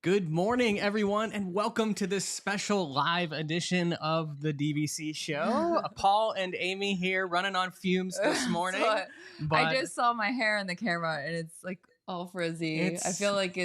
Good morning, everyone, and welcome to this special live edition of the DVC show. Paul and Amy here running on fumes this morning. I but just saw my hair in the camera and it's like all frizzy. I feel like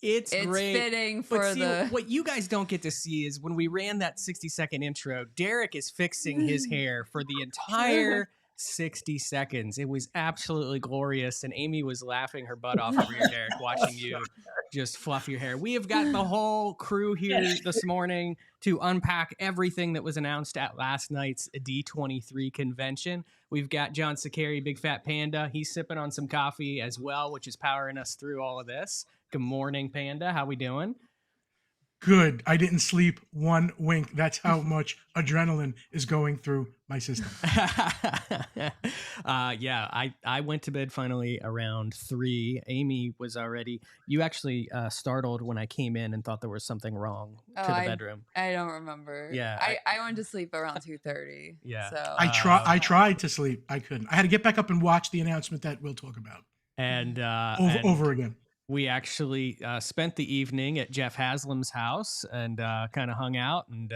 it's great. fitting But for see, what you guys don't get to see is when we ran that 60-second intro, Derek is fixing his hair for the entire 60 seconds. It was absolutely glorious, and Amy was laughing her butt off over here, Derek, watching you just fluff your hair. We have got the whole crew here this morning to unpack everything that was announced at last night's D23 convention. We've got John Sakari, Big Fat Panda. He's sipping on some coffee as well, which is powering us through all of this. Good morning, Panda. How we doing? Good. I didn't sleep one wink. That's how much adrenaline is going through my system. I went to bed finally around 3. Amy was already. You actually startled when I came in and thought there was something wrong to the bedroom. I don't remember. Yeah, I went to sleep around 2:30. Yeah, so I tried to sleep. I couldn't. I had to get back up and watch the announcement that we'll talk about. And over again. We actually spent the evening at Jeff Haslam's house and kind of hung out and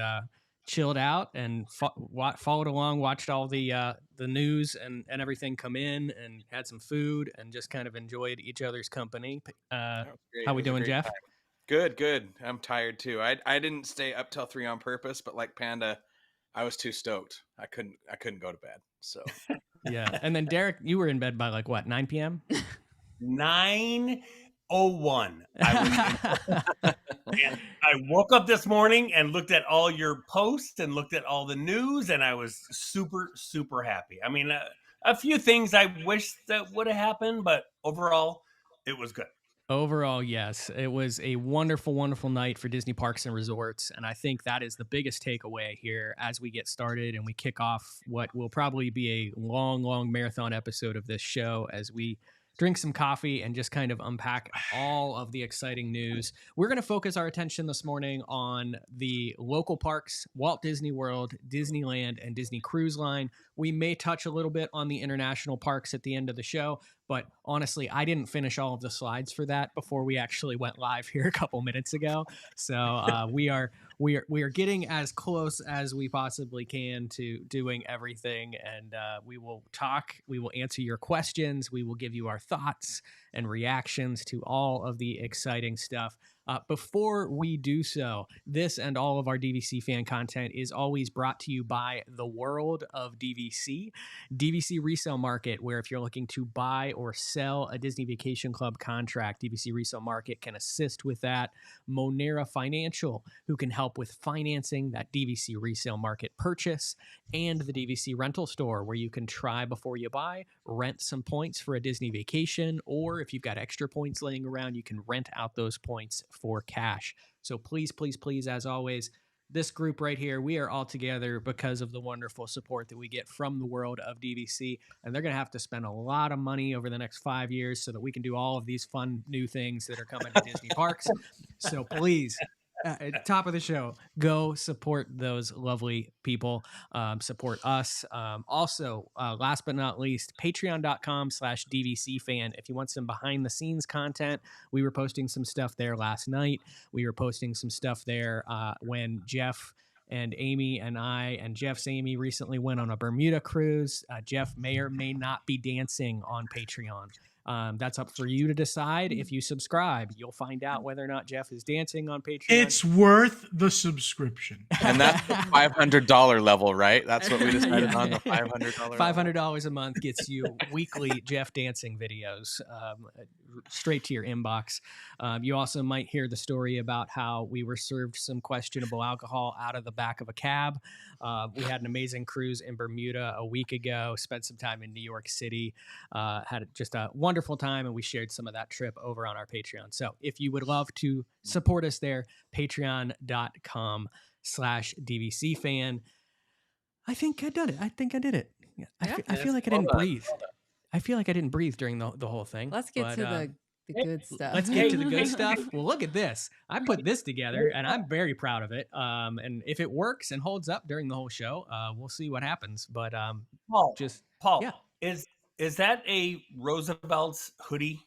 chilled out and followed along, watched all the news and everything come in, and had some food and just kind of enjoyed each other's company. How we doing, Jeff? Time. Good. I'm tired too. I didn't stay up till 3 on purpose, but like Panda, I was too stoked. I couldn't go to bed. So yeah. And then Derek, you were in bed by like what, 9 p.m.? 9:01. I woke up this morning and looked at all your posts and looked at all the news, and I was super, super happy. I mean, a few things I wish that would have happened, but overall, it was good. Overall, yes. It was a wonderful, wonderful night for Disney Parks and Resorts, and I think that is the biggest takeaway here as we get started and we kick off what will probably be a long, long marathon episode of this show as we drink some coffee and just kind of unpack all of the exciting news. We're going to focus our attention this morning on the local parks, Walt Disney World, Disneyland, and Disney Cruise Line. We may touch a little bit on the international parks at the end of the show, but honestly, I didn't finish all of the slides for that before we actually went live here a couple minutes ago. So we are getting as close as we possibly can to doing everything, and we will talk. We will answer your questions. We will give you our thoughts and reactions to all of the exciting stuff. Before we do so, this and all of our DVC fan content is always brought to you by the world of DVC, DVC Resale Market, where if you're looking to buy or sell a Disney Vacation Club contract, DVC Resale Market can assist with that. Monera Financial, who can help with financing that DVC Resale Market purchase, and the DVC Rental Store, where you can try before you buy, rent some points for a Disney vacation, or if you've got extra points laying around, you can rent out those points for cash. So please, please, please, as always, this group right here, we are all together because of the wonderful support that we get from the world of DVC, and they're going to have to spend a lot of money over the next 5 years so that we can do all of these fun new things that are coming to Disney parks. So please, at top of the show, go support those lovely people. Support us. Also, last but not least, patreon.com/DVC fan. If you want some behind the scenes content, we were posting some stuff there last night. We were posting some stuff there when Jeff and Amy and I and Jeff's Amy recently went on a Bermuda cruise. Jeff may or may not be dancing on Patreon. That's up for you to decide. If you subscribe, you'll find out whether or not Jeff is dancing on Patreon. It's worth the subscription. And that's the $500 level, right? That's what we decided on, the $500 $500 a month gets you weekly Jeff dancing videos straight to your inbox. You also might hear the story about how we were served some questionable alcohol out of the back of a cab. We had an amazing cruise in Bermuda a week ago, spent some time in New York City, had just a wonderful time, and we shared some of that trip over on our Patreon. So if you would love to support us there, patreon.com/DVC fan. I think I did it. I feel like I didn't breathe. I feel like I didn't breathe during the whole thing. Let's get to the good stuff. Let's get to the good stuff. Well, look at this. I put this together, and I'm very proud of it. And if it works and holds up during the whole show, we'll see what happens. But Paul, yeah. is that a Roosevelt's hoodie?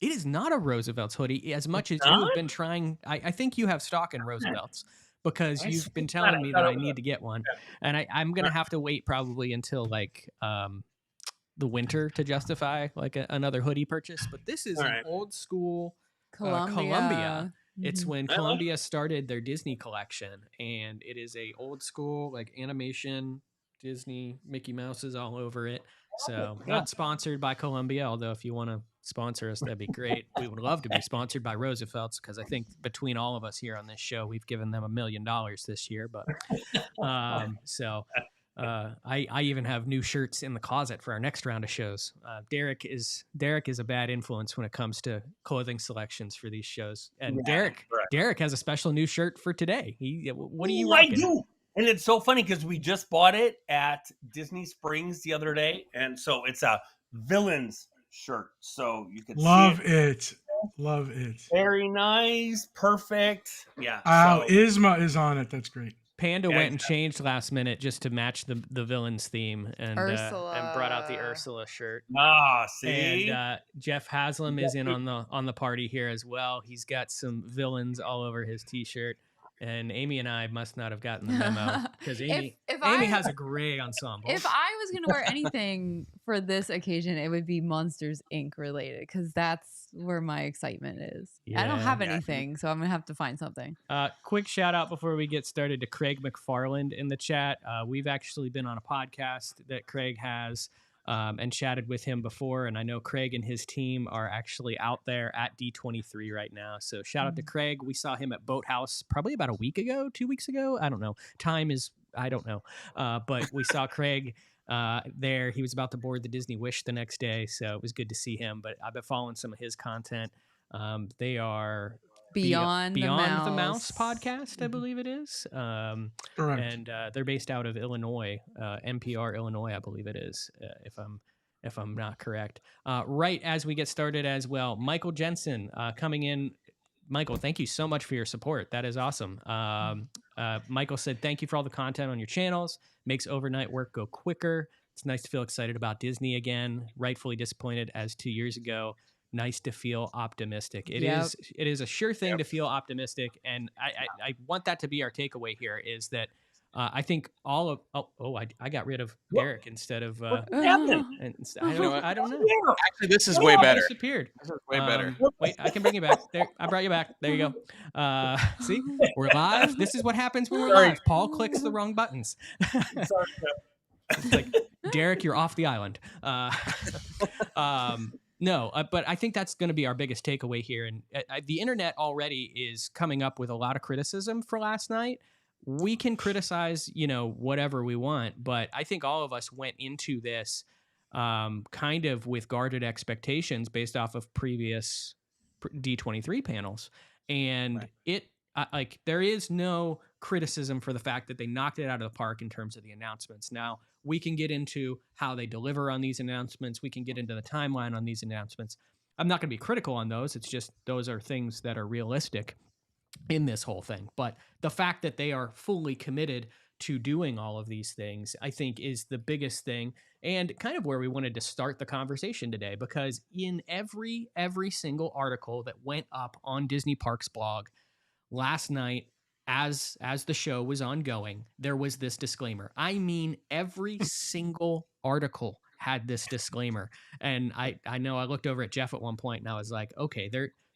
It is not a Roosevelt's hoodie. As much as you not? have been trying, I think you have stock in Roosevelt's because I you've swear been to God, telling I me thought that it I was need to get one, a- and I'm gonna have to wait probably until like the winter to justify like another hoodie purchase. But this is All an right. old school Columbia. Columbia. It's Mhm. when Oh. Columbia started their Disney collection, and it is a old school like animation Disney Mickey Mouse is all over it. So Yeah. not sponsored by Columbia, although if you want to sponsor us, that'd be great. We would love to be sponsored by Roosevelt's because I think between all of us here on this show, we've given them $1 million this year. But I even have new shirts in the closet for our next round of shows. Derek is a bad influence when it comes to clothing selections for these shows. And Yeah, right. Derek has a special new shirt for today. What are you Ooh, I rocking? do. And it's so funny because we just bought it at Disney Springs the other day. And so it's a villains shirt. So you can Love see it. Love it. Very nice. Perfect. Yeah. Oh, so, Isma is on it. That's great. Panda Yeah, went and changed last minute just to match the villains theme and brought out the Ursula. Ursula shirt. see? And Jeff Haslam is in on the party here as well. He's got some villains all over his t-shirt. And Amy and I must not have gotten the memo because Amy has a gray ensemble. If I was going to wear anything for this occasion, it would be Monsters Inc. related because that's where my excitement is. I don't have anything, so I'm going to have to find something. Quick shout out before we get started to Craig McFarland in the chat. We've actually been on a podcast that Craig has and chatted with him before. And I know Craig and his team are actually out there at D23 right now. So shout out to Craig. We saw him at Boathouse probably about a week ago, 2 weeks ago. I don't know. I don't know. But we saw Craig there. He was about to board the Disney Wish the next day. So it was good to see him. But I've been following some of his content. They are Beyond the Mouse podcast, I believe it is. Correct. And they're based out of Illinois, NPR, Illinois, I believe it is, if I'm not correct. Right as we get started as well, Michael Jensen coming in. Michael, thank you so much for your support. That is awesome. Michael said, thank you for all the content on your channels. Makes overnight work go quicker. It's nice to feel excited about Disney again. Rightfully disappointed as 2 years ago. Nice to feel optimistic. It is a sure thing to feel optimistic. And I want that to be our takeaway here is that I think all of I got rid of Derek instead of What happened? I don't know. Actually, this is way better. Disappeared. This is way better. Wait, I can bring you back. There, I brought you back. There you go. See, we're live. This is what happens when we're live. Paul clicks the wrong buttons. Sorry. It's like, Derek, you're off the island. No, but I think that's going to be our biggest takeaway here. And the internet already is coming up with a lot of criticism for last night. We can criticize, whatever we want, but I think all of us went into this kind of with guarded expectations based off of previous D23 panels. And there is no criticism for the fact that they knocked it out of the park in terms of the announcements. Now, we can get into how they deliver on these announcements. We can get into the timeline on these announcements. I'm not going to be critical on those. It's just those are things that are realistic in this whole thing. But the fact that they are fully committed to doing all of these things, I think, is the biggest thing and kind of where we wanted to start the conversation today, because in every single article that went up on Disney Parks blog last night, as the show was ongoing, there was this disclaimer. I mean, every single article had this disclaimer. And I know I looked over at Jeff at one point and I was like, okay,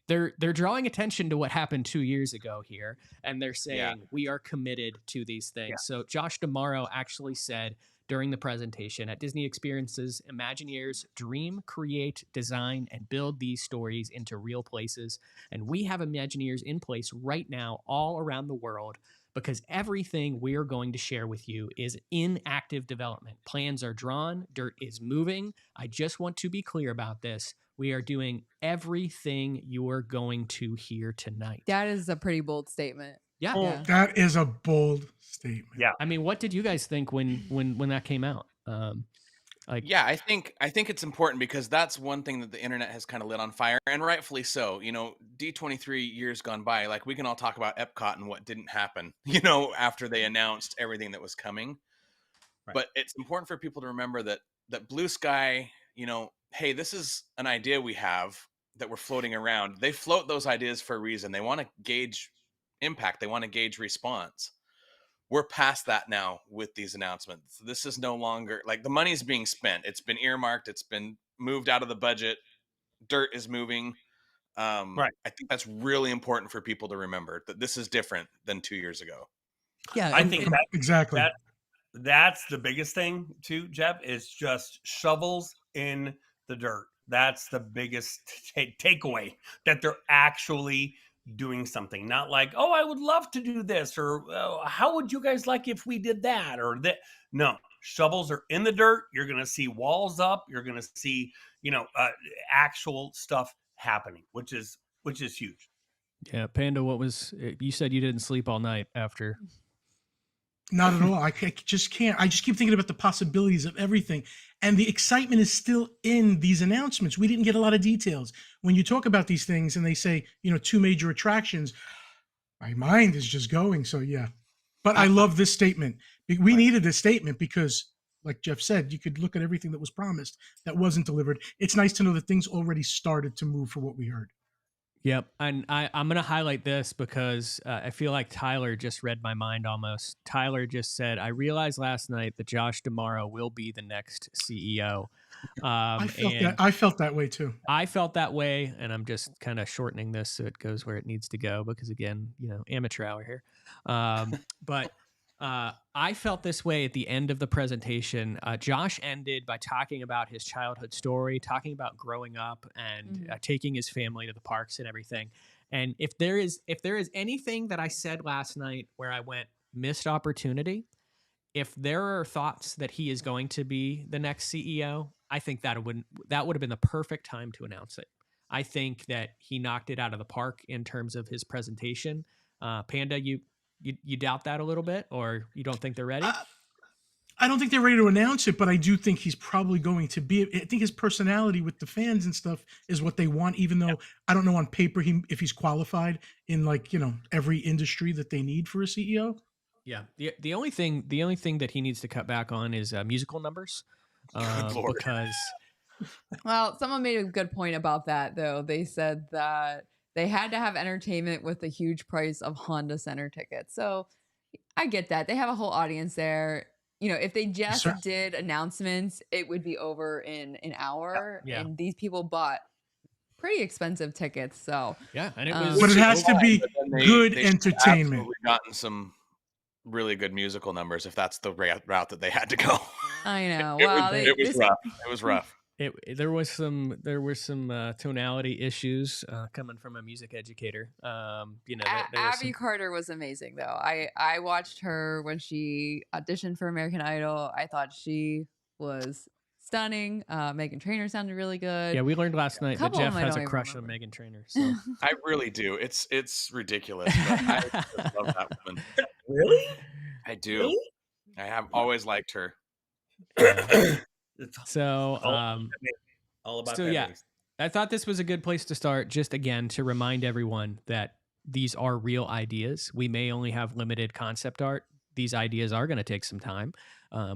they're drawing attention to what happened 2 years ago here. And they're saying we are committed to these things. Yeah. So Josh D'Amaro actually said during the presentation, at Disney Experiences, Imagineers dream, create, design, and build these stories into real places. And we have Imagineers in place right now all around the world because everything we are going to share with you is in active development. Plans are drawn, dirt is moving. I just want to be clear about this. We are doing everything you are going to hear tonight. That is a pretty bold statement. Yeah. That is a bold statement. Yeah. I mean, what did you guys think when that came out? I think it's important because that's one thing that the internet has kind of lit on fire, and rightfully so. D23 years gone by, like we can all talk about EPCOT and what didn't happen, after they announced everything that was coming. Right. But it's important for people to remember that Blue Sky, hey, this is an idea we have. that were floating around, they float those ideas for a reason. They want to gauge impact. They want to gauge response. We're past that now with these announcements. This is no longer like the money's being spent. It's been earmarked. It's been moved out of the budget. Dirt is moving. Right. I think that's really important for people to remember that this is different than 2 years ago. Yeah, I think exactly. That's the biggest thing too, Jeff, is just shovels in the dirt. That's the biggest takeaway, that they're actually doing something. Not like, oh, I would love to do this, or oh, how would you guys like if we did that, or that. No, shovels are in the dirt. You're going to see walls up. You're going to see, actual stuff happening, which is huge. Yeah, Panda, you said you didn't sleep all night after. Not at all. I just can't. I just keep thinking about the possibilities of everything. And the excitement is still in these announcements. We didn't get a lot of details. When you talk about these things and they say, 2 major attractions, my mind is just going. So, yeah. But I love this statement. We needed this statement because, like Jeff said, you could look at everything that was promised that wasn't delivered. It's nice to know that things already started to move for what we heard. Yep. And I'm going to highlight this because I feel like Tyler just read my mind almost. Tyler just said, I realized last night that Josh D'Amaro will be the next CEO. I felt that way too. I felt that way. And I'm just kind of shortening this so it goes where it needs to go because, again, amateur hour here. But I felt this way at the end of the presentation. Josh ended by talking about his childhood story, talking about growing up and taking his family to the parks and everything. And if there is anything that I said last night where I went missed opportunity, if there are thoughts that he is going to be the next CEO, I think that would have been the perfect time to announce it. I think that he knocked it out of the park in terms of his presentation. Panda, you doubt that a little bit, or you don't think they're ready? I don't think they're ready to announce it, but I do think he's probably going to be. I think his personality with the fans and stuff is what they want, even though I don't know on paper if he's qualified in every industry that they need for a CEO. Yeah. The only thing that he needs to cut back on is musical numbers. Because well, someone made a good point about that though. They said that they had to have entertainment with the huge price of Honda Center tickets. So I get that. They have a whole audience there. If they just did announcements, it would be over in an hour. Yeah. And these people bought pretty expensive tickets. So yeah, and it was. But it has to be good entertainment. We've gotten some really good musical numbers if that's the route that they had to go. I know. It was rough. It was rough. There were some tonality issues coming from a music educator. Abby Carter was amazing though. I watched her when she auditioned for American Idol. I thought she was stunning. Meghan Trainor sounded really good. Yeah, we learned last night that Jeff has a crush on Meghan Trainor. So I really do. It's ridiculous. But I just love that woman. Really? I do. Really? I have always liked her. So all about I thought this was a good place to start, just again to remind everyone that these are real ideas. We may only have limited concept art. These ideas are going to take some time.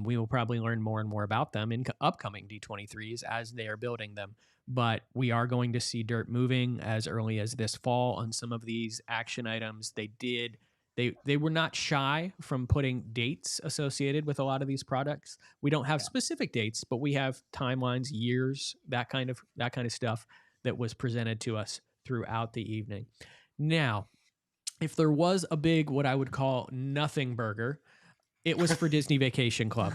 We will probably learn more and more about them in upcoming D23s as they are building them. But we are going to see dirt moving as early as this fall on some of these action items. They were not shy from putting dates associated with a lot of these products. We don't have specific dates, but we have timelines, years, that kind of stuff that was presented to us throughout the evening. Now, if there was a big, what I would call nothing burger, it was for Disney Vacation Club.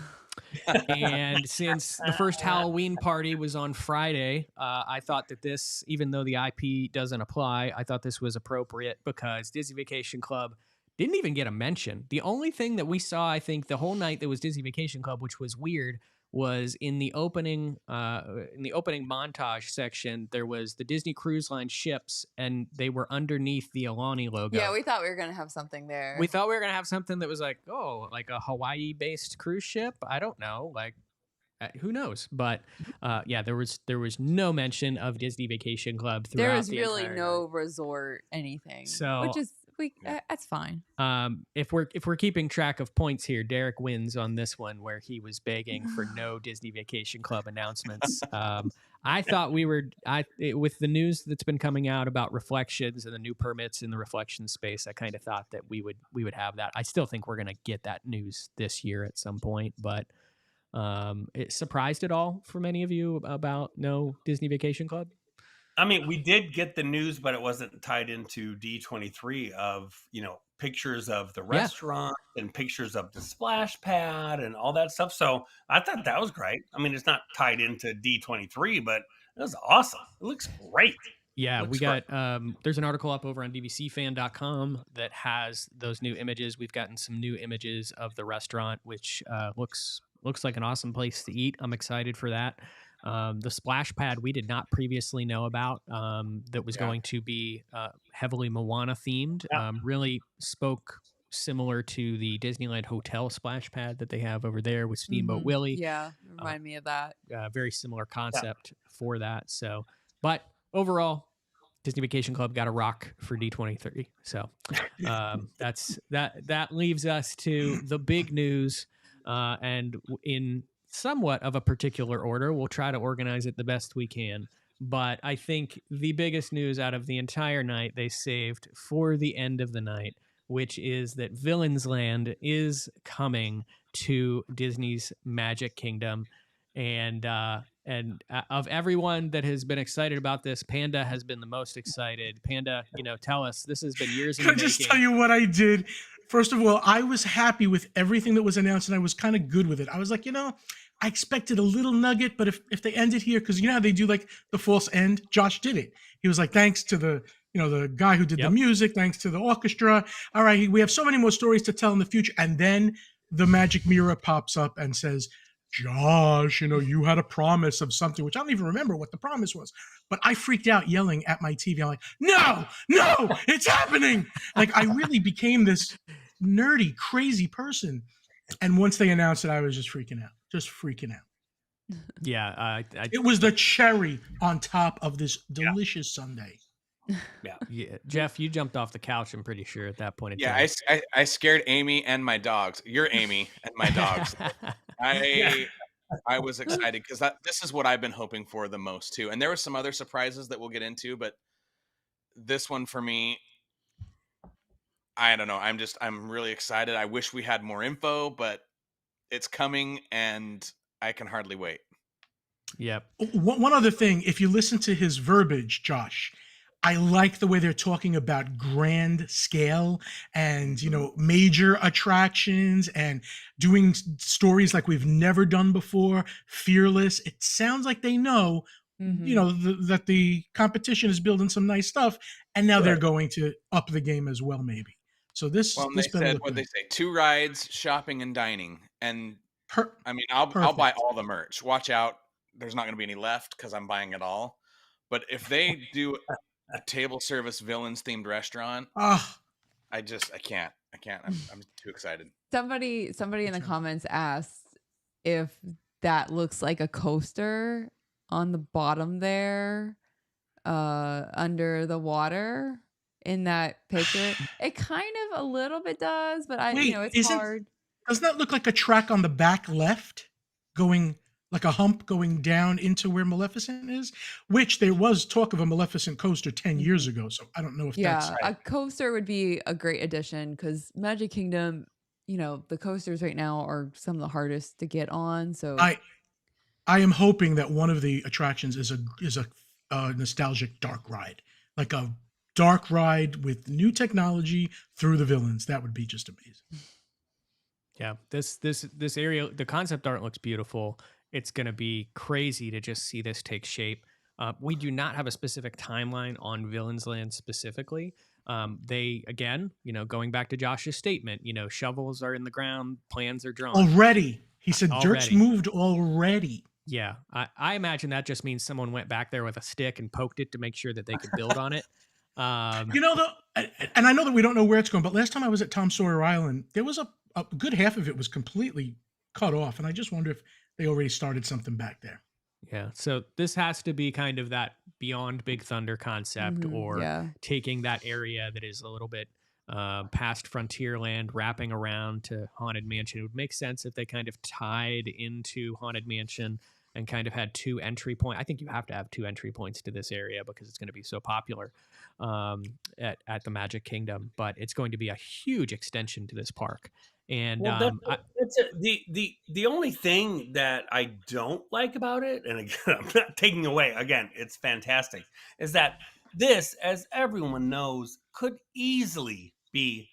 And since the first Halloween party was on Friday, I thought that this, even though the IP doesn't apply, I thought this was appropriate because Disney Vacation Club didn't even get a mention. The only thing that we saw, I think, the whole night that was Disney Vacation Club, which was weird, was in the opening montage section. There was the Disney Cruise Line ships, and they were underneath the Alani logo. Yeah, we thought we were gonna have something there. We thought we were gonna have something that was like a Hawaii-based cruise ship. I don't know, who knows? But there was no mention of Disney Vacation Club throughout. There was really no resort anything, which is that's fine. If we're keeping track of points here, Derek wins on this one where he was begging for no Disney Vacation Club announcements. I thought with the news that's been coming out about reflections and the new permits in the reflection space, I kind of thought that we would have that. I still think we're going to get that news this year at some point, but it surprised at all for many of you about no Disney Vacation Club? I mean, we did get the news, but it wasn't tied into D23 of, pictures of the restaurant and pictures of the splash pad and all that stuff. So I thought that was great. I mean, it's not tied into D23, but it was awesome. It looks great. Yeah, we got there's an article up over on dvcfan.com that has those new images. We've gotten some new images of the restaurant, which looks like an awesome place to eat. I'm excited for that. The splash pad we did not previously know about that was going to be heavily Moana themed. Really spoke similar to the Disneyland Hotel splash pad that they have over there with Steamboat Willie. Yeah, remind me of that. Very similar concept for that. So, but overall, Disney Vacation Club got a rock for D23. So that leaves us to the big news, and in somewhat of a particular order. We'll try to organize it the best we can. But I think the biggest news out of the entire night they saved for the end of the night, which is that Villains Land is coming to Disney's Magic Kingdom. And of everyone that has been excited about this, Panda has been the most excited. Panda, tell us, this has been years in the making. Can I just tell you what I did? First of all, I was happy with everything that was announced, and I was kind of good with it. I was like, I expected a little nugget, but if they ended here, because how they do like the false end, Josh did it. He was like, thanks to the the guy who did the music, thanks to the orchestra. All right, we have so many more stories to tell in the future. And then the magic mirror pops up and says, Josh, you had a promise of something, which I don't even remember what the promise was. But I freaked out yelling at my TV. I'm like, no, it's happening. Like, I really became this nerdy, crazy person. And once they announced it, I was just freaking out. Yeah. It was the cherry on top of this delicious sundae. Yeah. Jeff, you jumped off the couch, I'm pretty sure, at that point in time. Yeah, I scared Amy and my dogs. You're Amy and my dogs. I was excited because this is what I've been hoping for the most too. And there were some other surprises that we'll get into, but this one for me, I don't know. I'm really excited. I wish we had more info, but it's coming and I can hardly wait. Yep. One other thing, if you listen to his verbiage, Josh, I like the way they're talking about grand scale and, major attractions and doing stories like we've never done before, fearless. It sounds like they know, that the competition is building some nice stuff. And now they're going to up the game as well, maybe. So they said, what they say, 2 rides, shopping and dining. And I'll buy all the merch. Watch out. There's not going to be any left because I'm buying it all. But if they do a table service villains themed restaurant, I can't. I'm too excited. Somebody in the comments asked if that looks like a coaster on the bottom there, under the water in that picture. It kind of a little bit does, but it's hard. Doesn't that look like a track on the back left going like a hump going down into where Maleficent is, which there was talk of a Maleficent coaster 10 years ago. So I don't know if that's a coaster would be a great addition because Magic Kingdom, the coasters right now are some of the hardest to get on. So I am hoping that one of the attractions is a nostalgic dark ride, like a dark ride with new technology through the villains. That would be just amazing. Yeah, this area, the concept art looks beautiful. It's going to be crazy to just see this take shape. We do not have a specific timeline on Villains Land specifically. They, again, going back to Josh's statement, shovels are in the ground, plans are drawn. Already. He said dirt's moved already. Yeah. I imagine that just means someone went back there with a stick and poked it to make sure that they could build on it. And I know that we don't know where it's going, but last time I was at Tom Sawyer Island, there was a good half of it was completely cut off. And I just wonder if they already started something back there. Yeah. So this has to be kind of that Beyond Big Thunder concept or taking that area that is a little bit past Frontierland, wrapping around to Haunted Mansion. It would make sense if they kind of tied into Haunted Mansion and kind of had 2 entry points. I think you have to have 2 entry points to this area because it's going to be so popular at the Magic Kingdom. But it's going to be a huge extension to this park. And well, the only thing that I don't like about it, and again, I'm not taking away, again, it's fantastic, is that this, as everyone knows, could easily be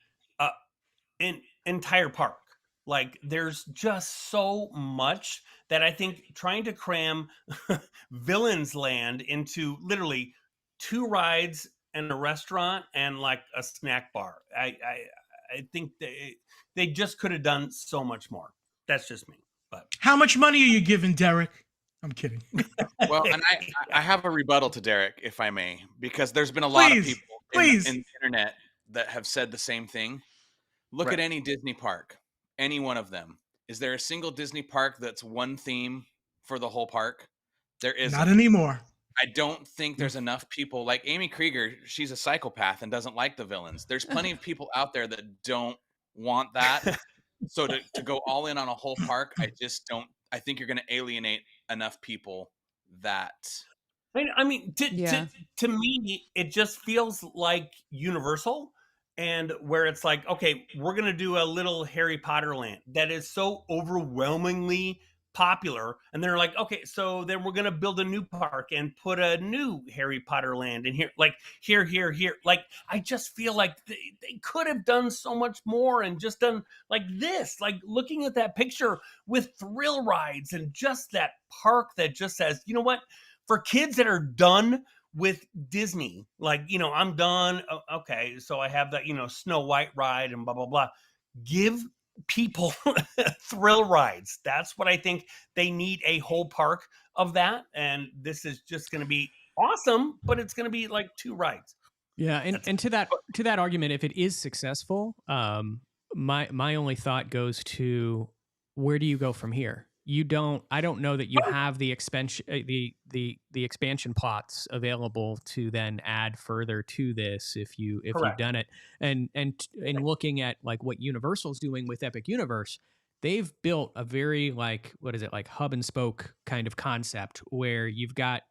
an entire park. Like, there's just so much that I think trying to cram Villains Land into literally 2 rides and a restaurant and like a snack bar, I think they just could have done so much more. That's just me. But how much money are you giving, Derek? I'm kidding. Well, and I have a rebuttal to Derek, if I may, because there's been a lot of people in the internet that have said the same thing. Look at any Disney park, any one of them. Is there a single Disney park that's one theme for the whole park? There isn't. Not anymore. I don't think there's enough people like Amy Krieger. She's a psychopath and doesn't like the villains. There's plenty of people out there that don't want that. So to go all in on a whole park, I just don't. I think you're going to alienate enough people that. I mean, to me, it just feels like Universal, and where it's like, okay, we're going to do a little Harry Potter land that is so overwhelmingly popular, and they're like, okay, so then we're going to build a new park and put a new Harry Potter land in here, like here. Like, I just feel like they could have done so much more and just done like this, like looking at that picture with thrill rides and just that park that just says, you know what, for kids that are done with Disney, like, you know, I'm done. Okay, so I have that, you know, Snow White ride and blah, blah, blah. Give people thrill rides. That's what I think they need, a whole park of that. And this is just going to be awesome, but it's going to be like 2 rides. Yeah, and to that argument, if it is successful, my only thought goes to, where do you go from here? I don't know that you have the expansion expansion plots available to then add further to this if you've done it. And looking at like what Universal's doing with Epic Universe, they've built a very like hub and spoke kind of concept where you've got,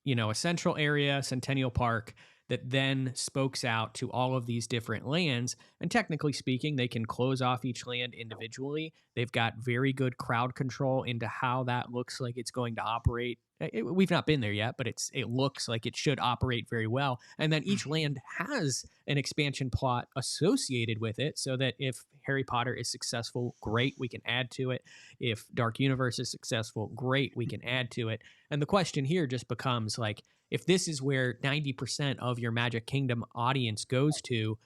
you know, a central area, Centennial Park, that then spokes out to all of these different lands. And technically speaking, they can close off each land individually. They've got very good crowd control into how that looks like it's going to operate. We've not been there yet, but it looks like it should operate very well. And then each land has an expansion plot associated with it, so that if Harry Potter is successful, great, we can add to it. If Dark Universe is successful, great, we can add to it. And the question here just becomes like, if this is where 90% of your Magic Kingdom audience goes to,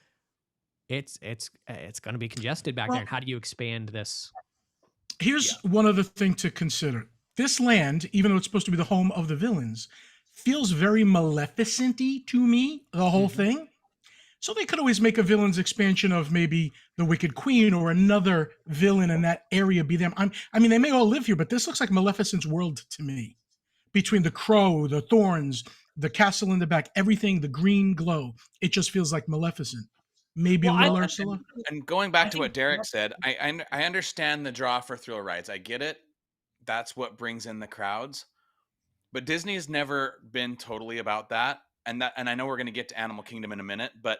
it's going to be congested back there. And how do you expand this? Here's one other thing to consider. This land, even though it's supposed to be the home of the villains, feels very Maleficent-y to me, the whole thing. So they could always make a villains expansion of maybe the Wicked Queen or another villain in that area be them. I mean, they may all live here, but this looks like Maleficent's world to me. Between the crow, the thorns, the castle in the back, everything, the green glow, it just feels like Maleficent. Maybe a little Ursula. And going back to what Derek said, I understand the draw for thrill rides. I get it. That's what brings in the crowds. But Disney has never been totally about that. And I know we're going to get to Animal Kingdom in a minute, but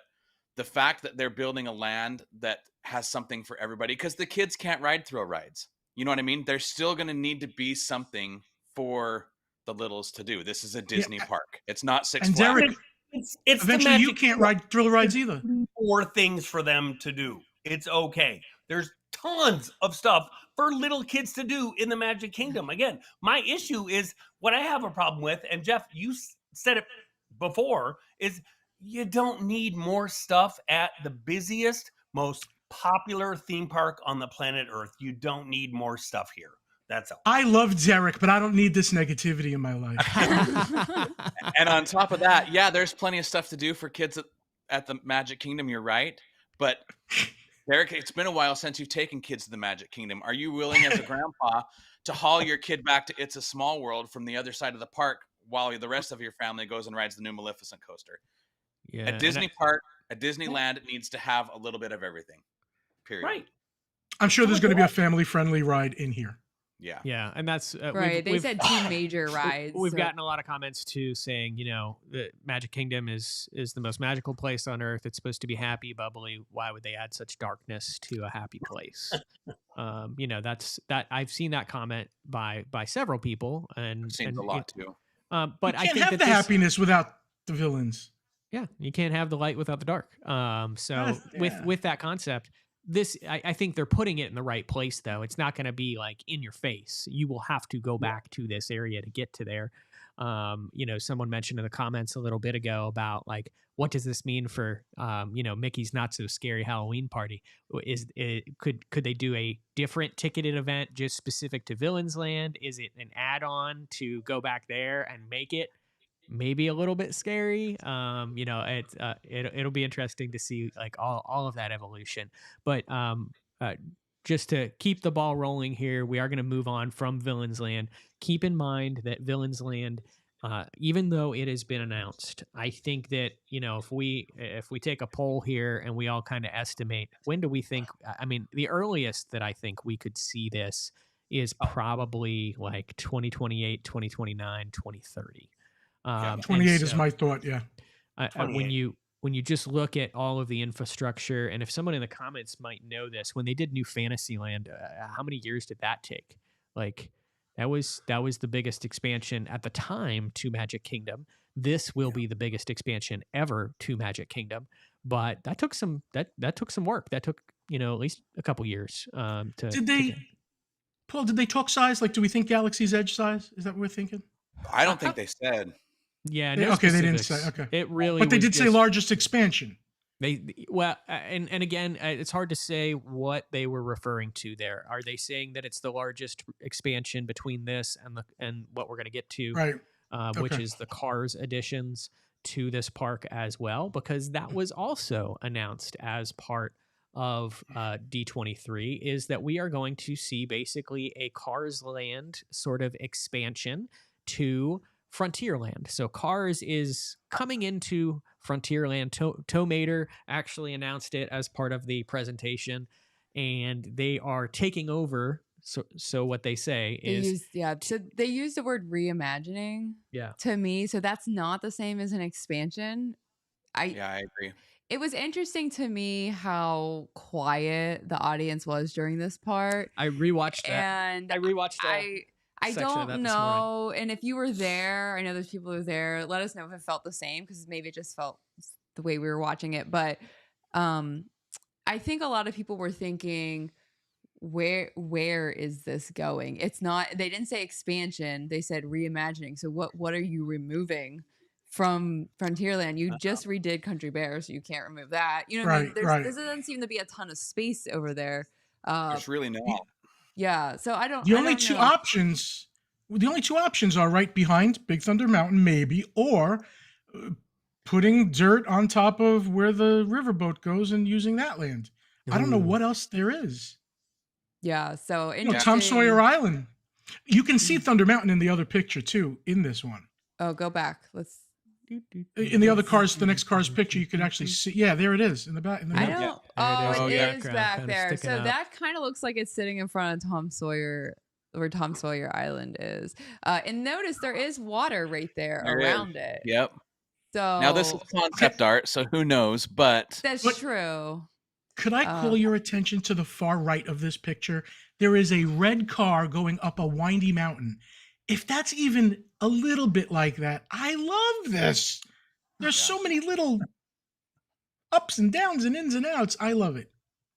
the fact that they're building a land that has something for everybody, because the kids can't ride thrill rides. You know what I mean? There's still going to need to be something for the littles to do. This is a Disney park. It's not Six Flags. Derek, it's eventually you can't ride thrill rides either. 4 things for them to do. It's okay. There's tons of stuff for little kids to do in the Magic Kingdom. Again, my issue is what I have a problem with, and Jeff, you said it before, is you don't need more stuff at the busiest, most popular theme park on the planet Earth. You don't need more stuff here. That's all. I love Derek, but I don't need this negativity in my life. And on top of that, yeah, there's plenty of stuff to do for kids at the Magic Kingdom. You're right. But Derek, it's been a while since you've taken kids to the Magic Kingdom. Are you willing as a grandpa to haul your kid back to It's a Small World from the other side of the park while the rest of your family goes and rides the new Maleficent coaster? Yeah. A Disney park, a Disneyland needs to have a little bit of everything. Period. Right. I'm sure there's going to be a family-friendly ride in here. Yeah. Yeah, and that's right. They said 2 major rides. We've so- gotten a lot of comments too, saying the Magic Kingdom is the most magical place on Earth. It's supposed to be happy, bubbly. Why would they add such darkness to a happy place? That's that. I've seen that comment by several people, and I've seen a lot too. But You I can't think have the happiness without the villains. Yeah, you can't have the light without the dark. So with that concept, I think they're putting it in the right place, though. It's not going to be like in your face. You will have to go back to this area to get to there. Someone mentioned in the comments a little bit ago about like, what does this mean for Mickey's Not So Scary Halloween Party? Could they do a different ticketed event just specific to Villains Land? Is it an add-on to go back there and make it maybe a little bit scary? It'll be interesting to see like all of that evolution. But just to keep the ball rolling here, we are going to move on from Villains Land. Keep in mind that Villains Land, even though it has been announced, I think that if we take a poll here and we all kind of estimate, when do we think? I mean, the earliest that I think we could see this is probably like 2028, 2029, 2030. 28 is my thought. Yeah. When you just look at all of the infrastructure, and if someone in the comments might know this, when they did New Fantasyland, how many years did that take? Like that was the biggest expansion at the time to Magic Kingdom. This will be the biggest expansion ever to Magic Kingdom, but that took some work. That took at least a couple years. Paul? Did they talk size? Like, do we think Galaxy's Edge size? Is that what we're thinking? I don't think they said. Yeah. They didn't say. Okay. It really. But they did say largest expansion. And again, it's hard to say what they were referring to there. Are they saying that it's the largest expansion between this and what we're going to get to, right? Which is the Cars additions to this park as well, because that was also announced as part of D23, is that we are going to see basically a Cars Land sort of expansion to Frontierland. So Cars is coming into Frontierland. Tow Mater actually announced it as part of the presentation, and they are taking over. So what they say is so they use the word reimagining. Yeah. To me, so that's not the same as an expansion. I agree. It was interesting to me how quiet the audience was during this part. I rewatched that. And I don't know. And if you were there, I know there's people who were there. Let us know if it felt the same, because maybe it just felt the way we were watching it. But I think a lot of people were thinking, where is this going? It's not. They didn't say expansion. They said reimagining. So what are you removing from Frontierland? You just redid Country Bear, so you can't remove that. You know what I mean? There doesn't seem to be a ton of space over there. There's really not. Yeah, so I don't. The only two options are right behind Big Thunder Mountain, maybe, or putting dirt on top of where the riverboat goes and using that land. I don't know what else there is. Yeah, so Tom Sawyer Island. You can see Thunder Mountain in the other picture too. In this one. Oh, go back. Let's. In the other Cars, the next Cars picture, you can actually see. Yeah, there it is in the back. I don't. Oh, it is back there. So out. that kind of looks like it's sitting in front of Tom Sawyer, where Tom Sawyer Island is. And notice there is water right there around it. Yep. So now this is concept art, so who knows? But that's true. Could I call your attention to the far right of this picture? There is a red car going up a windy mountain. If that's even a little bit like that, I love this. There's so many little ups and downs and ins and outs. I love it.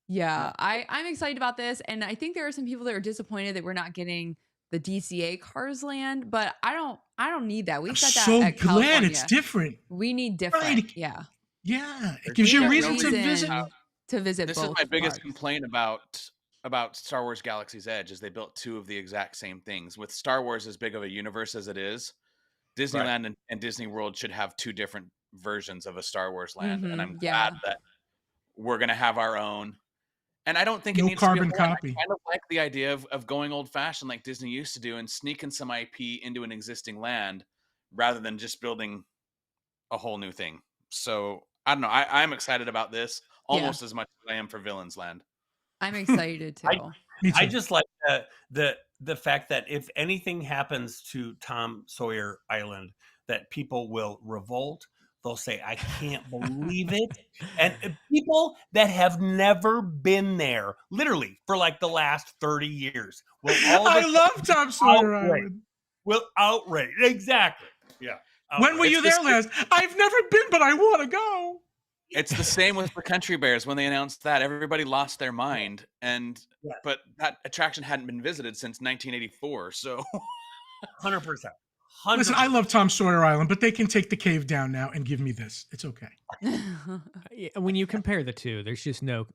Yeah, I'm excited about this. And I think there are some people that are disappointed that we're not getting the DCA Cars Land, but I don't need that. We've got that so at glad California. It's different. We need different. Right. Yeah. Yeah. It gives you a reason to visit. This is my biggest complaint about Star Wars Galaxy's Edge is they built two of the exact same things. With Star Wars as big of a universe as it is, Disneyland and Disney World should have two different versions of a Star Wars land. And I'm glad that we're going to have our own. And I don't think it needs carbon to be a copy. I kind of like the idea of going old fashioned like Disney used to do and sneaking some IP into an existing land rather than just building a whole new thing. So I don't know. I'm excited about this almost as much as I am for Villains Land. I'm excited too. Me too. I just like the fact that if anything happens to Tom Sawyer Island, that people will revolt. They'll say, "I can't believe it," and people that have never been there, literally for like the last 30 years, will all. I love Tom Sawyer Island. Will outrage exactly. Yeah. When were you there last? I've never been, but I want to go. It's the same with the Country Bears. When they announced that, everybody lost their mind, but that attraction hadn't been visited since 1984. So, 100%. Listen, I love Tom Sawyer Island, but they can take the cave down now and give me this. It's okay. When you compare the two, there's just no.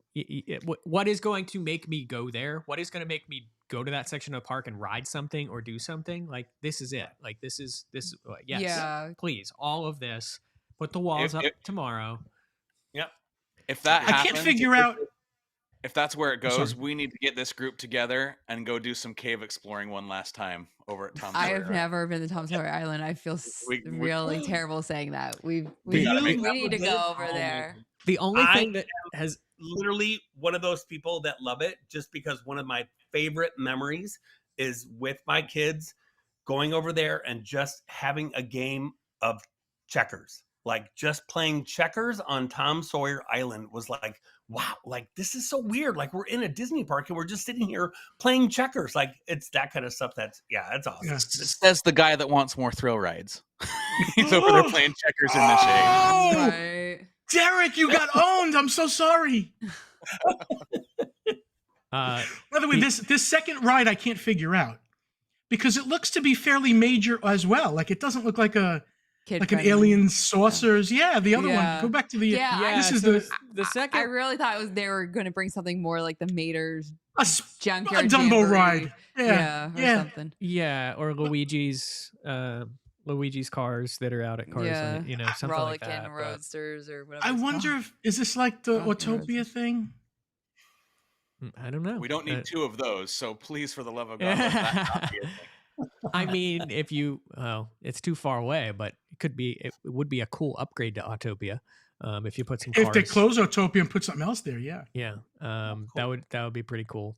What is going to make me go there? What is going to make me go to that section of the park and ride something or do something? Like, this is it. Like, this. Yes. Yeah. Please, all of this. Put the walls up tomorrow. Yep. If that happens, I can't figure out. If that's where it goes, we need to get this group together and go do some cave exploring one last time over at Tom Sawyer. I have never been to Tom Sawyer Island. I feel really terrible saying that. We need to go over there. The only thing that has literally one of those people that love it, just because one of my favorite memories is with my kids going over there and just having a game of checkers. Like, just playing checkers on Tom Sawyer Island was like, wow, like, this is so weird. Like, we're in a Disney park and we're just sitting here playing checkers. Like, it's that kind of stuff. That's awesome. Yeah. Says the guy that wants more thrill rides. He's over there playing checkers in the shade. Oh, Right. Derek, you got owned. I'm so sorry. By the way, this second ride I can't figure out because it looks to be fairly major as well. Like, it doesn't look like an alien saucers. Yeah, the other one. Go back to the. Yeah, this is the second. I really thought they were going to bring something more like the Mater's junkyard a Dumbo jamboree. ride. Or something. Yeah, or Luigi's cars that are out at Cars. Yeah. Something like that. Roadsters or whatever. I wonder if is this like the Autopia thing? I don't know. We don't need two of those, so please, for the love of God, let that not be a thing. I mean, it's too far away, but it would be a cool upgrade to Autopia if you put some cars. If they close Autopia and put something else there, yeah. Yeah, cool. that would be pretty cool.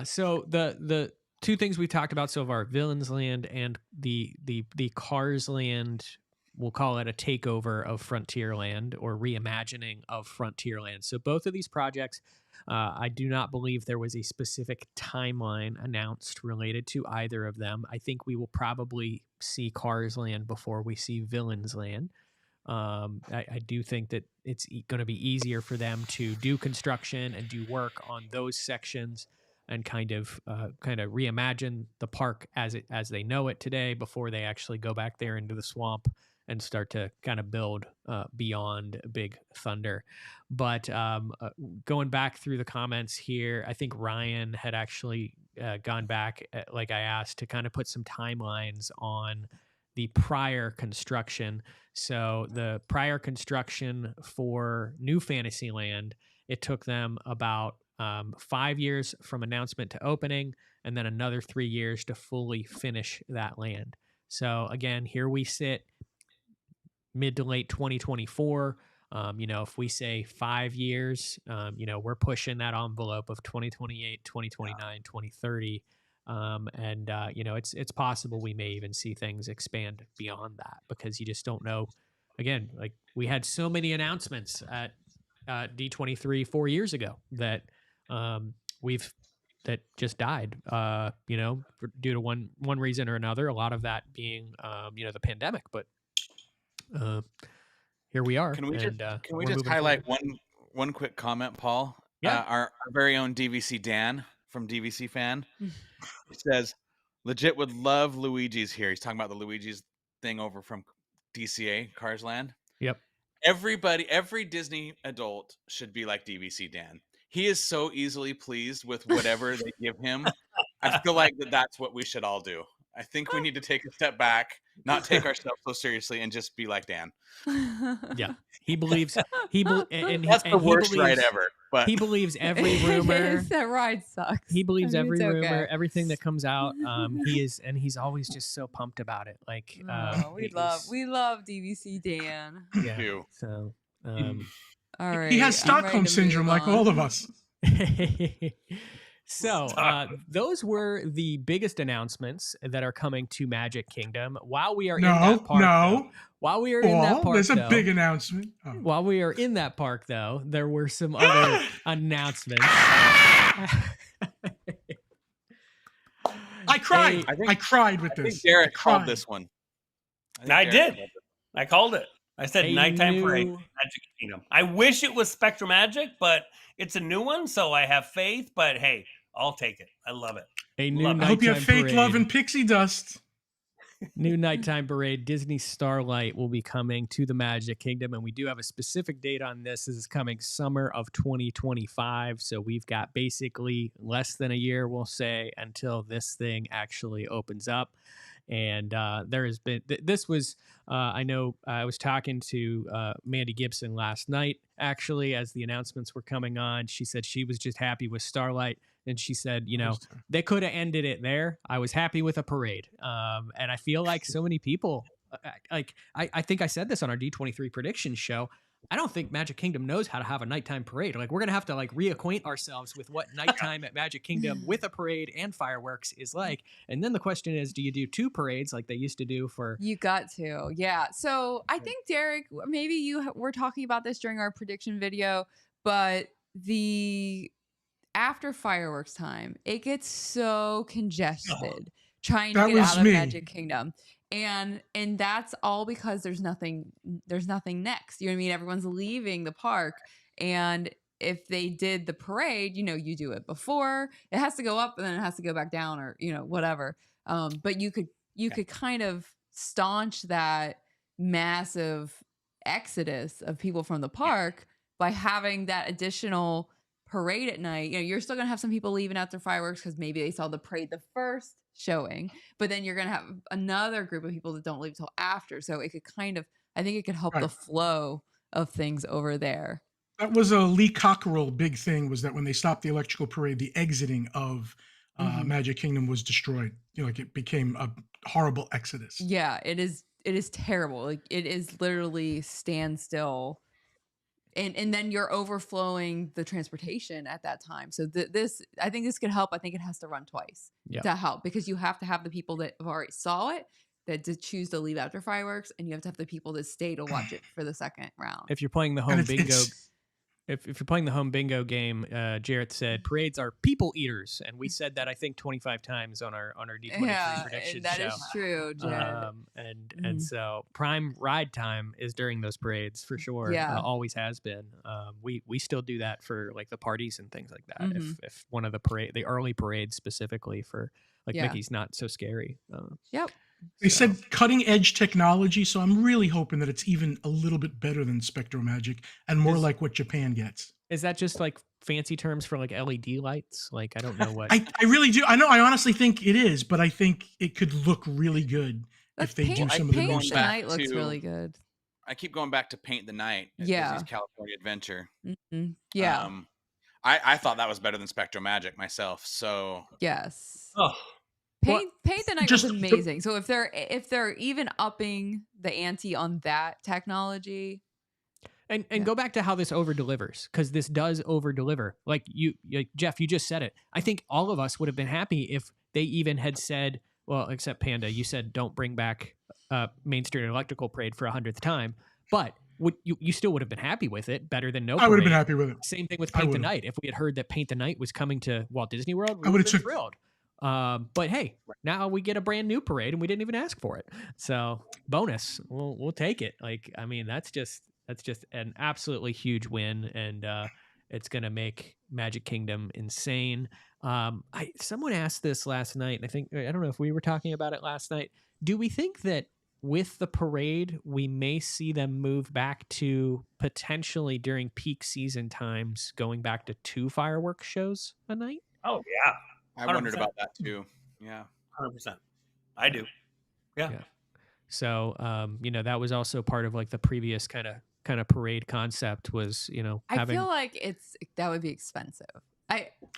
So the two things we talked about so far: Villains Land and the Cars Land. We'll call it a takeover of Frontierland or reimagining of Frontierland. So both of these projects. I do not believe there was a specific timeline announced related to either of them. I think we will probably see Cars Land before we see Villains Land. I do think that it's going to be easier for them to do construction and do work on those sections and kind of reimagine the park as they know it today before they actually go back there into the swamp and start to kind of build beyond Big Thunder. But going back through the comments here, I think Ryan had actually gone back, like I asked, to kind of put some timelines on the prior construction. So the prior construction for New Fantasyland, it took them about 5 years from announcement to opening, and then another 3 years to fully finish that land. So again, here we sit mid to late 2024. If we say 5 years, we're pushing that envelope of 2028, 2029, 2030. It's possible we may even see things expand beyond that because you just don't know. Again, like we had so many announcements at D23 4 years ago that that just died, due to one reason or another. A lot of that being, the pandemic, but here we are. Can we just highlight one quick comment, Paul? Yeah. Our very own DVC Dan from DVC Fan. He says, legit would love Luigi's here. He's talking about the Luigi's thing over from DCA, Cars Land. Yep. Every Disney adult should be like DVC Dan. He is so easily pleased with whatever they give him. I feel like that's what we should all do. I think we need to take a step back not take ourselves so seriously and just be like Dan. Yeah, he believes That's the worst ride ever. But he believes every rumor. That ride sucks. He believes every it's rumor, okay. everything that comes out. He's always just so pumped about it. Like we love DVC Dan. Yeah. So all right. He has Stockholm syndrome like all of us. So those were the biggest announcements that are coming to Magic Kingdom. While we are in that park, while we are in that park, there's a big announcement. Oh. While we are in that park, though, there were some other announcements. I cried. I cried with this. I think Derek called this one. I did. I called it. I said nighttime parade, Magic Kingdom. I wish it was Spectrum Magic, but it's a new one, so I have faith. But hey, I'll take it. I love it. I hope you have faith, love, and pixie dust. New nighttime parade, Disney Starlight, will be coming to the Magic Kingdom, and we do have a specific date on this. This is coming summer of 2025, so we've got basically less than a year, we'll say, until this thing actually opens up. And there has been, this was, I know I was talking to Mandy Gibson last night, actually, as the announcements were coming on. She said she was just happy with Starlight. And she said, you know, they could have ended it there. I was happy with a parade. And I feel like so many people, I think I said this on our D23 prediction show. I don't think Magic Kingdom knows how to have a nighttime parade. Like, we're going to have to reacquaint ourselves with what nighttime at Magic Kingdom with a parade and fireworks is like. And then the question is, do you do two parades like they used to do for... You got to. Yeah. So I think, Derek, maybe you were talking about this during our prediction video, but after fireworks time, it gets so congested trying to get out of Magic Kingdom. And that's all because there's nothing next. You know what I mean? Everyone's leaving the park. And if they did the parade, you do it before. It has to go up and then it has to go back down, or whatever. But you could kind of staunch that massive exodus of people from the park by having that additional parade at night. You're still gonna have some people leaving after fireworks because maybe they saw the parade the first showing, but then you're gonna have another group of people that don't leave till after. So it could I think it could help the flow of things over there. That was a Lee Cockerell big thing, was that when they stopped the electrical parade, the exiting of Magic Kingdom was destroyed. It became a horrible exodus. Yeah, it is terrible. It is literally standstill. And then you're overflowing the transportation at that time. So I think this could help. I think it has to run twice to help, because you have to have the people that have already saw it that did choose to leave after fireworks, and you have to have the people that stay to watch it for the second round. If you're playing the home bingo, if you're playing the home bingo game, Jarrett said parades are people eaters, and we said that I think 25 times on our D23 prediction that show. Is true, Jared. And so prime ride time is during those parades for sure. Yeah, always has been. We still do that for the parties and things like that. If one of the early parades specifically for Mickey's Not So Scary. Yep. They said cutting edge technology, so I'm really hoping that it's even a little bit better than Spectro Magic and more like what Japan gets. Is that just fancy terms for LED lights? I don't know what. I really do. I honestly think it is, but I think it could look really good if they do some of the Paint the Night looks really good. I keep going back to Paint the Night at Disney's California Adventure. Mm-hmm. Yeah. I thought that was better than Spectro Magic myself. So yes. Oh. Paint the Night was amazing. So if they're even upping the ante on that technology, and go back to how this over delivers, because this does over deliver. Jeff, you just said it. I think all of us would have been happy if they even had said, well, except Panda, you said don't bring back Main Street Electrical Parade for 100th time, but you still would have been happy with it, better than no parade. I would have been happy with it. Same thing with Paint the Night. If we had heard that Paint the Night was coming to Walt Disney World, we would have been thrilled. But hey, now we get a brand new parade and we didn't even ask for it. So bonus, we'll take it. That's just an absolutely huge win, and it's going to make Magic Kingdom insane. Someone asked this last night, and I don't know if we were talking about it last night. Do we think that with the parade, we may see them move back to potentially during peak season times, going back to 2 fireworks shows a night? Oh yeah. 100%. I wondered about that too. Yeah. 100%. I do. Yeah. So, that was also part of like the previous kind of parade concept was, I feel like that would be expensive.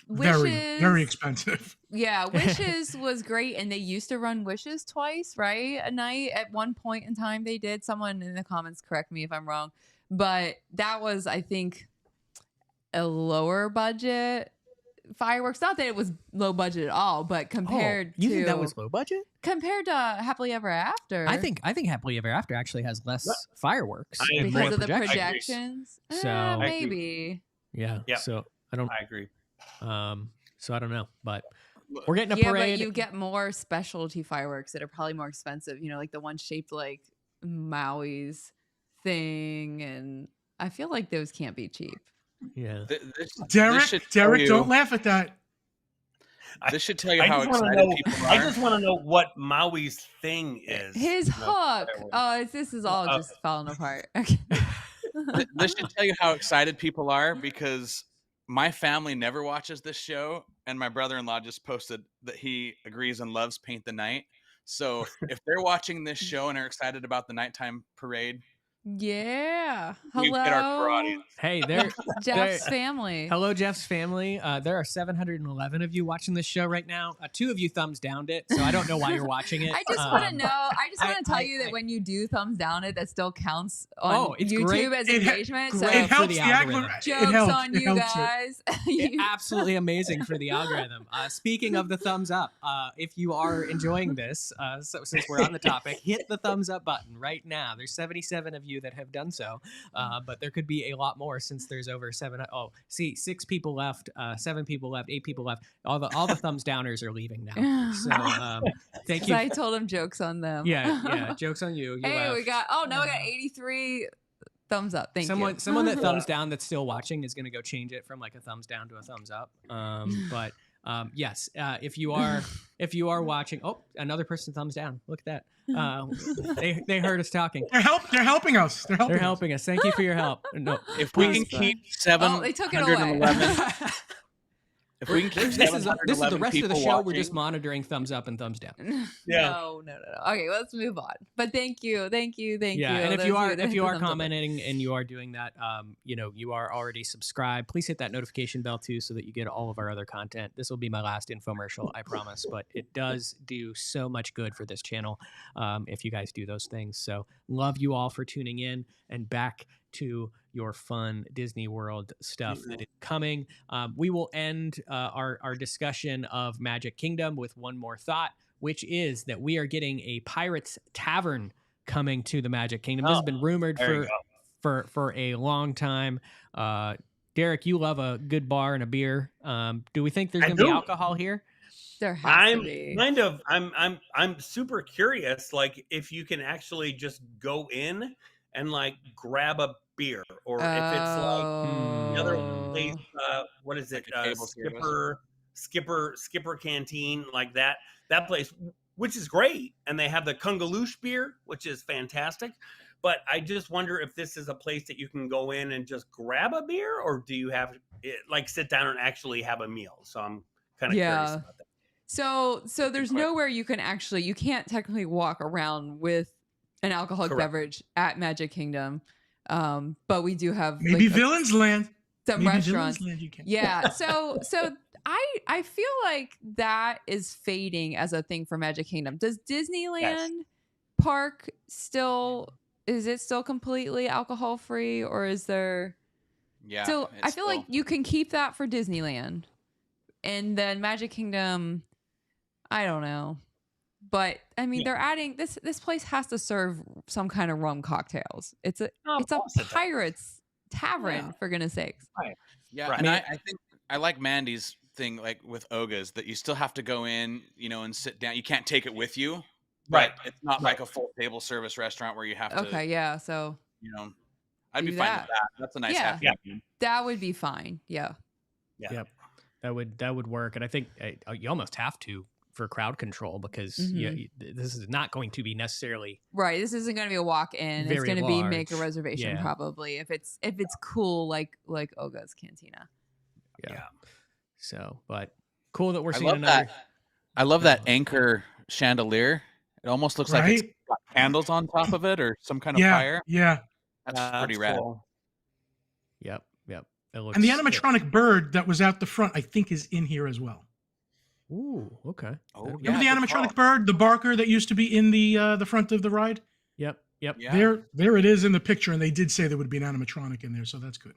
Very, very expensive. Yeah, Wishes was great, and they used to run Wishes twice, right? A night at one point in time they did. Someone in the comments correct me if I'm wrong, but that was, I think, a lower budget fireworks. Not that it was low budget at all, but compared you to think that was low budget? Compared to Happily Ever After. I think Happily Ever After actually has less fireworks and because more of the projections. projections. So Maybe. Yeah. Yep. So I agree. So I don't know, but we're getting a Yeah, parade. but you get more specialty fireworks that are probably more expensive. Like the one shaped like Maui's thing, and I feel like those can't be cheap. Yeah. Derek, don't laugh at that. This should tell you how excited people are. I just want to know what Maui's thing is. His hook. Oh, this is all just falling apart. Okay. This should tell you how excited people are, because my family never watches this show, and my brother-in-law just posted that he agrees and loves Paint the Night. So if they're watching this show and are excited about the nighttime parade, yeah. we've hit our core audience. Hey, they're Jeff's family. Hello, Jeff's family. There are 711 of you watching this show right now. 2 of you thumbs downed it, so I don't know why you're watching it. I just want to know. I just want to tell you that when you do thumbs down it, that still counts on it's YouTube great. as engagement. So It helps the the algorithm. algorithm. jokes on you guys. Absolutely amazing for the algorithm. Speaking of the thumbs up, if you are enjoying this, so since we're on the topic, hit the thumbs up button right now. There's 77 of you that have done so, but there could be a lot more since there's over 7. Oh, see, 6 people left, 7 people left, 8 people left. All the thumbs downers are leaving now. So thank you. I told him jokes on them. Yeah, jokes on you. Hey, we got 83 thumbs up. Thank you. Someone that thumbs down that's still watching is going to go change it from like a thumbs down to a thumbs up. But yes, if you are watching, another person thumbs down. Look at that. They heard us talking. They're helping us. They're helping us. Thank you for your help. No, if we can keep 711. They took it away. If we can keep this is the rest of the show. watching, we're just monitoring thumbs up and thumbs down. Yeah. No. Okay, let's move on. But thank you. Yeah, and if you are commenting and you are doing that, you are already subscribed. Please hit that notification bell too, so that you get all of our other content. This will be my last infomercial, I promise. But it does do so much good for this channel if you guys do those things. So love you all for tuning in, and back to your fun Disney World stuff that is coming. We will end our discussion of Magic Kingdom with one more thought, which is that we are getting a Pirates Tavern coming to the Magic Kingdom. This has been rumored for a long time. Derek, you love a good bar and a beer. Do we think there's going to be alcohol here? There has to be. I'm super curious, like if you can actually just go in and like grab a beer, or if it's like the other place, what is it? Skipper Canteen, like that place, which is great. And they have the Kungaloosh beer, which is fantastic. But I just wonder if this is a place that you can go in and just grab a beer, or do you have like sit down and actually have a meal? So I'm kind of curious about that. So there's nowhere you can't technically walk around with an alcoholic beverage at Magic Kingdom. But we do have maybe Villains Land. Some restaurants. Villains Land you can. Yeah. So I feel like that is fading as a thing for Magic Kingdom. Does Disneyland Park is it still completely alcohol free, or is there? Yeah. So I feel like you can keep that for Disneyland, and then Magic Kingdom, I don't know. But I mean, they're adding this place has to serve some kind of rum cocktails. It's a Pirates Tavern, for goodness sakes. Right. Yeah, right. And I think I like Mandy's thing, like with Oga's, that you still have to go in, and sit down. You can't take it with you. Right. It's not like a full table service restaurant where you have to. Okay. Yeah. So. I'd be fine with that. That's a nice happy medium. That would be fine. Yeah. Yep. That would work, and I think you almost have to for crowd control, because this is not going to be necessarily right. This isn't going to be a walk-in. It's going to be make a reservation probably if it's cool like Oga's Cantina. Yeah. So, but cool that we're seeing another. I love that anchor chandelier. It almost looks like it's got candles on top of it or some kind of Yeah, fire. yeah. That's pretty rad. Cool. Yep. It looks, And the animatronic bird that was out the front, I think, is in here as well. Ooh, okay. Oh, That'd be- yeah. Remember the good animatronic call. bird, the barker that used to be in the front of the ride? Yep. Yeah. There it is in the picture, and they did say there would be an animatronic in there, so that's good.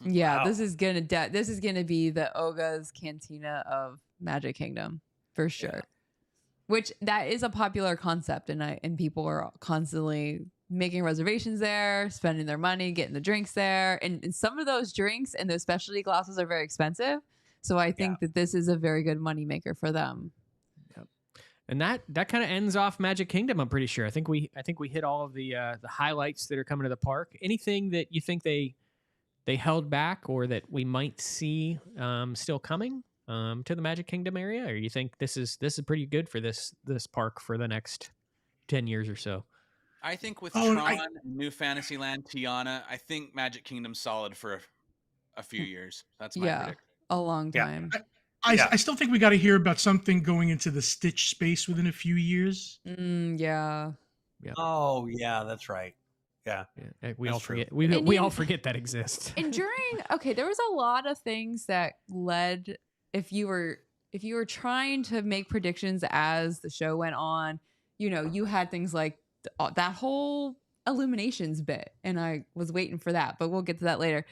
Yeah, Wow. this is gonna be the Oga's Cantina of Magic Kingdom for sure. Which that is a popular concept, and people are constantly making reservations there, spending their money, getting the drinks there, and some of those drinks and those specialty glasses are very expensive. So I think that this is a very good moneymaker for them. Yep. And that kind of ends off Magic Kingdom. I'm pretty sure. I think we hit all of the highlights that are coming to the park. Anything that you think they held back or that we might see still coming to the Magic Kingdom area, or you think this is pretty good for this park for the next 10 years or so? I think with Tron, New Fantasyland, Tiana, I think Magic Kingdom's solid for a few years. That's my prediction. A long time. I still think we got to hear about something going into the Stitch space within a few years. Yeah. Oh, yeah, that's right. Yeah. We That's all true. forget. We all forget that exists. And there was a lot of things that led, if you were trying to make predictions as the show went on, you had things like that whole Illuminations bit, and I was waiting for that, but we'll get to that later.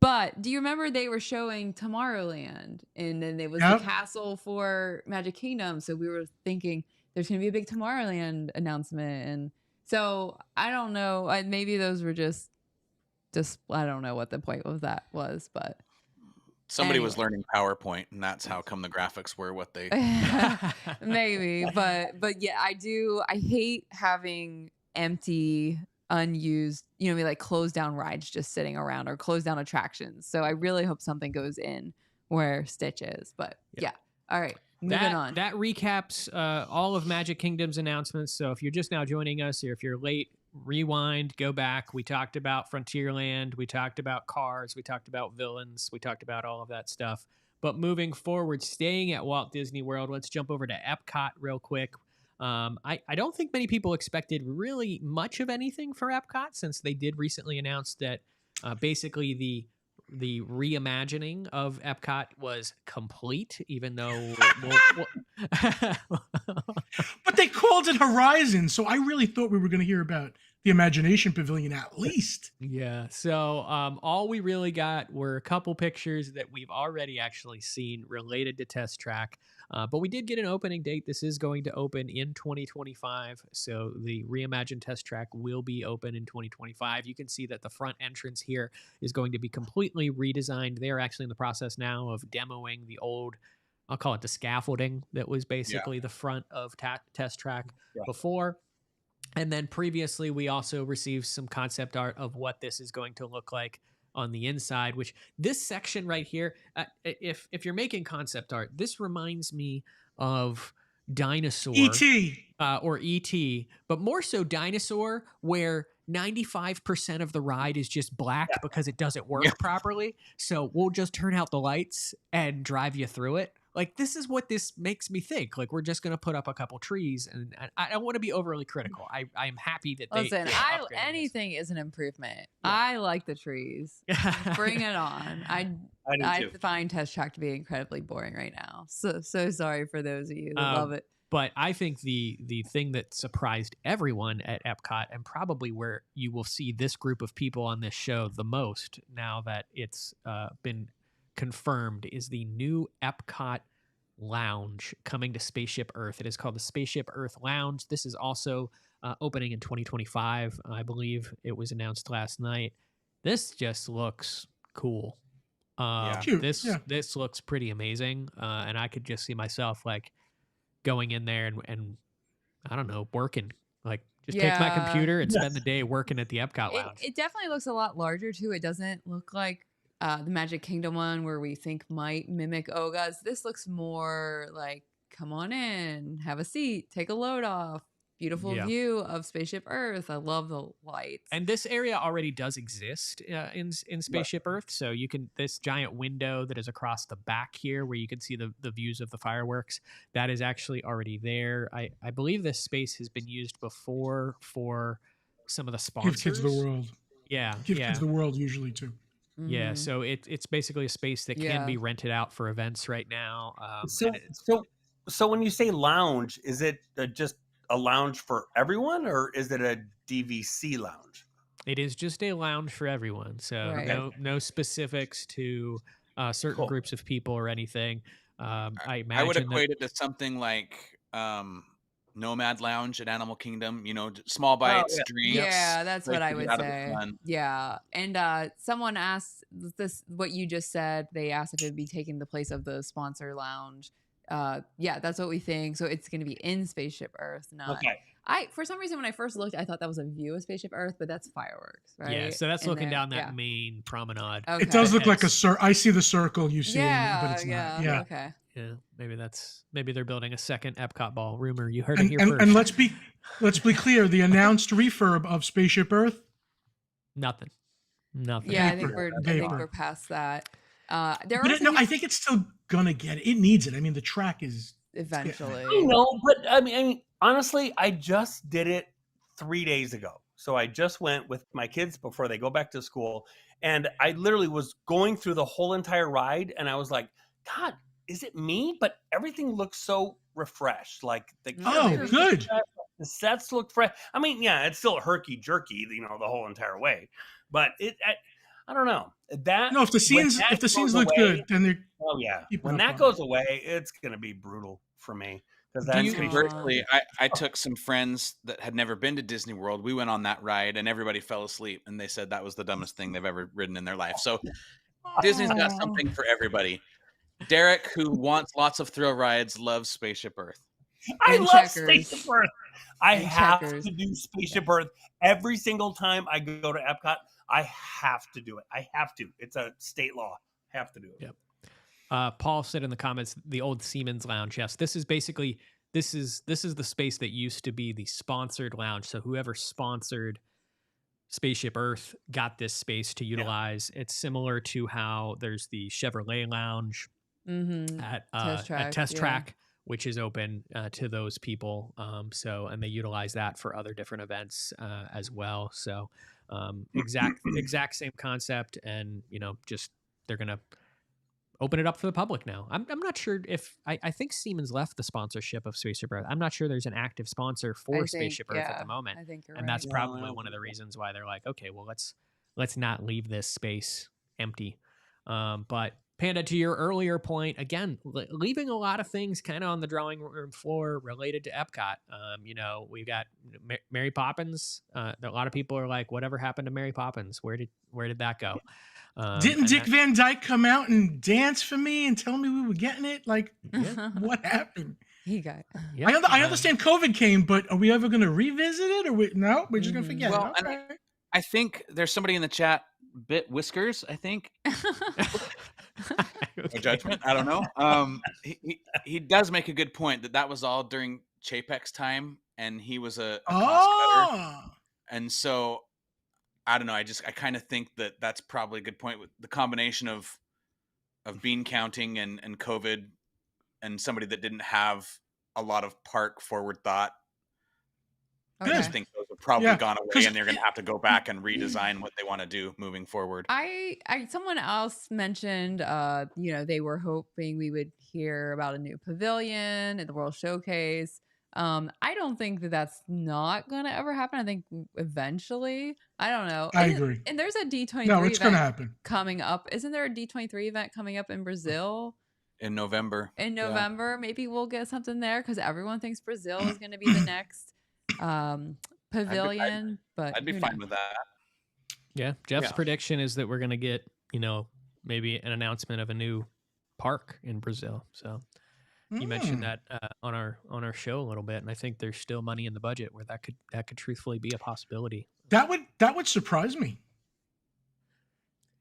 But do you remember they were showing Tomorrowland, and then it was the castle for Magic Kingdom, so we were thinking there's going to be a big Tomorrowland announcement, and so I don't know, maybe those were just I don't know what the point of that was, but somebody was learning PowerPoint, and that's how come the graphics were what they. Maybe, but yeah, I hate having empty, unused, like closed down rides just sitting around or closed down attractions. So I really hope something goes in where Stitch is. But yeah. All right. Moving on. That recaps all of Magic Kingdom's announcements. So if you're just now joining us, or if you're late, rewind, go back. We talked about Frontierland. We talked about Cars. We talked about Villains. We talked about all of that stuff. But moving forward, staying at Walt Disney World, let's jump over to EPCOT real quick. I don't think many people expected really much of anything for EPCOT, since they did recently announce that basically the reimagining of EPCOT was complete, even though but they called it Horizon, so I really thought we were going to hear about the Imagination Pavilion at least. Yeah, so all we really got were a couple pictures that we've already actually seen related to Test Track, but we did get an opening date. This is going to open in 2025, so the reimagined Test Track will be open in 2025. You can see that the front entrance here is going to be completely redesigned. They're actually in the process now of demoing the old, I'll call it the scaffolding that was basically the front of Test Track before. And then previously, we also received some concept art of what this is going to look like on the inside, which this section right here, if you're making concept art, this reminds me of Dinosaur. E.T. Or E.T., but more so Dinosaur, where 95% of the ride is just black because it doesn't work properly. So we'll just turn out the lights and drive you through it. Like, this is what this makes me think. Like, we're just going to put up a couple trees, and I don't want to be overly critical. I'm happy that they anything is an improvement. Yeah. I like the trees. Bring it on. I find Test Track to be incredibly boring right now. So sorry for those of you that love it. But I think the thing that surprised everyone at EPCOT, and probably where you will see this group of people on this show the most now that it's been confirmed, is the new EPCOT Lounge coming to Spaceship Earth. It is called the Spaceship Earth Lounge. This is also opening in 2025. I believe it was announced last night. This just looks cool. This looks pretty amazing, and I could just see myself like going in there and I don't know, working. Like, just take my computer and spend the day working at the EPCOT Lounge. It definitely looks a lot larger too. It doesn't look like the Magic Kingdom one where we think might mimic Oga's. This looks more like, come on in, have a seat, take a load off, beautiful view of Spaceship Earth. I love the lights. And this area already does exist in Spaceship Earth. So you can, this giant window that is across the back here where you can see the views of the fireworks, that is actually already there. I believe this space has been used before for some of the sponsors. Give Kids the World. Yeah. Give Kids the World usually too. Yeah, so it's basically a space that can be rented out for events right now. So when you say lounge, is it just a lounge for everyone, or is it a DVC lounge? It is just a lounge for everyone. So no specifics to certain groups of people or anything. I would equate it to something like Nomad Lounge at Animal Kingdom, small bites, drinks. Yeah, that's what I would say. Yeah. And someone asked this, what you just said, they asked if it would be taking the place of the sponsor lounge. Yeah, that's what we think. So it's going to be in Spaceship Earth, not. Okay. For some reason, when I first looked, I thought that was a view of Spaceship Earth, but that's fireworks, right? Yeah, so that's looking down that main promenade. Okay. It does look like a circle. I see the circle you see, but it's not. Yeah. Okay. Yeah, maybe they're building a second Epcot ball. Rumor, you heard it here first. And let's be clear. The announced refurb of Spaceship Earth. Nothing. Yeah, I think we're past that. I think it's still gonna get it. It needs it. I mean, the track is eventually. I know, but I mean, honestly, I just did it 3 days ago. So I just went with my kids before they go back to school, and I literally was going through the whole entire ride, and I was like, God, is it me? But everything looks so refreshed. Like the good. The sets look fresh. I mean, yeah, it's still herky jerky, the whole entire way. But I don't know. If the scenes look good, then they're when that goes away, it's gonna be brutal for me. Conversely, I took some friends that had never been to Disney World. We went on that ride, and everybody fell asleep, and they said that was the dumbest thing they've ever ridden in their life. So Disney's got something for everybody. Derek, who wants lots of thrill rides, loves Spaceship Earth. I love Spaceship Earth. I have to do Spaceship Earth every single time I go to Epcot. I have to do it. I have to. It's a state law. Have to do it. Yep. Paul said in the comments, the old Siemens Lounge. Yes, this is basically this is the space that used to be the sponsored lounge. So whoever sponsored Spaceship Earth got this space to utilize. It's similar to how there's the Chevrolet Lounge at Test Track, which is open to those people. And they utilize that for other different events as well. So exact same concept, and just they're gonna open it up for the public now. I'm not sure if I think Siemens left the sponsorship of Spaceship Earth. I'm not sure there's an active sponsor for Spaceship Earth at the moment. I think you're and that's probably one of the reasons why they're like, okay, well let's not leave this space empty. But Panda, to your earlier point, again, leaving a lot of things kind of on the drawing room floor related to Epcot. We've got Mary Poppins. A lot of people are like, whatever happened to Mary Poppins? Where did that go? Didn't Dick Van Dyke come out and dance for me and tell me we were getting it? Like, what happened? He got. Yeah. I understand COVID came, but are we ever going to revisit it? Or we're just going to forget it. Okay. I think there's somebody in the chat, Bit Whiskers, I think. No judgment. I don't know. He does make a good point that was all during Chapek's time, and he was a cost cutter. And so I don't know. I kind of think that's probably a good point with the combination of bean counting and COVID, and somebody that didn't have a lot of park forward thought. I just think those have probably gone away, and they're going to have to go back and redesign what they want to do moving forward. Someone else mentioned, they were hoping we would hear about a new pavilion at the World Showcase. I don't think that's not going to ever happen. I think eventually, I don't know. I agree. And there's a D23 No, it's going to happen. Coming up. Isn't there a D23 event coming up in Brazil? In November. Maybe we'll get something there because everyone thinks Brazil is going to be the next pavilion. But I'd be fine with that. Yeah. Jeff's prediction is that we're going to get, maybe an announcement of a new park in Brazil. So you mentioned that on our show a little bit, and I think there's still money in the budget where that could truthfully be a possibility. That would surprise me.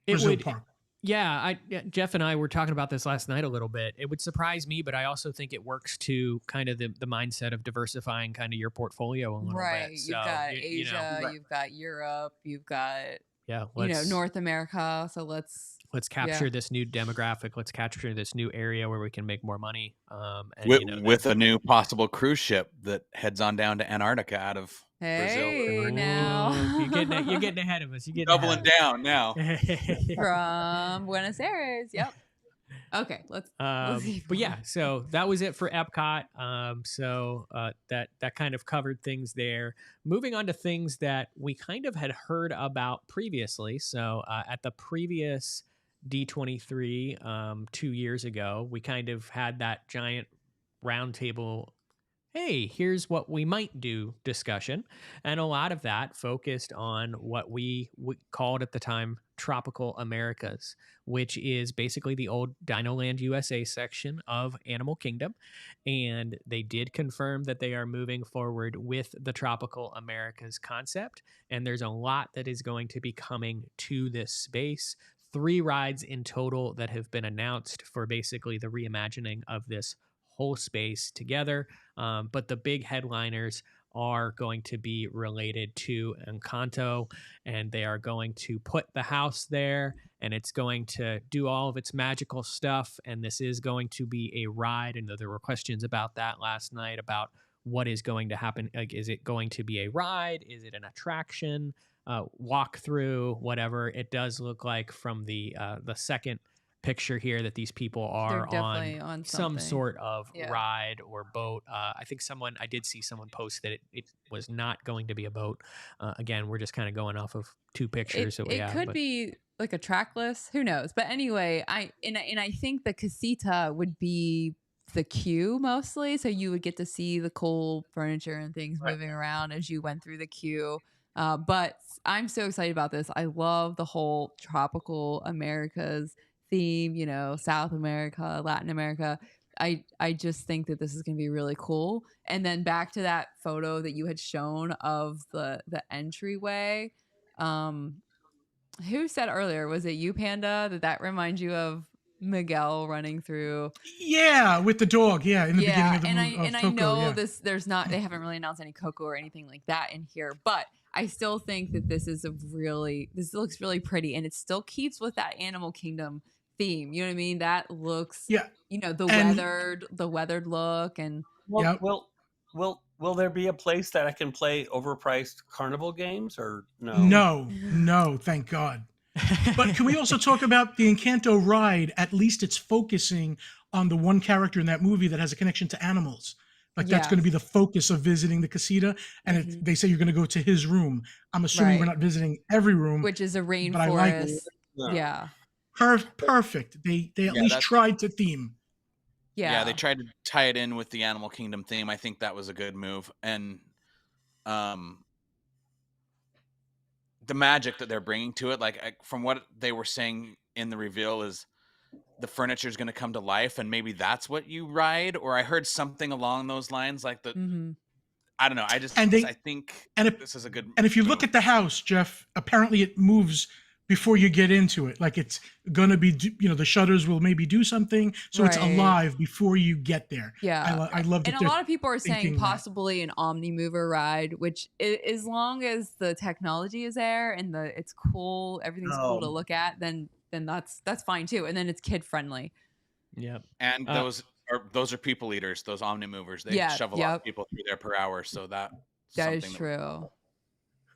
It Brazil would. Park. Yeah, Jeff and I were talking about this last night a little bit. It would surprise me, but I also think it works to kind of the mindset of diversifying kind of your portfolio a little Right. bit. You've So, got you know, Asia, Right. you've got Europe, you've got, yeah, North America. So let's capture this new demographic. Let's capture this new area where we can make more money. And with a new possible cruise ship that heads on down to Antarctica out of Brazil. Hey, now. you're getting ahead of us. You're getting Doubling down now. From Buenos Aires. Yep. Okay, let's but yeah, so that was it for Epcot. That kind of covered things there. Moving on to things that we kind of had heard about previously. So at the previous D23 2 years ago, we kind of had that giant roundtable, hey, here's what we might do discussion. And a lot of that focused on what we called at the time Tropical Americas, which is basically the old Dinoland USA section of Animal Kingdom. And they did confirm that they are moving forward with the Tropical Americas concept. And there's a lot that is going to be coming to this space. 3 rides in total that have been announced for basically the reimagining of this whole space together. But the big headliners are going to be related to Encanto, and they are going to put the house there, and it's going to do all of its magical stuff. And this is going to be a ride. And there were questions about that last night about what is going to happen. Like, is it going to be a ride? Is it an attraction? Walk through, whatever. It does look like from the second picture here that these people are on some sort of ride or boat. I think I did see someone post that it was not going to be a boat. Again, we're just kind of going off of 2 pictures that we have. It could be like a trackless, who knows? But anyway, I think the casita would be the queue mostly, so you would get to see the cool furniture and things moving around as you went through the queue. But I'm so excited about this. I love the whole Tropical Americas theme, South America, Latin America. I just think that this is going to be really cool. And then back to that photo that you had shown of the entryway. Who said earlier, was it you, Panda, that reminds you of Miguel running through? Yeah, with the dog. Yeah, in the beginning of the movie. And I know they haven't really announced any Coco or anything like that in here, but I still think that this looks really pretty, and it still keeps with that Animal Kingdom theme. You know what I mean? That looks, the weathered look. And will there be a place that I can play overpriced carnival games, or no? No, thank God. But can we also talk about the Encanto ride? At least it's focusing on the one character in that movie that has a connection to animals. Like that's going to be the focus of visiting the casita. And they say you're going to go to his room. I'm assuming we're not visiting every room, which is a rainforest. But I like it. Yeah. Perfect. They at least tried to theme. Yeah, they tried to tie it in with the Animal Kingdom theme. I think that was a good move. And the magic that they're bringing to it, like from what they were saying in the reveal, is the furniture is going to come to life, and maybe that's what you ride. Or I heard something along those lines, like I don't know. I think this is a good. And if you look at the house, Jeff, apparently it moves before you get into it. Like it's going to be, the shutters will maybe do something, so it's alive before you get there. Yeah, I love. And a lot of people are saying possibly an Omnimover ride, which as long as the technology is there and it's cool, everything's cool to look at, then that's fine too. And then it's kid friendly. Yep. And those are people eaters. Those Omnimovers, they shove a lot of people through there per hour. So that is true.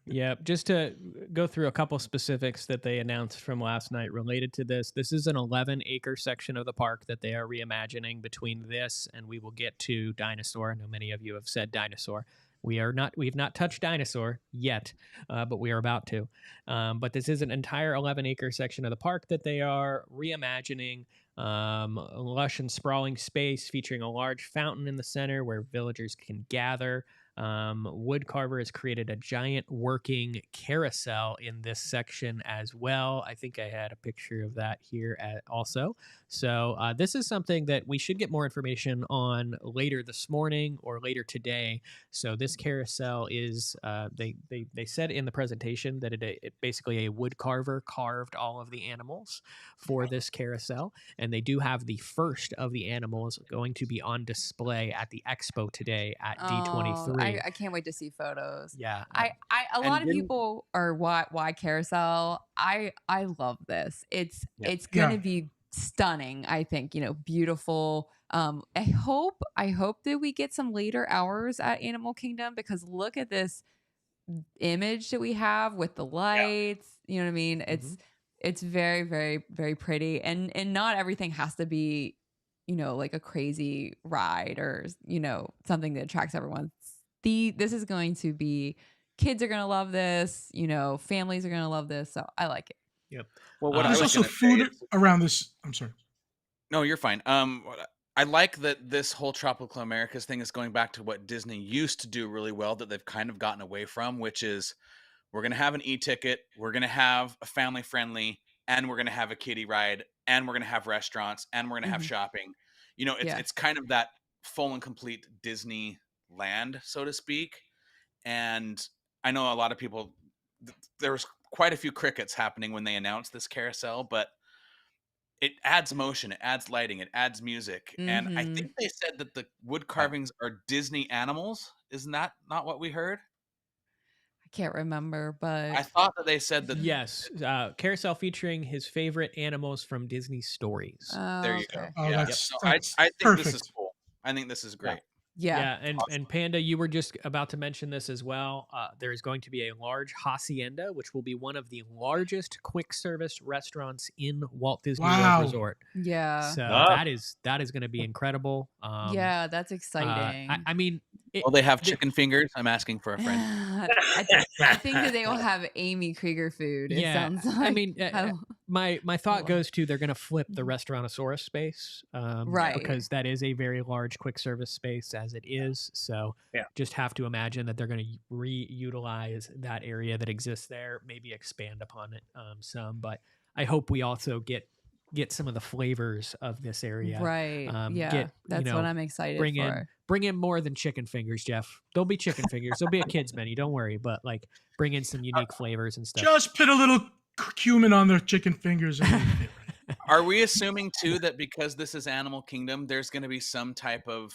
Yeah, just to go through a couple specifics that they announced from last night related to this. This is an 11-acre section of the park that they are reimagining between this, and we will get to Dinosaur. I know many of you have said Dinosaur. We've not touched Dinosaur yet, but we are about to. But this is an entire 11-acre section of the park that they are reimagining. A lush and sprawling space featuring a large fountain in the center where villagers can gather. Woodcarver has created a giant working carousel in this section as well. I think I had a picture of that here also. So this is something that we should get more information on later this morning or later today. So this carousel is, they said in the presentation that it basically a woodcarver carved all of the animals for this carousel. And they do have the first of the animals going to be on display at the expo today at D23. I can't wait to see photos. Yeah. A lot of people are why carousel. I love this. It's gonna be stunning. I think, beautiful. I hope that we get some later hours at Animal Kingdom, because look at this image that we have with the lights. You know what I mean? It's very, very, very pretty, and not everything has to be, like a crazy ride or, something that attracts everyone. This is going to be, kids are going to love this, families are going to love this. So I like it. Yep. Well, there's also food around this. I'm sorry. No, you're fine. I like that this whole Tropical Americas thing is going back to what Disney used to do really well that they've kind of gotten away from, which is we're going to have an e-ticket, we're going to have a family-friendly, and we're going to have a kiddie ride, and we're going to have restaurants, and we're going to have shopping. It's kind of that full and complete Disneyland, so to speak. And I know a lot of people, there was quite a few crickets happening when they announced this carousel, but it adds motion, it adds lighting, it adds music. And I think they said that the wood carvings are Disney animals. Isn't that not what we heard? I can't remember, but I thought that they said that. Yes. Carousel featuring his favorite animals from Disney stories. There you go. Oh, yeah. that's I think perfect. this is cool. I think this is great. Yeah. And Panda, you were just about to mention this as well. There is going to be a large hacienda, which will be one of the largest quick service restaurants in Walt Disney World Resort. Yeah. So that is going to be incredible. Yeah, that's exciting. I mean, will they have chicken fingers? I'm asking for a friend. I think that they will have Amy Krieger food. It sounds like. I mean, my thought goes to they're going to flip the Restaurantosaurus space, right? Because that is a very large quick service space as it is. So just have to imagine that they're going to reutilize that area that exists there, maybe expand upon it some. But I hope we also get some of the flavors of this area. Right. That's what I'm excited for. Bring in more than chicken fingers, Jeff. There'll be chicken fingers. There'll be a kids menu. Don't worry. But like, bring in some unique flavors and stuff. Just put a little cumin on their chicken fingers. Are we assuming too that because this is Animal Kingdom, there's going to be some type of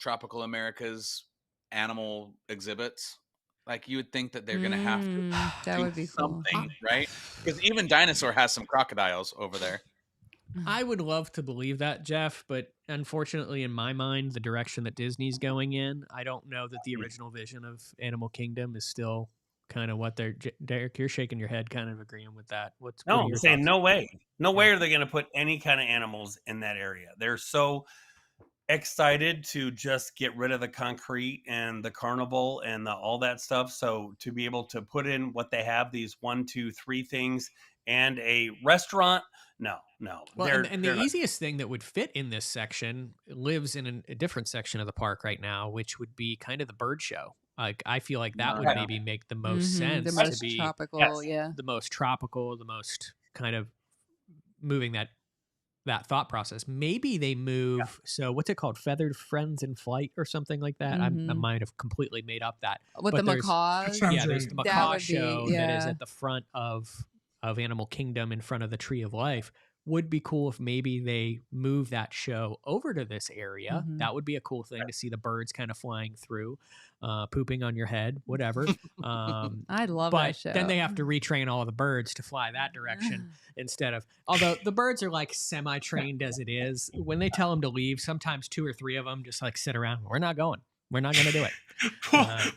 Tropical America's animal exhibits? Like you would think that they're going to have to that do would be something, cool. right? Because even Dinosaur has some crocodiles over there. I would love to believe that, Jeff, but unfortunately, in my mind, the direction that Disney's going in, I don't know that the original vision of Animal Kingdom is still kind of what they're. Derek, you're shaking your head, kind of agreeing with that. What I'm saying no way are they going to put any kind of animals in that area. They're so excited to just get rid of the concrete and the carnival and all that stuff. So to be able to put in what they have, these 1, 2, 3 things, and a restaurant. No. Well, and the easiest thing that would fit in this section lives in a different section of the park right now, which would be kind of the bird show. Like I feel like that would maybe make the most sense. The most to be tropical, the most tropical, the most kind of moving that thought process. Maybe they move. So what's it called? Feathered Friends in Flight or something like that. I might have completely made up that. With the macaws. There's the macaw show that is at the front of Animal Kingdom in front of the Tree of Life. Would be cool if maybe they move that show over to this area. That would be a cool thing to see the birds kind of flying through, pooping on your head, whatever. I love that show. But then they have to retrain all of the birds to fly that direction instead of, although the birds are like semi-trained as it is. When they tell them to leave, sometimes 2 or 3 of them just like sit around. We're not going. We're not going to do it.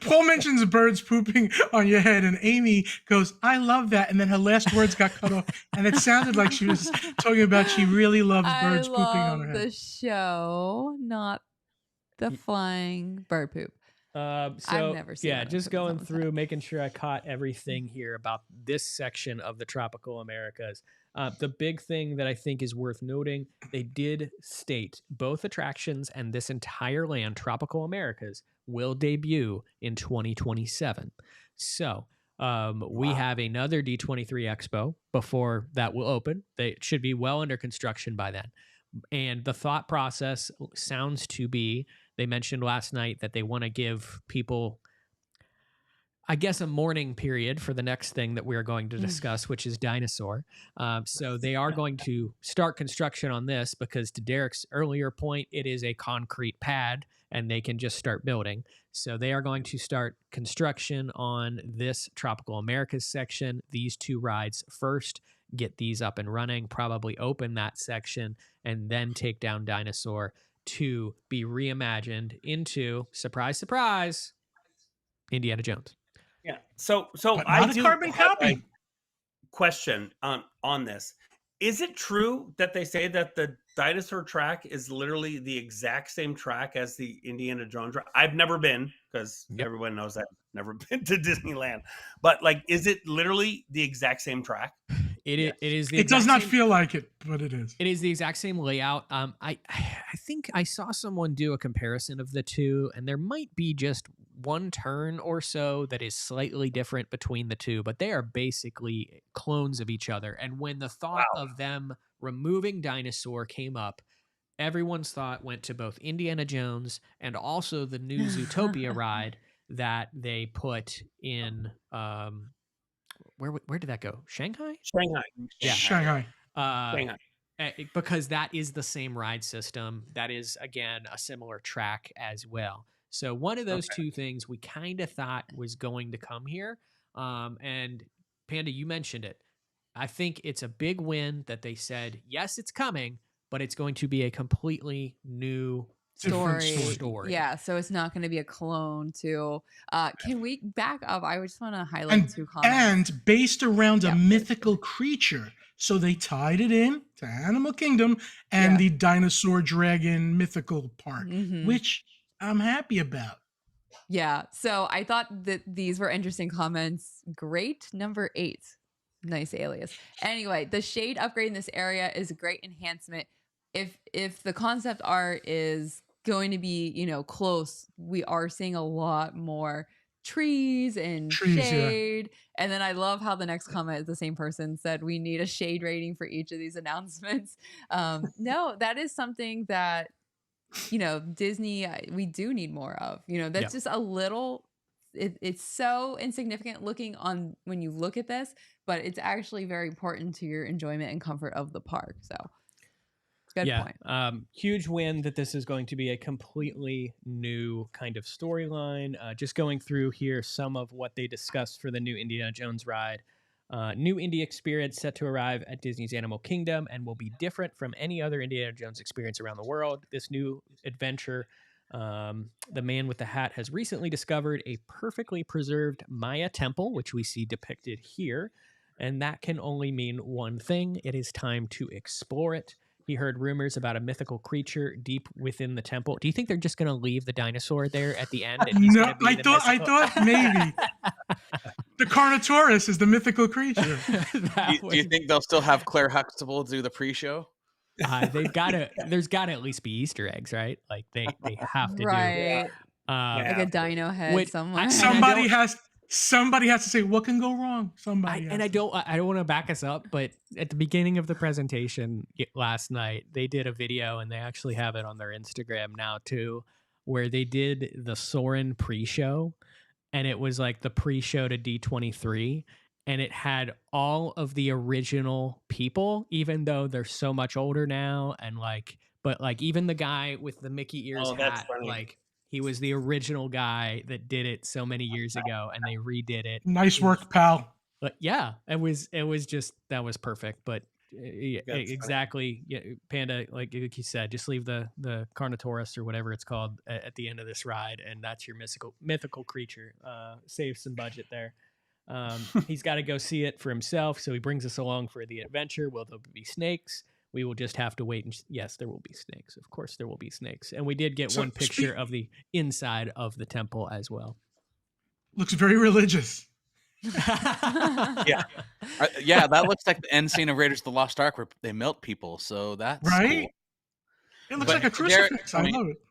Paul mentions birds pooping on your head, and Amy goes, "I love that." And then her last words got cut off, and it sounded like she was talking about she really loves birds pooping on her head. The show, not the flying bird poop. I've never seen it. Just going through, making sure I caught everything here about this section of the Tropical Americas. The big thing that I think is worth noting, they did state both attractions and this entire land, Tropical Americas, will debut in 2027. So we have another D23 Expo before that will open. They should be well under construction by then. And the thought process sounds to be, they mentioned last night that they want to give people, I guess, a mourning period for the next thing that we're going to discuss, which is Dinosaur. So they are going to start construction on this because, to Derek's earlier point, it is a concrete pad and they can just start building. So they are going to start construction on this Tropical Americas section, these two rides first, get these up and running, probably open that section, and then take down Dinosaur to be reimagined into, surprise, surprise, Indiana Jones. Yeah. So But I not a do carbon have copy. a question on this. Is it true that they say that the dinosaur track is literally the exact same track as the Indiana Jones track? I've never been, because everyone knows I've never been to Disneyland. But like, is it literally the exact same track? It is. The It does exact not same- feel like it, but it is. It is the exact same layout. I think I saw someone do a comparison of the two, and there might be just one turn or so that is slightly different between the two, but they are basically clones of each other. And when the thought of them removing Dinosaur came up, everyone's thought went to both Indiana Jones and also the new Zootopia ride that they put in. Where did that go? Shanghai? Shanghai. Yeah. Shanghai. Shanghai. Because that is the same ride system. That is, again, a similar track as well. So one of those two things we kind of thought was going to come here. And Panda, you mentioned it. I think it's a big win that they said, yes, it's coming, but it's going to be a completely new story. Yeah, so it's not going to be a clone to. Can we back up? I just want to highlight two comments. And based around a mythical creature. So they tied it in to Animal Kingdom and the dinosaur dragon mythical part, which I'm happy about. Yeah, so I thought that these were interesting comments. Great. Number 8. Nice alias. Anyway, the shade upgrade in this area is a great enhancement. If the concept art is going to be, close, we are seeing a lot more trees and shade. And then I love how the next comment is the same person said we need a shade rating for each of these announcements. No, that is something that Disney, we do need more of. That's just a little, it's so insignificant looking on when you look at this, but it's actually very important to your enjoyment and comfort of the park. So good point. Huge win that this is going to be a completely new kind of storyline. Just going through here some of what they discussed for the new Indiana Jones ride. New Indy experience set to arrive at Disney's Animal Kingdom and will be different from any other Indiana Jones experience around the world. This new adventure, the man with the hat has recently discovered a perfectly preserved Maya temple, which we see depicted here. And that can only mean one thing. It is time to explore it. He heard rumors about a mythical creature deep within the temple. Do you think they're just going to leave the dinosaur there at the end? No, I thought maybe the Carnotaurus is the mythical creature. Do you think they'll still have Claire Huxtable do the pre-show? They've got to. There's got to at least be Easter eggs, right? Like they have to do. Like a dino head somewhere. Somebody has to say what can go wrong. I don't want to back us up, but at the beginning of the presentation last night, they did a video, and they actually have it on their Instagram now too, where they did the Soarin' pre-show, and it was like the pre-show to D23, and it had all of the original people, even though they're so much older now, and but even the guy with the Mickey ears hat, he was the original guy that did it so many years ago, and they redid it. Nice work, pal. But yeah, it was just, that was perfect. But exactly, Panda, like you said, just leave the Carnotaurus or whatever it's called at the end of this ride, and that's your mythical creature. Save some budget there. He's got to go see it for himself, so he brings us along for the adventure. Will there be snakes? We will just have to wait. And yes, there will be snakes. Of course, there will be snakes. And we did get one picture of the inside of the temple as well. Looks very religious. Yeah, that looks like the end scene of Raiders of the Lost Ark where they melt people. So that's right. Cool. It looks like a crucifix. I love it.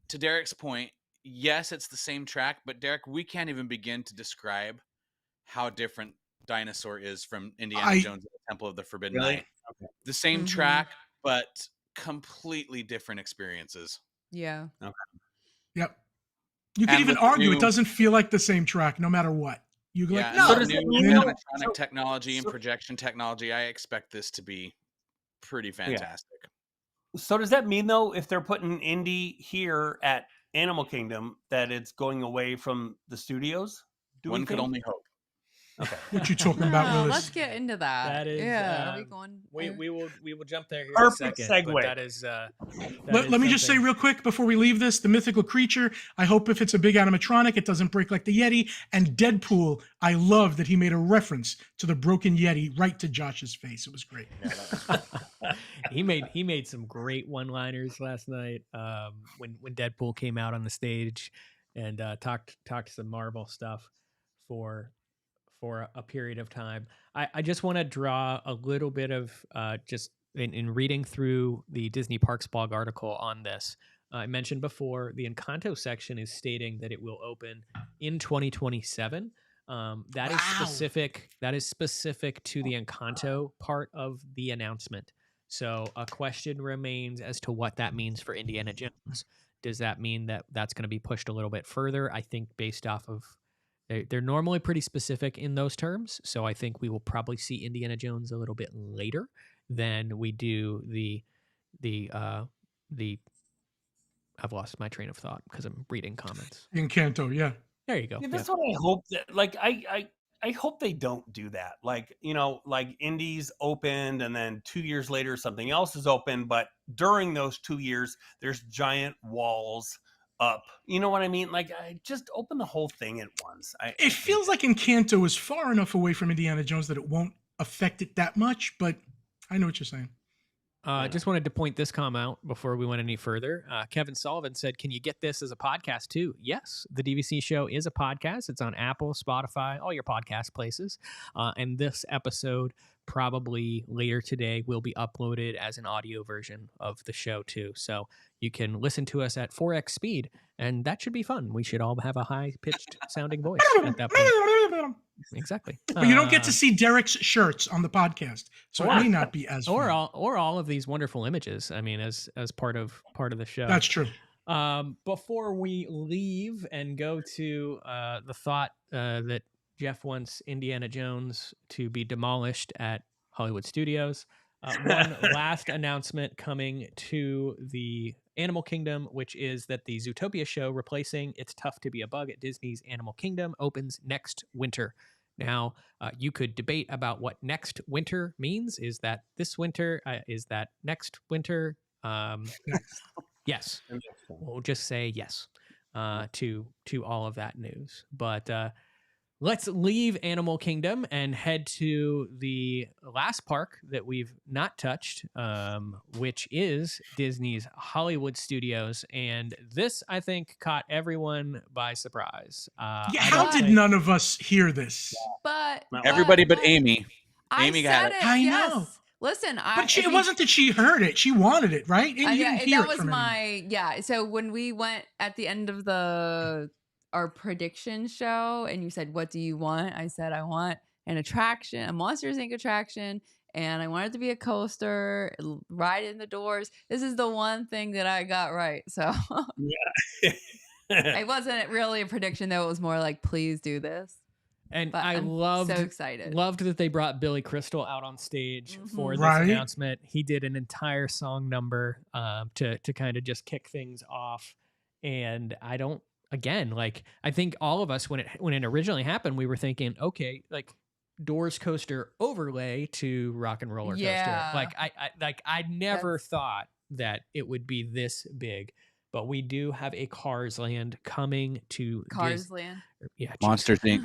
To Derek's point, yes, it's the same track, but Derek, we can't even begin to describe how different Dinosaur is from Indiana Jones and the Temple of the Forbidden Knight. Okay. The same track, but completely different experiences. Yeah. Okay. Yep. You could even argue it doesn't feel like the same track, no matter what. You go like, no. So new animatronic technology and projection technology, I expect this to be pretty fantastic. Yeah. So does that mean, though, if they're putting Indy here at Animal Kingdom, that it's going away from the studios? One could only hope. Okay. What you talking about, Willis? Let's get into that. That is, are we going? We will jump there here Perfect in a second. segue. But that is. Let me just say real quick before we leave this: the mythical creature. I hope if it's a big animatronic, it doesn't break like the Yeti. And Deadpool, I love that he made a reference to the broken Yeti right to Josh's face. It was great. He made some great one-liners last night when Deadpool came out on the stage and talked some Marvel stuff for a period of time. I just want to draw a little bit of just in reading through the Disney Parks blog article on this. I mentioned before the Encanto section is stating that it will open in 2027. That is specific. That is specific to the Encanto part of the announcement. So a question remains as to what that means for Indiana Jones. Does that mean that that's going to be pushed a little bit further? I think based off of they're normally pretty specific in those terms, so I think we will probably see Indiana Jones a little bit later than we do the I've lost my train of thought because I'm reading comments. Encanto, yeah. There you go. Yeah, that's what I hope that, like, I hope they don't do that. Like, like Indy's opened and then 2 years later something else is open, but during those 2 years there's giant walls up. You know what I mean? Like, I just open the whole thing at once. It feels like Encanto is far enough away from Indiana Jones that it won't affect it that much, but I know what you're saying. I just wanted to point this comment out before we went any further. Kevin Sullivan said, can you get this as a podcast too? Yes, the DVC show is a podcast. It's on Apple, Spotify, all your podcast places. And this episode probably later today will be uploaded as an audio version of the show too. So you can listen to us at 4x speed, and that should be fun. We should all have a high-pitched sounding voice at that point. Exactly. But you don't get to see Derek's shirts on the podcast, so it may not be as fun. or all of these wonderful images. I mean, as part of the show. That's true. Before we leave and go to the thought that Jeff wants Indiana Jones to be demolished at Hollywood Studios, one last announcement coming to the Animal Kingdom, which is that the Zootopia show replacing It's Tough to Be a Bug at Disney's Animal Kingdom opens next winter. Now, you could debate about what next winter means. Is that this winter? Is that next winter? Yes. We'll just say yes to all of that news. But let's leave Animal Kingdom and head to the last park that we've not touched, which is Disney's Hollywood Studios. And this, I think, caught everyone by surprise. How did none of us hear this? But everybody but Amy. Amy got it. I know. Listen, but it wasn't that she heard it; she wanted it, right? And you didn't hear that it was from my So when we went at the end of our prediction show, and you said, "What do you want?" I said, "I want an attraction, a Monsters Inc. attraction, and I want it to be a coaster, ride in the doors." This is the one thing that I got right. So yeah, it wasn't really a prediction, though. It was more like, "Please do this." And but I I'm loved that they brought Billy Crystal out on stage for this announcement. He did an entire song number to kind of just kick things off. And I think all of us when it originally happened, we were thinking, okay, like Doors coaster overlay to Rock and Roller Coaster. I never thought that it would be this big. But we do have a Cars Land coming to Cars Land. Yeah, Monsters Inc.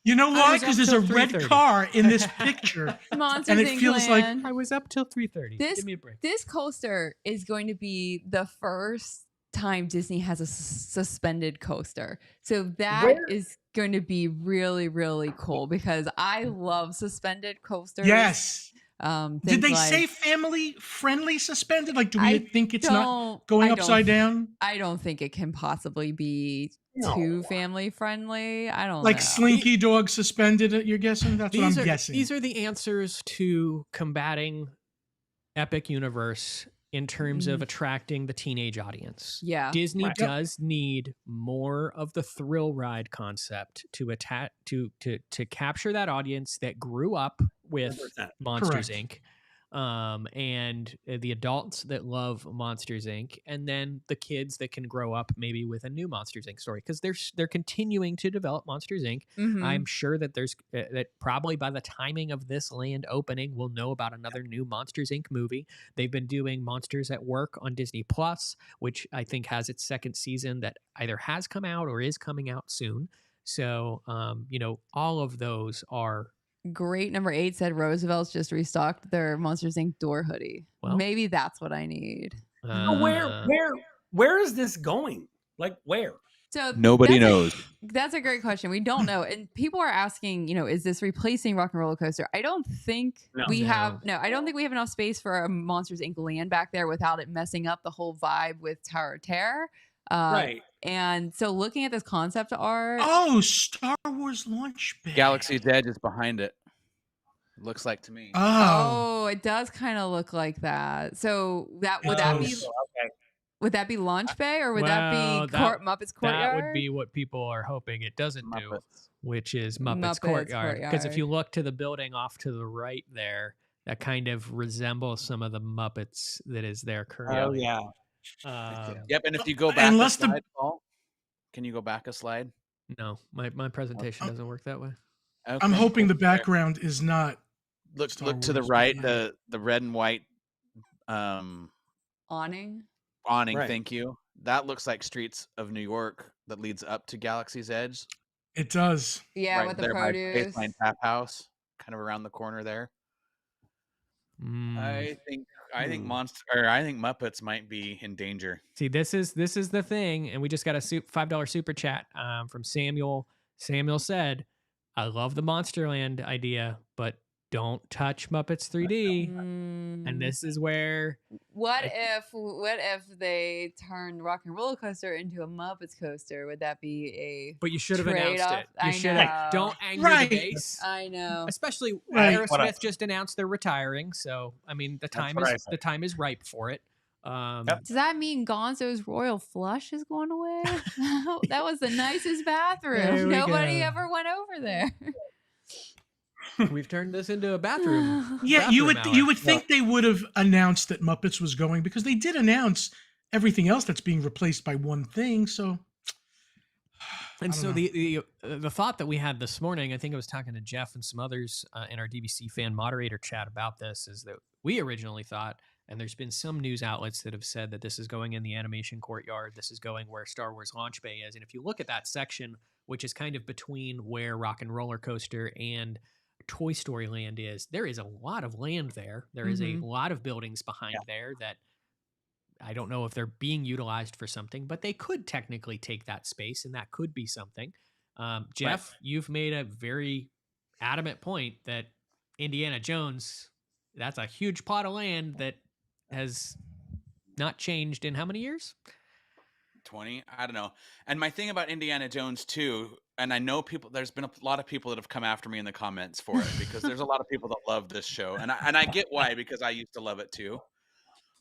You know why? Because there's a red car in this picture, Monsters and it Inc. feels Land. like I was up till 3:30. Give me a break. This coaster is going to be the first time Disney has a suspended coaster, so that is going to be really, really cool because I love suspended coasters. Yes. Did Think they like, say family friendly suspended? Like, do we I think it's not going I don't upside down? I don't think it can possibly be No. too family friendly. I don't Like know. Slinky Dog suspended, you're guessing? That's what I'm guessing. These are the answers to combating Epic Universe in terms of attracting the teenage audience. Yeah. Disney Right. does need more of the thrill ride concept to capture that audience that grew up with 100%. Monsters Correct. Inc. And the adults that love Monsters Inc. and then the kids that can grow up maybe with a new Monsters Inc. story, because they're continuing to develop Monsters Inc. Mhm. I'm sure that there's that probably by the timing of this land opening, we'll know about another new Monsters Inc. movie. They've been doing Monsters at Work on Disney Plus, which I think has its second season that either has come out or is coming out soon. So, all of those are. Great. Number 8 said Roosevelt's just restocked their Monsters Inc. door hoodie. Well, maybe that's what I need. Where is this going? Like where? So Nobody knows. That's a great question. We don't know. And people are asking, is this replacing Rock and Roller Coaster? I don't think I don't think we have enough space for a Monsters Inc. land back there without it messing up the whole vibe with Tower of Terror. Right. And so looking at this concept art. Oh, Star Wars launch pad. Galaxy's Edge is behind it. Looks like to me. Oh. It does kind of look like that. So would that be Okay. would that be Launch Bay or would that be Muppets Courtyard? That would be what people are hoping it doesn't do, Muppets. which is Muppets Courtyard. Because if you look to the building off to the right there, that kind of resembles some of the Muppets that is there currently. Oh yeah. Yep, and if you go back Unless a slide, Paul, can you go back a slide? No, my presentation doesn't work that way. Okay. I'm hoping the background is not. Look Star to the Wars, right, yeah. the red and white awning. Right. Thank you. That looks like Streets of New York that leads up to Galaxy's Edge. It does. Yeah, right with the there by produce. Baseline Tap House, kind of around the corner there. I think Muppets might be in danger. See, this is the thing, and we just got a $5 super chat from Samuel. Samuel said, "I love the Monsterland idea, but don't touch Muppets 3D." And this is where What if they turned Rock and Roller Coaster into a Muppets coaster? Would that be a But you should have announced trade-off? it. You I should know. have. Don't anger Right. the base. I know. Especially Right. Aerosmith just announced they're retiring, so I mean the time what I is said. the time is ripe for it. Yep. Does that mean Gonzo's Royal Flush is going away? That was the nicest There bathroom. we Nobody go. ever went over there. We've turned this into a bathroom. Yeah, you bathroom would hour. think they would have announced that Muppets was going, because they did announce everything else that's being replaced by one thing. So, And I so don't know. the thought that we had this morning, I think I was talking to Jeff and some others in our DBC fan moderator chat about this, is that we originally thought, and there's been some news outlets that have said that this is going in the animation courtyard, this is going where Star Wars Launch Bay is. And if you look at that section, which is kind of between where Rock and Roller Coaster and Toy Story Land is, there is a lot of land there. There is a lot of buildings behind there that I don't know if they're being utilized for something, but they could technically take that space, and that could be something. Jeff, you've made a very adamant point that Indiana Jones, that's a huge plot of land that has not changed in how many years? 20, I don't know. And my thing about Indiana Jones too, and I know there's been a lot of people that have come after me in the comments for it, because there's a lot of people that love this show, and I get why, because I used to love it too.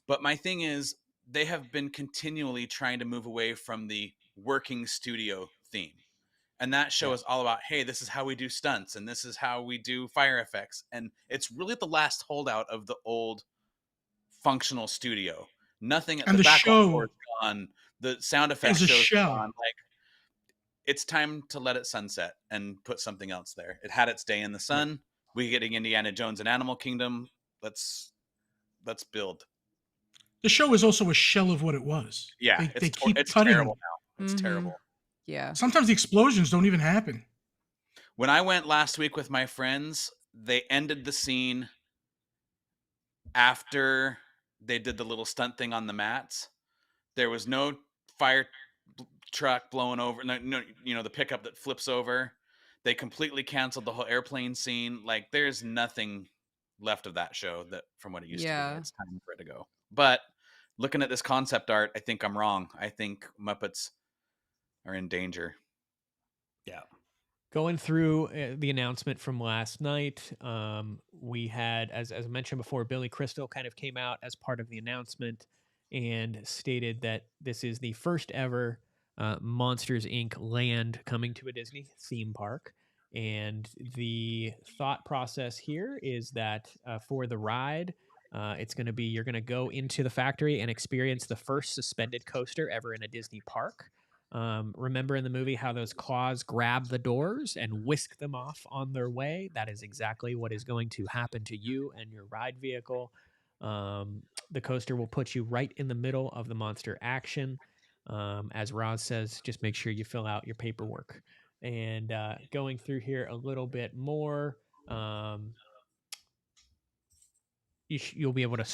But my thing is, they have been continually trying to move away from the working studio theme. And that show is all about, hey, this is how we do stunts, and this is how we do fire effects. And it's really the last holdout of the old functional studio. Nothing at And the the background show score's gone. The sound effects is a show's shell. gone. Like, it's time to let it sunset and put something else there. It had its day in the sun. We're getting Indiana Jones and Animal Kingdom. Let's build. The show is also a shell of what it was. Yeah, they keep it's cutting. terrible now. It's terrible. Yeah. Sometimes the explosions don't even happen. When I went last week with my friends, they ended the scene after they did the little stunt thing on the mats. There was no fire truck blowing over, no, the pickup that flips over. They completely canceled the whole airplane scene. Like, there's nothing left of that show that from what it used to Yeah. be. It's time for it to go. But looking at this concept art, I think I'm wrong. I think Muppets are in danger. Yeah. Going through the announcement from last night, we had, as I mentioned before, Billy Crystal kind of came out as part of the announcement and stated that this is the first ever Monsters Inc. land coming to a Disney theme park. And the thought process here is that for the ride, it's going to be you're going to go into the factory and experience the first suspended coaster ever in a Disney park. Remember in the movie how those claws grab the doors and whisk them off on their way? That is exactly what is going to happen to you and your ride vehicle. The coaster will put you right in the middle of the monster action. As Roz says, just make sure you fill out your paperwork. And going through here a little bit more, you'll be able to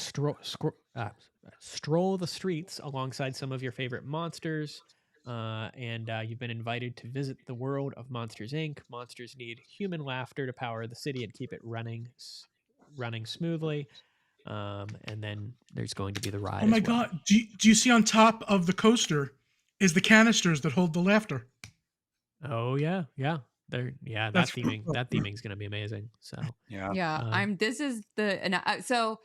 stroll the streets alongside some of your favorite monsters. And you've been invited to visit the world of Monsters Inc. Monsters need human laughter to power the city and keep it running smoothly. And then there's going to be the ride. Oh my God! Do you see on top of the coaster is the canisters that hold the laughter? Oh yeah. That theming is going to be amazing. So This is so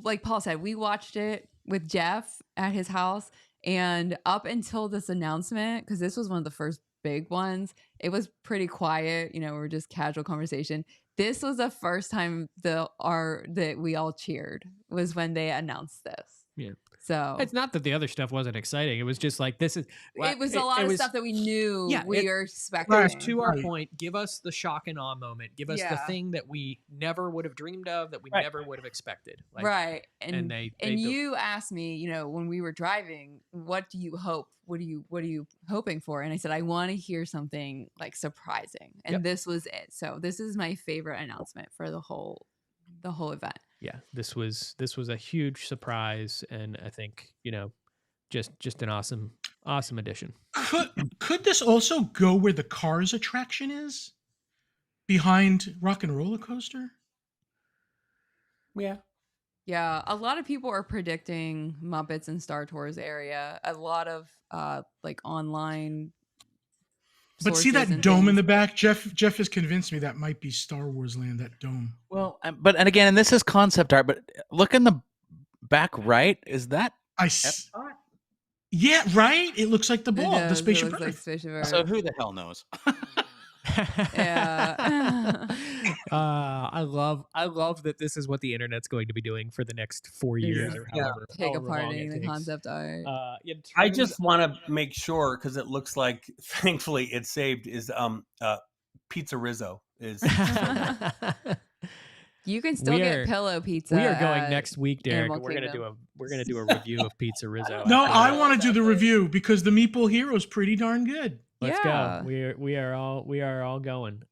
like Paul said, we watched it with Jeff at his house, and up until this announcement, because this was one of the first big ones, it was pretty quiet. We were just casual conversation. This was the first time that we all cheered was when they announced this. Yeah. So it's not that the other stuff wasn't exciting. It was just like this is. It was a lot of stuff that we knew we were expecting. It was to our point. Give us the shock and awe moment. Give us the thing that we never would have dreamed of, that we never would have expected. Right. And you asked me, when we were driving, what do you hope? What are you hoping for? And I said, I want to hear something like surprising. And this was it. So this is my favorite announcement for the whole event. Yeah, this was a huge surprise, and I think just an awesome addition. Could this also go where the Cars attraction is, behind Rock and Roller Coaster? Yeah. A lot of people are predicting Muppets and Star Tours area. A lot of like online. But see that dome in the back? Jeff has convinced me that might be Star Wars Land, that dome. Well, and again, and this is concept art, but look in the back right. Is that EPCOT? Yeah, right? It looks like the ball, the Spaceship Earth. Like Spaceship Earth. So who the hell knows? Yeah. I love that this is what the internet's going to be doing for the next 4 years or however. Take aparting the concept art. I just want to make sure, because it looks like thankfully it's saved, is Pizza Rizzo is you can still get pillow pizza. We are going next week, Derek. We're gonna do a review of Pizza Rizzo. No, I want to do the review because the Meatball Hero is pretty darn good. Let's go. We are all going.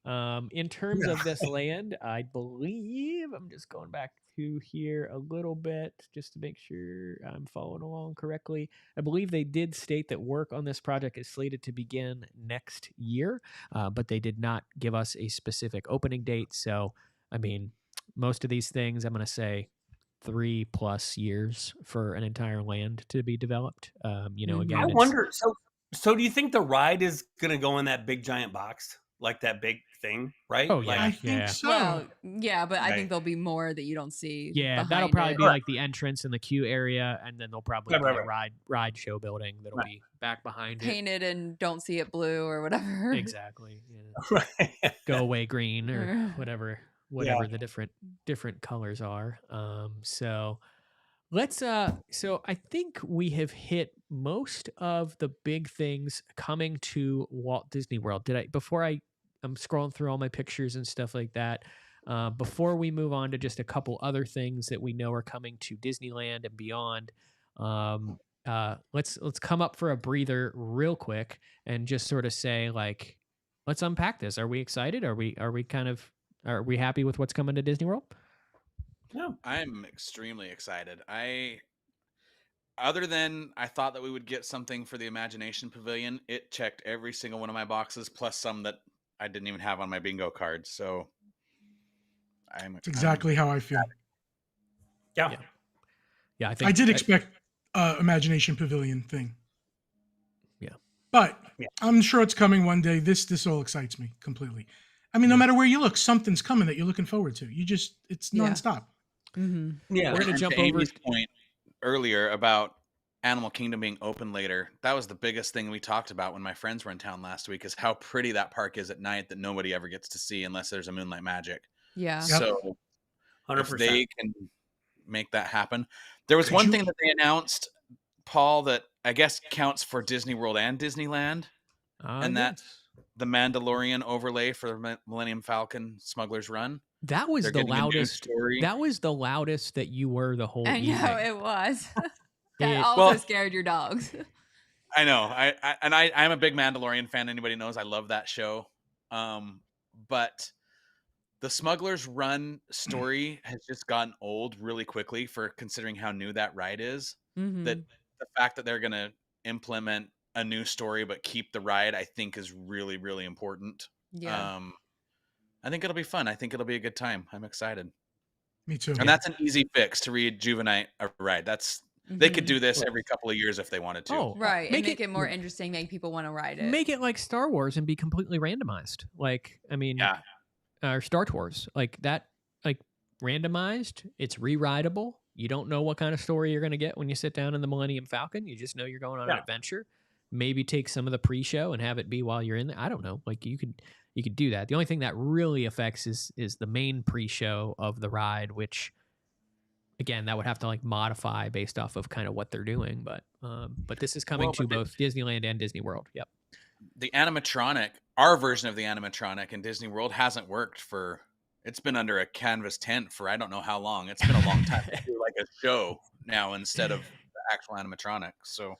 In terms of this land, I believe I'm just going back to here a little bit just to make sure I'm following along correctly. I believe they did state that work on this project is slated to begin next year, but they did not give us a specific opening date. So, I mean, most of these things, I'm going to say 3+ years for an entire land to be developed. Again, I wonder. So do you think the ride is going to go in that big giant box, like that big thing, right? Oh, yeah. I think so. Well, yeah, but I think there'll be more that you don't see. Yeah, that'll probably be like the entrance and the queue area, and then they'll probably be a ride show building that'll be back behind painted and don't see it blue or whatever. Exactly. Yeah. Go away green or whatever the different colors are. So let's so I think we have hit most of the big things coming to Walt Disney World. I'm scrolling through all my pictures and stuff like that. Before we move on to just a couple other things that we know are coming to Disneyland and beyond, let's come up for a breather real quick and just sort of say, like, let's unpack this. Are we excited? Are we happy with what's coming to Disney World? No, I'm extremely excited. Other than I thought that we would get something for the Imagination Pavilion, it checked every single one of my boxes, plus some that I didn't even have on my bingo card. So It's exactly how I feel. Yeah. Yeah, I think I did expect Imagination Pavilion thing. Yeah. But I'm sure it's coming one day. This all excites me completely. I mean, no matter where you look, something's coming that you're looking forward to. It's nonstop. Mm-hmm. Yeah. We're gonna jump to over. Amy's point earlier about Animal Kingdom being open later. That was the biggest thing we talked about when my friends were in town last week, is how pretty that park is at night that nobody ever gets to see unless there's a Moonlight Magic. Yeah. So 100%. if they can make that happen. There was Could one you- thing that they announced, Paul, that I guess counts for Disney World and Disneyland, and that's the Mandalorian overlay for the Millennium Falcon Smuggler's Run. That was They're the getting a new loudest. story. That was the loudest that you were the whole I evening. know it was. That It- also Well- scared your dogs. I know. I'm a big Mandalorian fan. Anybody knows I love that show. But the Smuggler's Run story has just gotten old really quickly for considering how new that ride is. Mm-hmm. That the fact that they're going to implement a new story but keep the ride, I think, is really, really important. Yeah. I think it'll be fun. I think it'll be a good time. I'm excited. Me too. And that's an easy fix to rejuvenate a ride. They could Mhm. do this every couple of years if they wanted to. Oh, Right. Make Make it- it more interesting, make people want to ride it. Make it like Star Wars and be completely randomized. Like, I mean, Yeah. Or Star Tours, like that, like randomized. It's re-rideable. You don't know what kind of story you're going to get when you sit down in the Millennium Falcon. You just know you're going on an adventure. Maybe take some of the pre-show and have it be while you're in there. I don't know. Like you could do that. The only thing that really affects is the main pre-show of the ride, which again, that would have to like modify based off of kind of what they're doing. But this is coming to both Disneyland and Disney World. Yep. The animatronic, our version of the animatronic in Disney World hasn't worked it's been under a canvas tent for I don't know how long. It's been a long time to do like a show now instead of the actual animatronic. So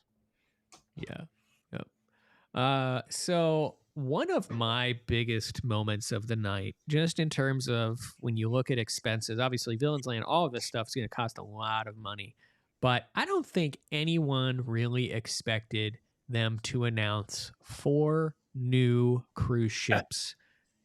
yeah. Yep. So one of my biggest moments of the night, just in terms of when you look at expenses, obviously Villains Land, all of this stuff is going to cost a lot of money, but I don't think anyone really expected them to announce 4 new cruise ships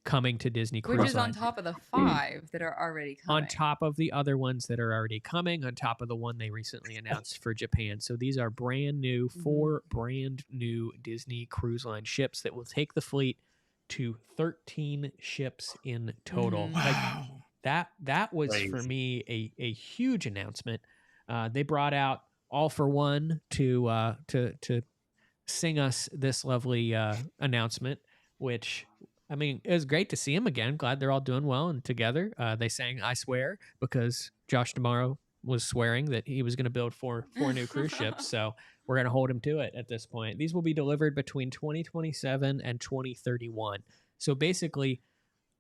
coming to Disney Cruise Which is Line. on top of the 5 that are already coming. On top of the other ones that are already coming, on top of the one they recently announced for Japan. So these are brand new, 4 brand new Disney Cruise Line ships that will take the fleet to 13 ships in total. Wow. Like that was Crazy. for me a huge announcement. They brought out All for One to sing us this lovely announcement, which I mean, it was great to see them again. Glad they're all doing well and together. They sang "I Swear" because Josh D'Amaro was swearing that he was going to build four new cruise ships. So we're going to hold him to it at this point. These will be delivered between 2027 and 2031. So basically,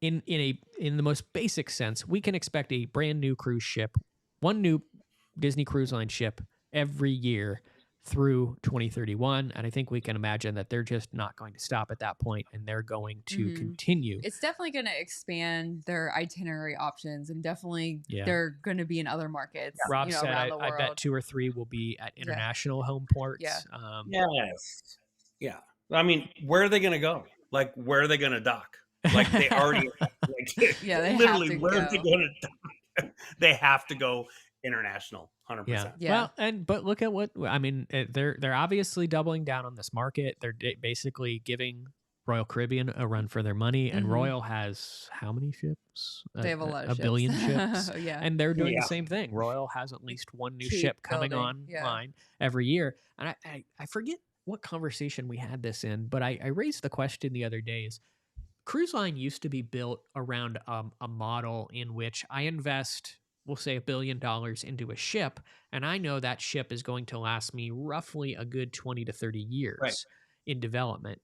in the most basic sense, we can expect a brand new cruise ship, one new Disney Cruise Line ship every year through 2031, and I think we can imagine that they're just not going to stop at that point, and they're going to continue. It's definitely going to expand their itinerary options, and definitely they're going to be in other markets. Rob said, around the I world. bet 2 or 3 will be at international home ports. Yeah. Yes. Yeah. I mean, where are they going to go? Like, where are they going to dock? Like, they already, like, Yeah, they have literally, to where are they go. going to dock? They have to go international, 100%. Yeah. Well, but look at what I mean. They're obviously doubling down on this market. They're basically giving Royal Caribbean a run for their money, and Royal has how many ships? They have a lot of ships. billion ships. Yeah. And they're doing the same thing. Royal has at least one new Keep ship coming building. online every year. And I forget what conversation we had this in, but I raised the question the other day: is cruise line used to be built around a model in which I invest, we'll say $1 billion into a ship, and I know that ship is going to last me roughly a good 20 to 30 years in development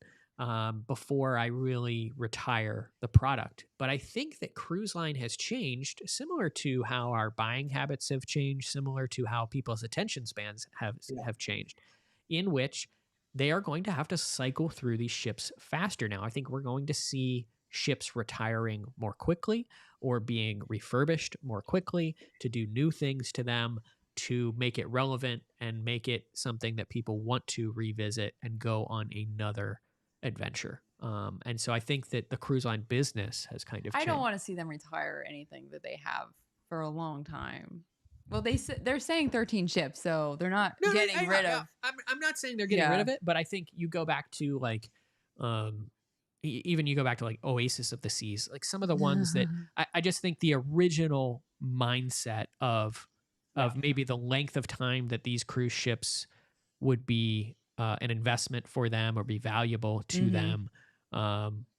before I really retire the product. But I think that cruise line has changed, similar to how our buying habits have changed, similar to how people's attention spans have changed, in which they are going to have to cycle through these ships faster now. I think we're going to see ships retiring more quickly or being refurbished more quickly to do new things to them, to make it relevant and make it something that people want to revisit and go on another adventure. And so I think that the cruise line business has kind of I changed. don't want to see them retire anything that they have for a long time. Well, they're saying 13 ships, so they're not getting rid of. I'm not saying they're getting rid of it, but I think you go back to like, even you go back to like Oasis of the Seas, like some of the ones that I just think the original mindset of maybe the length of time that these cruise ships would be an investment for them or be valuable to them.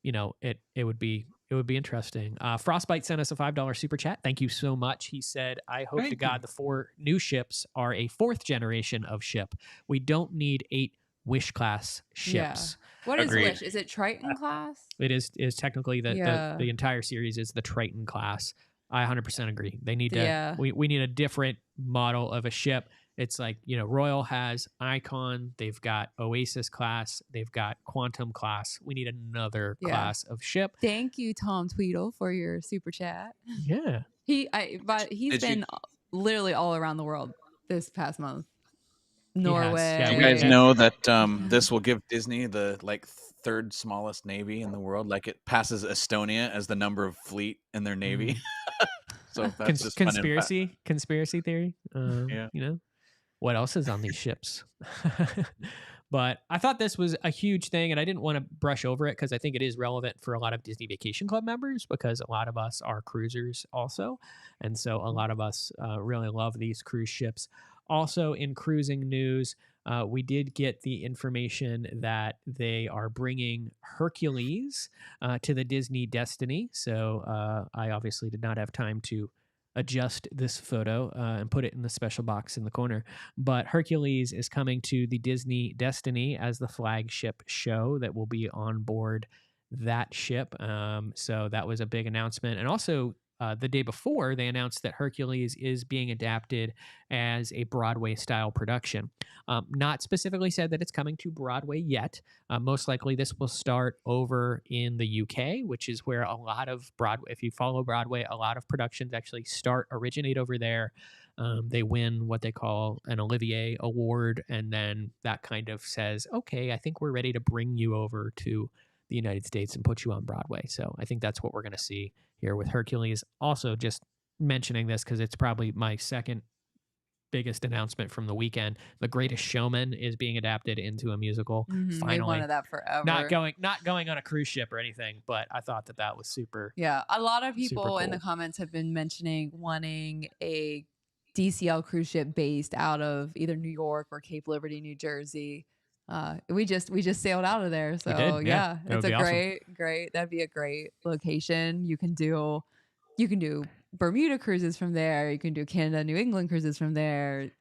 It would be interesting. Frostbite sent us a $5 super chat. Thank you so much. He said, I hope to God the 4 new ships are a 4th generation of ship. We don't need 8 Wish class ships. Yeah. What is Wish? Is it Triton class? It is technically the entire series is the Triton class. I 100% agree. They need to, we need a different model of a ship. It's like, Royal has Icon, they've got Oasis class, they've got Quantum class. We need another class of ship. Thank you, Tom Tweedle, for your super chat. Yeah. He's been literally all around the world this past month. Norway. Yeah, you guys know that this will give Disney the 3rd smallest navy in the world. Like it passes Estonia as the number of fleet in their navy. So that's just conspiracy theory. What else is on these ships? But I thought this was a huge thing, and I didn't want to brush over it because I think it is relevant for a lot of Disney Vacation Club members because a lot of us are cruisers also. And so a lot of us really love these cruise ships. Also in cruising news, we did get the information that they are bringing Hercules to the Disney Destiny. So I obviously did not have time to adjust this photo and put it in the special box in the corner. But Hercules is coming to the Disney Destiny as the flagship show that will be on board that ship. So that was a big announcement. And also the day before, they announced that Hercules is being adapted as a Broadway-style production. Not specifically said that it's coming to Broadway yet. Most likely this will start over in the UK, which is where a lot of Broadway, if you follow Broadway, a lot of productions actually originate over there. They win what they call an Olivier Award, and then that kind of says, okay, I think we're ready to bring you over to the United States and put you on Broadway. So I think that's what we're going to see here with Hercules. Also, just mentioning this because it's probably my second biggest announcement from the weekend. The Greatest Showman is being adapted into a musical. Finally, they wanted that forever. Not going on a cruise ship or anything, but I thought that was super. Yeah, a lot of people cool. in the comments have been mentioning wanting a DCL cruise ship based out of either New York or Cape Liberty, New Jersey. We just sailed out of there, so it's a great. That'd be a great location. You can do Bermuda cruises from there. You can do Canada, New England cruises from there.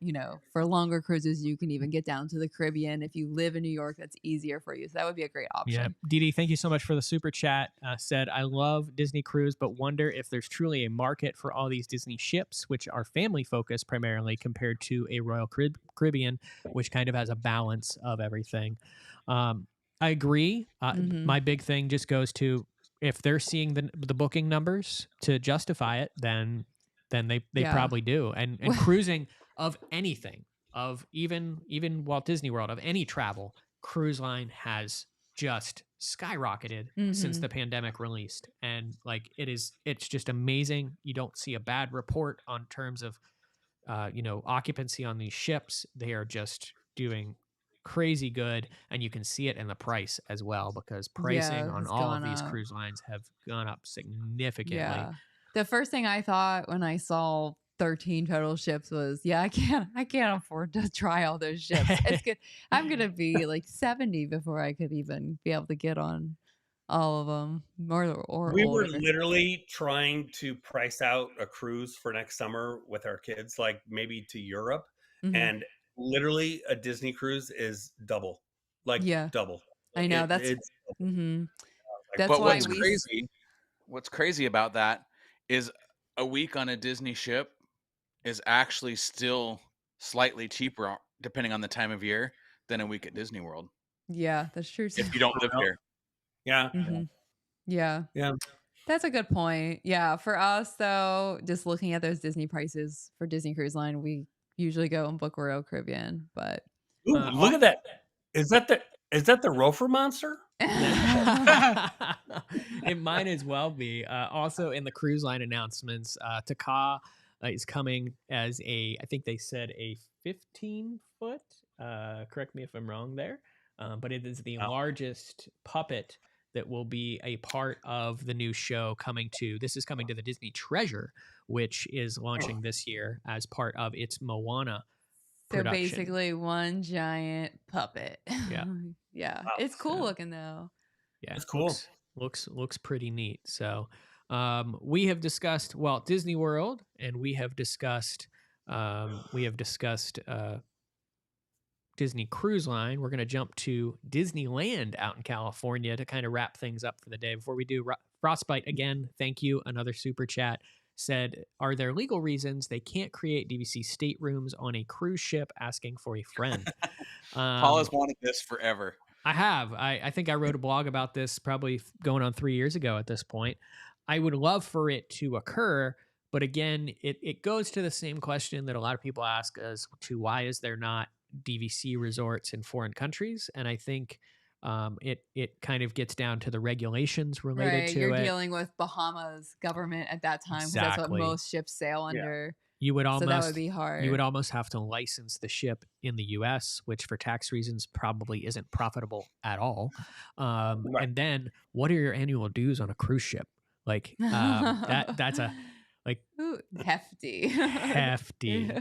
For longer cruises, you can even get down to the Caribbean. If you live in New York, that's easier for you. So that would be a great option. Yeah, Dee, thank you so much for the super chat. Said, I love Disney Cruise, but wonder if there's truly a market for all these Disney ships, which are family focused primarily compared to a Royal Caribbean, which kind of has a balance of everything. I agree. My big thing just goes to, if they're seeing the booking numbers to justify it, then they probably do. And cruising of anything, of even Walt Disney World, of any travel, cruise line has just skyrocketed since the pandemic released. And it's just amazing. You don't see a bad report on terms of occupancy on these ships. They are just doing crazy good, and you can see it in the price as well, because pricing on all of these cruise lines have gone up significantly. Yeah. The first thing I thought when I saw 13 total ships was, I can't afford to try all those ships. It's good. I'm gonna be like 70 before I could even be able to get on all of them. Or we older. were literally trying to price out a cruise for next summer with our kids, like maybe to Europe, and literally a Disney cruise is double, double. I know that's but why what's crazy about that is a week on a Disney ship is actually still slightly cheaper depending on the time of year than a week at Disney World. Yeah, that's true. If you don't live here. Yeah. That's a good point. Yeah, for us though, just looking at those Disney prices for Disney Cruise Line, we usually go and book Royal Caribbean, but look at that. Is that the Rofer monster? It might as well be. Also, in the cruise line announcements, Taka is coming as I think they said a 15-foot. Correct me if I'm wrong there. But it is the largest puppet that will be a part of the new show this is coming to the Disney Treasure, which is launching this year as part of its Moana production. Basically one giant puppet. Yeah. Yeah. Wow. It's cool looking though. Yeah. It's cool. Looks pretty neat. So we have discussed Walt Disney World, and we have discussed Disney Cruise Line. We're going to jump to Disneyland out in California to kind of wrap things up for the day. Before we do, Frostbite, again, thank you. Another super chat said, are there legal reasons they can't create DVC staterooms on a cruise ship? Asking for a friend. Paul has wanted this forever. I have. I think I wrote a blog about this probably going on 3 years ago at this point. I would love for it to occur, but again, it goes to the same question that a lot of people ask as to why is there not DVC resorts in foreign countries? And I think it kind of gets down to the regulations related to You're it. dealing with Bahamas government at that time, because that's what most ships sail under. You would almost, so that would be hard. You would almost have to license the ship in the U.S., which for tax reasons probably isn't profitable at all. And then, what are your annual dues on a cruise ship? Like that's a Ooh, hefty.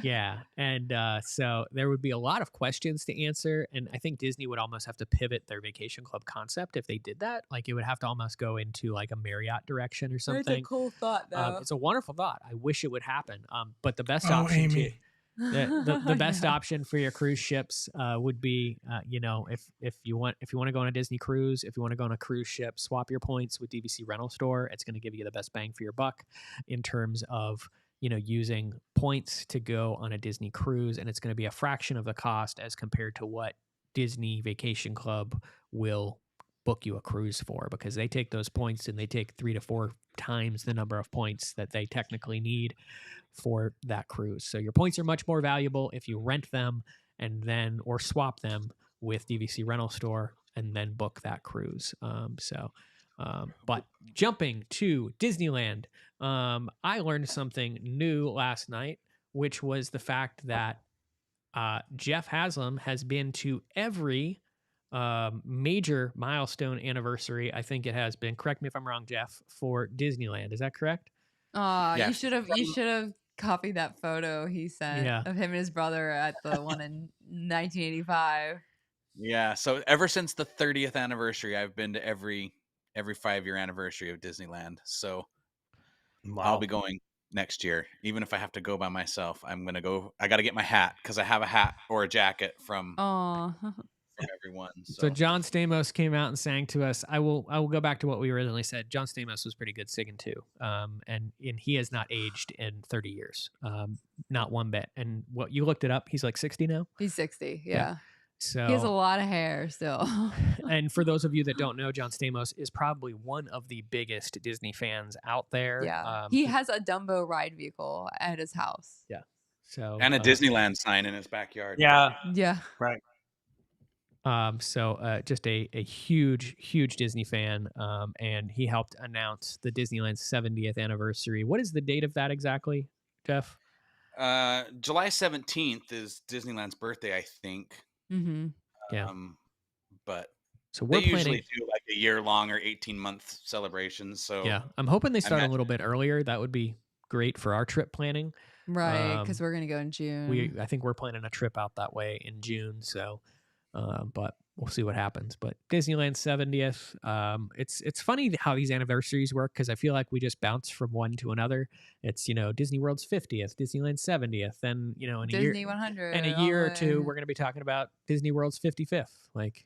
Yeah. And so there would be a lot of questions to answer, and I think Disney would almost have to pivot their vacation club concept if they did that. Like, it would have to almost go into like a Marriott direction or something. That's a cool thought, though. It's a wonderful thought. I wish it would happen. But the best option too. The best option for your cruise ships would be, if you want to go on a Disney cruise, if you want to go on a cruise ship, swap your points with DVC Rental Store. It's going to give you the best bang for your buck in terms of, using points to go on a Disney cruise, and it's going to be a fraction of the cost as compared to what Disney Vacation Club will book you a cruise for, because they take those points and they take 3 to 4 times the number of points that they technically need for that cruise. So your points are much more valuable if you rent them or swap them with DVC Rental Store and then book that cruise. But jumping to Disneyland, I learned something new last night, which was the fact that Jeff Haslam has been to every major milestone anniversary. I think it has been. Correct me if I'm wrong, Jeff, for Disneyland. Is that correct? Yeah. You should have copied that photo he sent of him and his brother at the one in 1985. Yeah. So ever since the 30th anniversary, I've been to every 5-year anniversary of Disneyland. So I'll be going next year. Even if I have to go by myself, I'm going to go. I got to get my hat, because I have a hat or a jacket from everyone. So John Stamos came out and sang to us. I will go back to what we originally said. John Stamos was pretty good singing too. And he has not aged in 30 years. Not one bit. And what you looked it up, he's like 60 now? He's 60, yeah. So he has a lot of hair still. And for those of you that don't know, John Stamos is probably one of the biggest Disney fans out there. Yeah. He has a Dumbo ride vehicle at his house. Yeah. So and a Disneyland sign in his backyard. Yeah. Yeah. Right. Just a huge Disney fan, and he helped announce the Disneyland 70th anniversary. What is the date of that exactly, Jeff? July 17th is Disneyland's birthday, I think. Mm-hmm. Yeah. But so they usually do like a year-long or 18-month celebrations. So yeah, I'm hoping they start a little bit earlier. That would be great for our trip planning. Right, because we're gonna go in June. I think we're planning a trip out that way in June. So. But we'll see what happens. But Disneyland 70th, it's funny how these anniversaries work, because I feel like we just bounce from one to another. It's, Disney World's 50th, Disneyland 70th, then, in a Disney year, 100. in a year or two, we're going to be talking about Disney World's 55th. Like,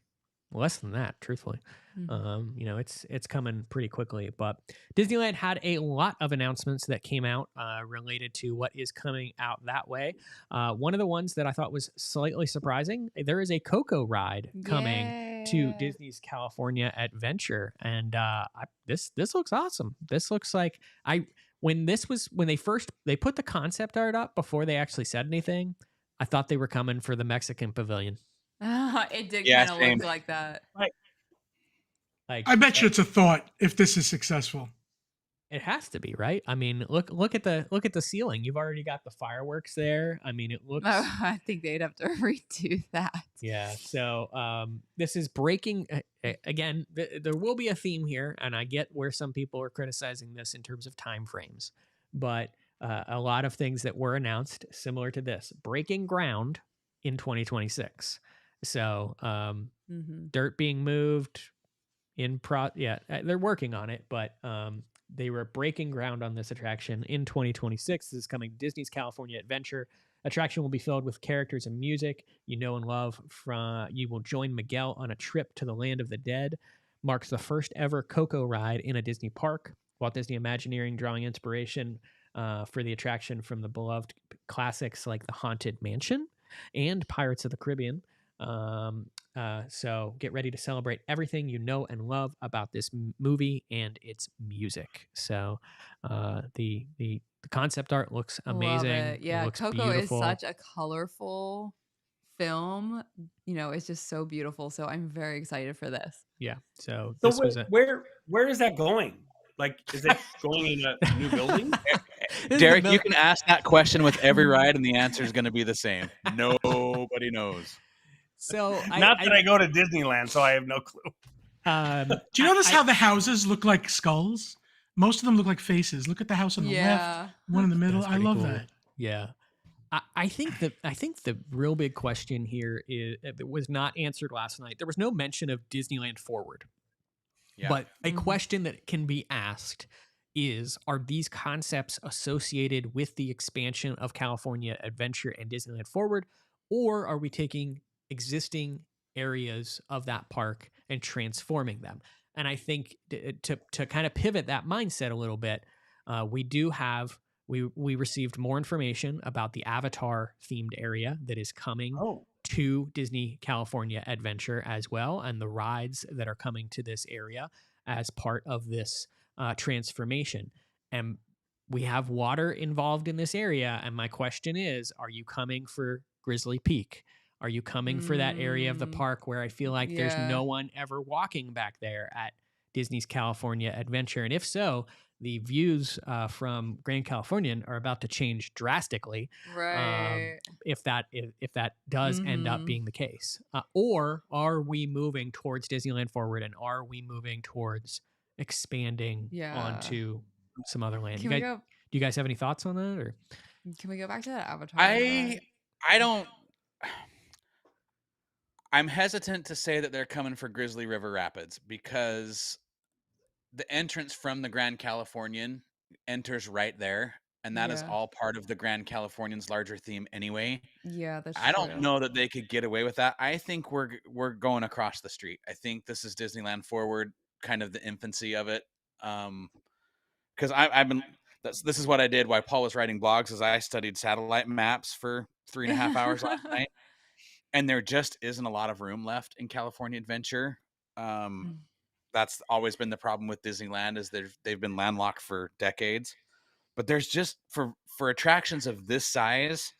less than that, truthfully. Mm-hmm. It's coming pretty quickly. But Disneyland had a lot of announcements that came out related to what is coming out that way. One of the ones that I thought was slightly surprising, there is a Coco ride coming to Disney's California Adventure, and this looks awesome. This looks like when they put the concept art up before they actually said anything, I thought they were coming for the Mexican pavilion. It did kind of look like that. Right. Like, I bet you it's a thought if this is successful. it has to be, right? I mean, look at the ceiling. You've already got the fireworks there. I mean, it looks. Oh, I think they'd have to redo that. Yeah. So this is breaking again. There will be a theme here, and I get where some people are criticizing this in terms of time frames, but a lot of things that were announced similar to this breaking ground in 2026. So dirt being moved they're working on it, but they were breaking ground on this attraction in 2026. This is coming to Disney's California Adventure. Attraction will be filled with characters and music you know and love. You will join Miguel on a trip to the land of the dead. Marks the first ever Coco ride in a Disney park. Walt Disney Imagineering drawing inspiration for the attraction from the beloved classics like The Haunted Mansion and Pirates of the Caribbean. So get ready to celebrate everything you know and love about this movie and its music. So the concept art looks amazing. Love it. Yeah, it looks Coco beautiful. is such a colorful film. You know, it's just so beautiful. So I'm very excited for this. Yeah. So So this was where is that going? Like, is it going in a new building? Derek, you can ask that question with every ride, and the answer is going to be the same. Nobody knows. So Not that I go to Disneyland, so I have no clue. Do you notice how the houses look like skulls? Most of them look like faces. Look at the house on the left, one in the middle. That's I pretty love cool. that. Yeah. I think the real big question here is that was not answered last night. There was no mention of Disneyland Forward. Yeah. But a question that can be asked is, are these concepts associated with the expansion of California Adventure and Disneyland Forward, or are we taking existing areas of that park and transforming them? And I think to kind of pivot that mindset a little bit, we received more information about the Avatar themed area that is coming to Disney California Adventure as well, and the rides that are coming to this area as part of this transformation. And we have water involved in this area. And my question is, are you coming for Grizzly Peak? Are you coming for that area of the park where I feel like there's no one ever walking back there at Disney's California Adventure? And if so, the views from Grand Californian are about to change drastically. Right. If that does end up being the case, or are we moving towards Disneyland Forward, and are we moving towards expanding onto some other land? Do you guys have any thoughts on that, or can we go back to that Avatar? I don't. I'm hesitant to say that they're coming for Grizzly River Rapids because the entrance from the Grand Californian enters right there, and that is all part of the Grand Californian's larger theme anyway. Yeah, that's I don't know that they could get away with that. I think we're going across the street. I think this is Disneyland Forward, kind of the infancy of it. Because this is what I did while Paul was writing blogs, is I studied satellite maps for 3.5 hours last night, and there just isn't a lot of room left in California Adventure. That's always been the problem with Disneyland, is they've been landlocked for decades. But there's just for attractions of this size,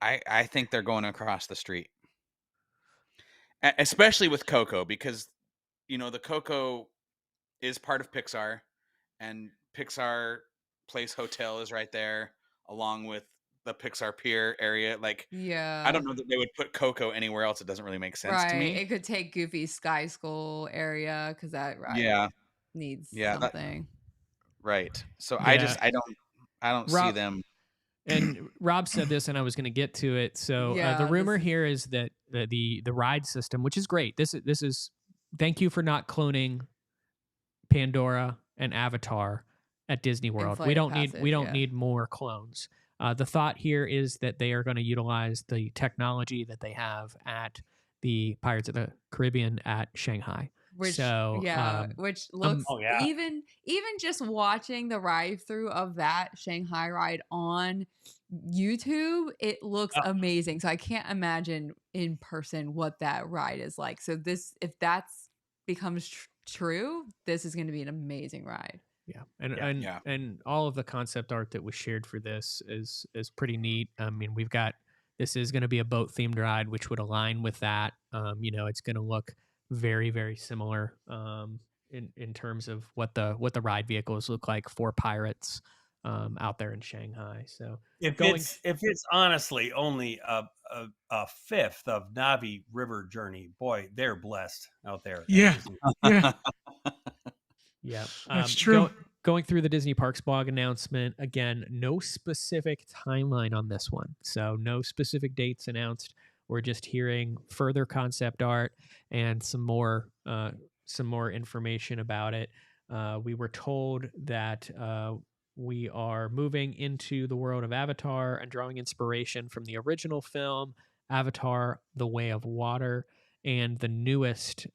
I think they're going across the street, especially with Coco, because the Coco is part of Pixar, and Pixar Place Hotel is right there, along with the Pixar Pier area. Like, I don't know that they would put Coco anywhere else. It doesn't really make sense to me. It could take Goofy's Sky School area, because that ride needs something. Right. So I don't see them. And Rob said this, and I was going to get to it. So the rumor here is that the ride system, which is great. This is thank you for not cloning Pandora and Avatar at Disney World. We don't need more clones. The thought here is that they are going to utilize the technology that they have at the Pirates of the Caribbean at Shanghai. Which looks even just watching the ride through of that Shanghai ride on YouTube, it looks amazing. So I can't imagine in person what that ride is like. So if that's becomes true, this is going to be an amazing ride. Yeah. And all of the concept art that was shared for this is pretty neat. I mean, this is going to be a boat themed ride, which would align with that. It's going to look very, very similar in terms of what the ride vehicles look like for pirates out there in Shanghai. So if it's honestly only a fifth of Na'vi River Journey, boy, they're blessed out there. Yeah, yeah, yeah, that's true. Going through the Disney Parks blog announcement again, no specific timeline on this one, so no specific dates announced. We're just hearing further concept art and some more information about it. We were told that we are moving into the world of Avatar and drawing inspiration from the original film, Avatar: The Way of Water, and the newest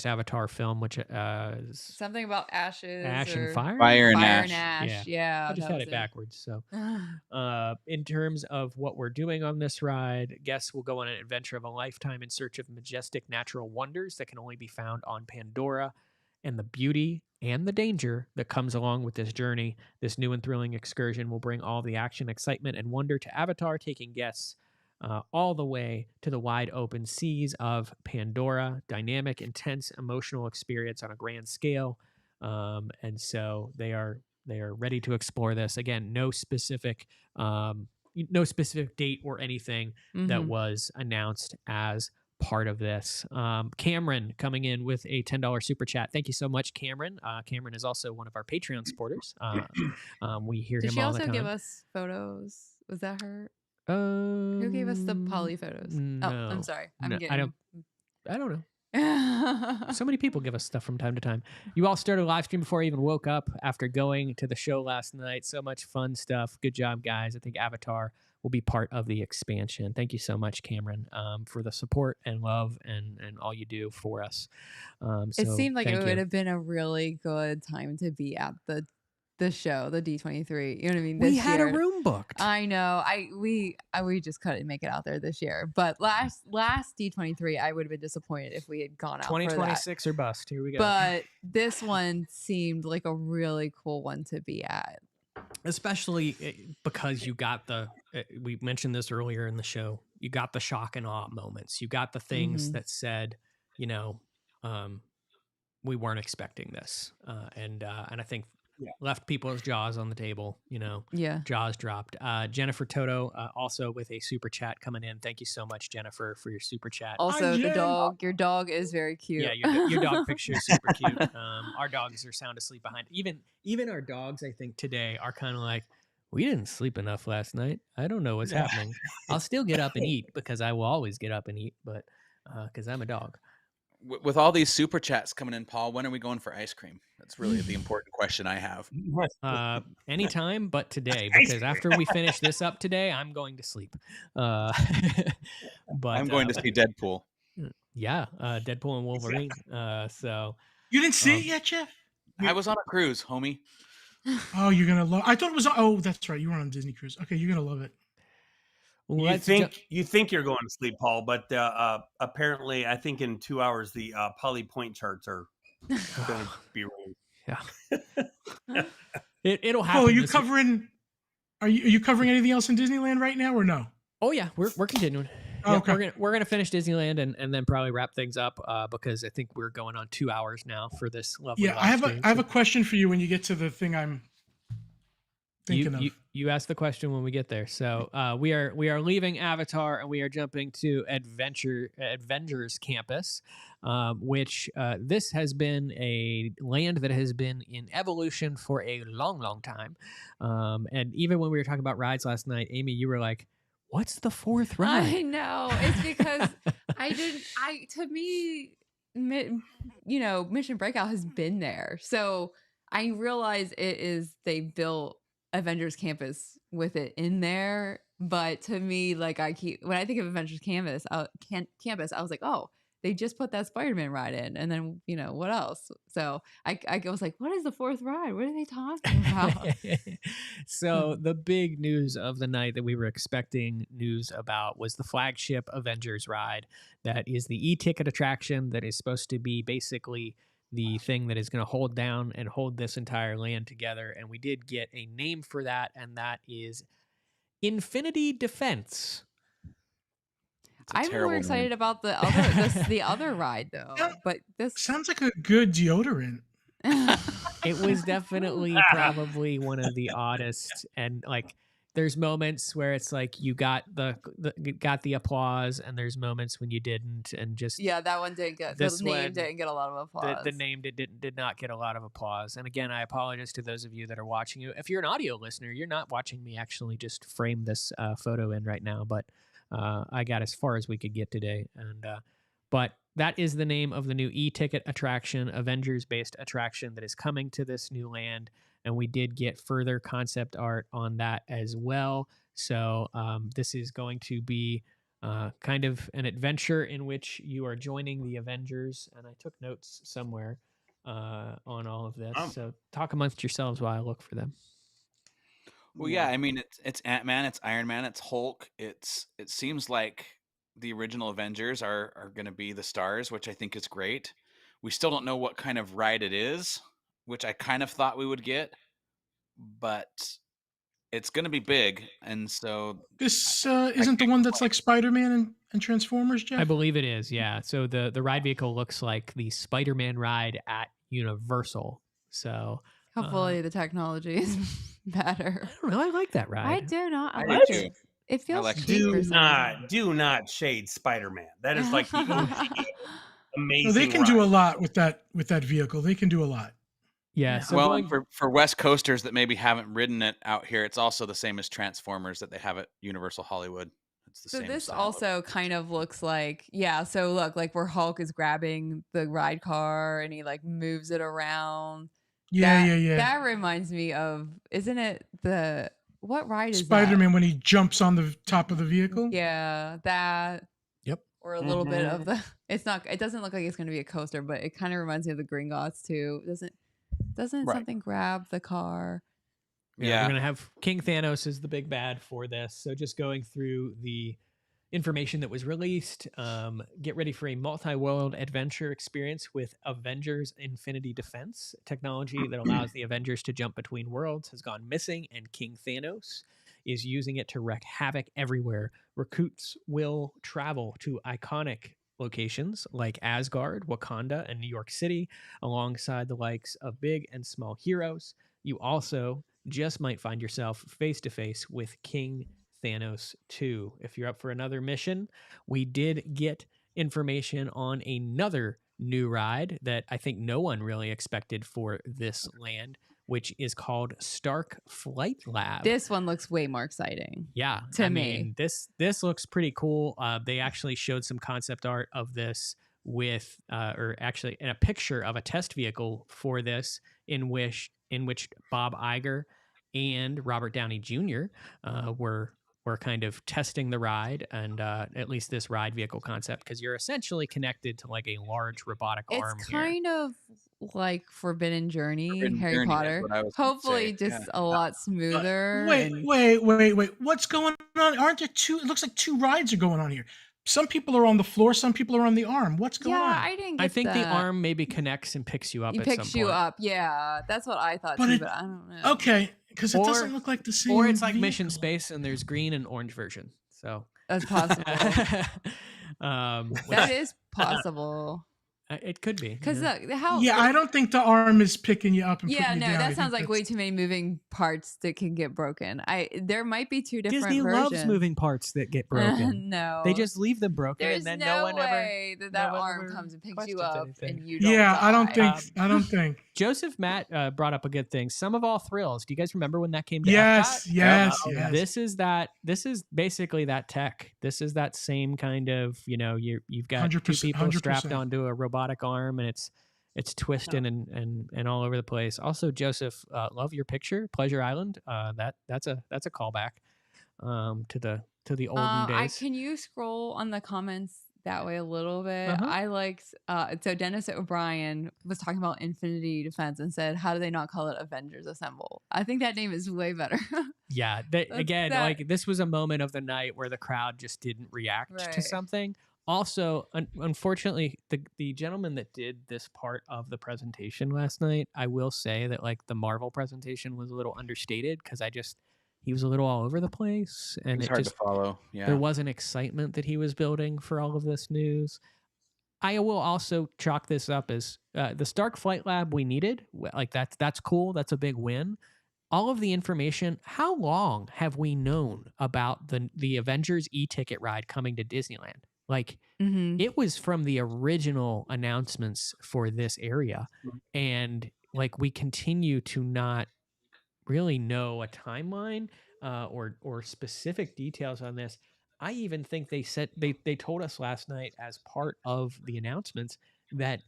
Avatar film, which is something about ashes, ash and fire. Fire and fire ash. and ash. Yeah, I just had it backwards. So, in terms of what we're doing on this ride, guests will go on an adventure of a lifetime in search of majestic natural wonders that can only be found on Pandora, and the beauty and the danger that comes along with this journey. This new and thrilling excursion will bring all the action, excitement, and wonder to Avatar, taking guests all the way to the wide open seas of Pandora. Dynamic, intense, emotional experience on a grand scale. And so they are ready to explore this. Again, no specific date or anything that was announced as part of this. Cameron coming in with a $10 super chat. Thank you so much, Cameron. Cameron is also one of our Patreon supporters. We hear Did him she all the also time. give us photos? Was that her? Who Who gave us the poly photos? No, oh, I'm sorry. I'm no, getting. I don't know. So many people give us stuff from time to time. You all started a live stream before I even woke up after going to the show last night. So much fun stuff. Good job, guys. I think Avatar will be part of the expansion. Thank you so much, Cameron, for the support and love and all you do for us. It seemed like it would have have been a really good time to be at the show, the D23. You know what I mean? We This had year. a room booked. I know. We just couldn't make it out there this year. But last D23, I would have been disappointed if we had gone out. 2026 or bust. Here we go. But this one seemed like a really cool one to be at. Especially because you got we mentioned this earlier in the show, you got the shock and awe moments. You got the things that said, we weren't expecting this. And I think left people's jaws on the table, jaws dropped. Jennifer Toto also with a super chat coming in. Thank you so much, Jennifer, for your super chat. Also, your dog is very cute. Yeah, your dog picture is super cute. Our dogs are sound asleep behind. Even our dogs, I think today are kind of like, we didn't sleep enough last night. I don't know what's happening. I'll still get up and eat because I will always get up and eat, but because I'm a dog. With all these super chats coming in, Paul, when are we going for ice cream? That's really the important question I have. Anytime but today, because after we finish this up today, I'm going to sleep. But I'm going to see Deadpool. Yeah, Deadpool and Wolverine. So you didn't see it yet, Jeff? I was on a cruise, homie. Oh, you're gonna love. I thought it was. Oh, that's right. You were on a Disney cruise. Okay, you're gonna love it. You think you're going to sleep, Paul, but apparently, I think in 2 hours the poly point charts are going to be released. Yeah, it'll happen. Oh, are you covering anything else in Disneyland right now, or no? Oh yeah, we're continuing. Oh, yeah, okay. We're gonna finish Disneyland and then probably wrap things up because I think we're going on 2 hours now for this lovely. Yeah, I have a question for you when you get to the thing I'm thinking of. You ask the question when we get there. So we are leaving Avatar and we are jumping to Avengers Campus, which this has been a land that has been in evolution for a long, long time. And even when we were talking about rides last night, Amy, you were like, "What's the fourth ride?" I know. It's because to me, Mission Breakout has been there. So I realize they built Avengers Campus with it in there, but to me, like when I think of Avengers Campus, I was like, oh, they just put that Spider-Man ride in, and then what else? So I was like, what is the fourth ride? What are they talking about? So the big news of the night that we were expecting news about was the flagship Avengers ride. That is the e-ticket attraction that is supposed to be basically the thing that is going to hold down and hold this entire land together. And we did get a name for that, and that is Infinity Defense. I'm more excited about the other ride though. Yeah. But this Sounds like a good deodorant. It was definitely probably one of the oddest, and like there's moments where it's like you got the applause, and there's moments when you didn't, and just yeah, that one didn't get This the name one, didn't get a lot of applause. the name did not get a lot of applause. And again, I apologize to those of you that are watching it. If you're an audio listener, you're not watching me actually just frame this photo in right now, but I got as far as we could get today. And but that is the name of the new e-ticket attraction, Avengers-based attraction that is coming to this new land. And we did get further concept art on that as well. So this is going to be kind of an adventure in which you are joining the Avengers. And I took notes somewhere on all of this. So talk amongst yourselves while I look for them. Well, yeah, I mean, it's Ant-Man, it's Iron Man, it's Hulk. It seems like the original Avengers are going to be the stars, which I think is great. We still don't know what kind of ride it is, which I kind of thought we would get, but it's going to be big. And so This isn't the one that's like Spider-Man and Transformers, Jeff? I believe it is, yeah. So the ride vehicle looks like the Spider-Man ride at Universal. So hopefully the technology is better. I don't know. I like that ride. I do not. I I like do it. too. It feels like cheap Do for some not shade Spider-Man. That is like the OG amazing. No, they can do a ride. lot with that vehicle. They can do a lot. Yeah. So Well, going, for West Coasters that maybe haven't ridden it out here, it's also the same as Transformers that they have at Universal Hollywood. It's the So same this style. also kind of looks like, yeah, so look, like where Hulk is grabbing the ride car and he like moves it around. Yeah. That reminds me of, isn't it what ride is Spider-Man when he jumps on the top of the vehicle. that? Yeah, that. Yep. Or a little bit of the, it doesn't look like it's going to be a coaster, but it kind of reminds me of the Gringotts too. Doesn't Right. something grab the car? Yeah. we're going to have King Thanos as the big bad for this. So just going through the information that was released, get ready for a multi-world adventure experience with Avengers Infinity Defense. Technology that allows the Avengers to jump between worlds has gone missing, and King Thanos is using it to wreak havoc everywhere. Recruits will travel to iconic locations like Asgard, Wakanda, and New York City, alongside the likes of big and small heroes. You also just might find yourself face to face with King Thanos 2. If you're up for another mission, we did get information on another new ride that I think no one really expected for this land, which is called Stark Flight Lab. This one looks way more exciting. Yeah, to me. mean, this looks pretty cool. They actually showed some concept art of this with, or actually in a picture of a test vehicle for this, in which Bob Iger and Robert Downey Jr. were kind of testing the ride, and at least this ride vehicle concept, because you're essentially connected to like a large robotic arm. It's here. kind of like Forbidden Journey, Forbidden Harry Journey is Potter. what I was gonna Hopefully, say, just yeah. a lot smoother. Wait. What's going on? Aren't there two? It looks like two rides are going on here. Some people are on the floor. Some people are on the arm. What's going on? I didn't get I think the that. arm maybe connects and picks you up. It at some picks you point. up. Yeah, that's what I thought But too, it- but I don't know. Okay, because it Or- doesn't look like the same. Or it's like Mission vehicle. Space, and there's green and orange version. So That's possible. which- That is possible. it could be Because yeah. how? Yeah, I don't think the arm is picking you up and Yeah, putting no, you down. I that sounds think like way that's- too many moving parts that can get broken. There might be two different Disney versions. loves moving parts that get broken. No, They just leave them broken, there's and then no no one ever. way that one arm ever comes and picks questions you up anything. and you don't. Yeah, I don't die. think. I don't think. Joseph Matt brought up a good thing. Some of All Thrills. Do you guys remember when that came to Yes, Epcot? yes, Yeah. yes. This is basically that tech. This is that same kind of, you've got two 100%, people strapped 100%. onto a robotic arm, and it's twisting and all over the place. Also, Joseph, love your picture, Pleasure Island. That's a callback to the olden days. Can you scroll on the comments that way a little bit? Uh-huh. I liked so Dennis O'Brien was talking about Infinity Defense and said, how do they not call it Avengers Assemble? I think that name is way better. Yeah, again, like this was a moment of the night where the crowd just didn't react to Right. something. Also, unfortunately, the gentleman that did this part of the presentation last night, I will say that like the Marvel presentation was a little understated, because I just he was a little all over the place, and It's it hard just to follow. Yeah. there wasn't excitement that he was building for all of this news. I will also chalk this up as the Stark Flight Lab we needed. Like that's cool. That's a big win. All of the information. How long have we known about the Avengers e-ticket ride coming to Disneyland? Like it was from the original announcements for this area, and like we continue to not really know a timeline or specific details on this. I even think they said they told us last night as part of the announcements that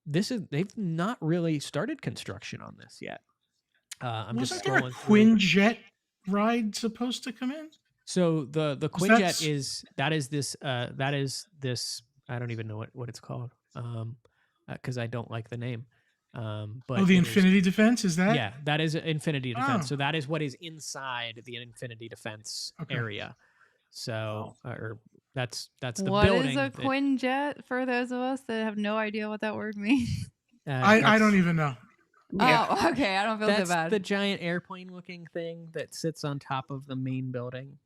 they've not really started construction on this yet. I'm just Wasn't there a scrolling through. Quinjet ride supposed to come in? So the Was Quinjet that is this I don't even know what it's called because I don't like the name. But Oh, the it is- Infinity Defense, is that? Yeah, that is Infinity Defense. Oh. So that is what is inside the Infinity Defense Okay. area. So, or that's the What building. is a Quinjet for those of us that have no idea what that word means? I don't even know. Oh, okay. I don't feel so That's bad. the giant airplane-looking thing that sits on top of the main building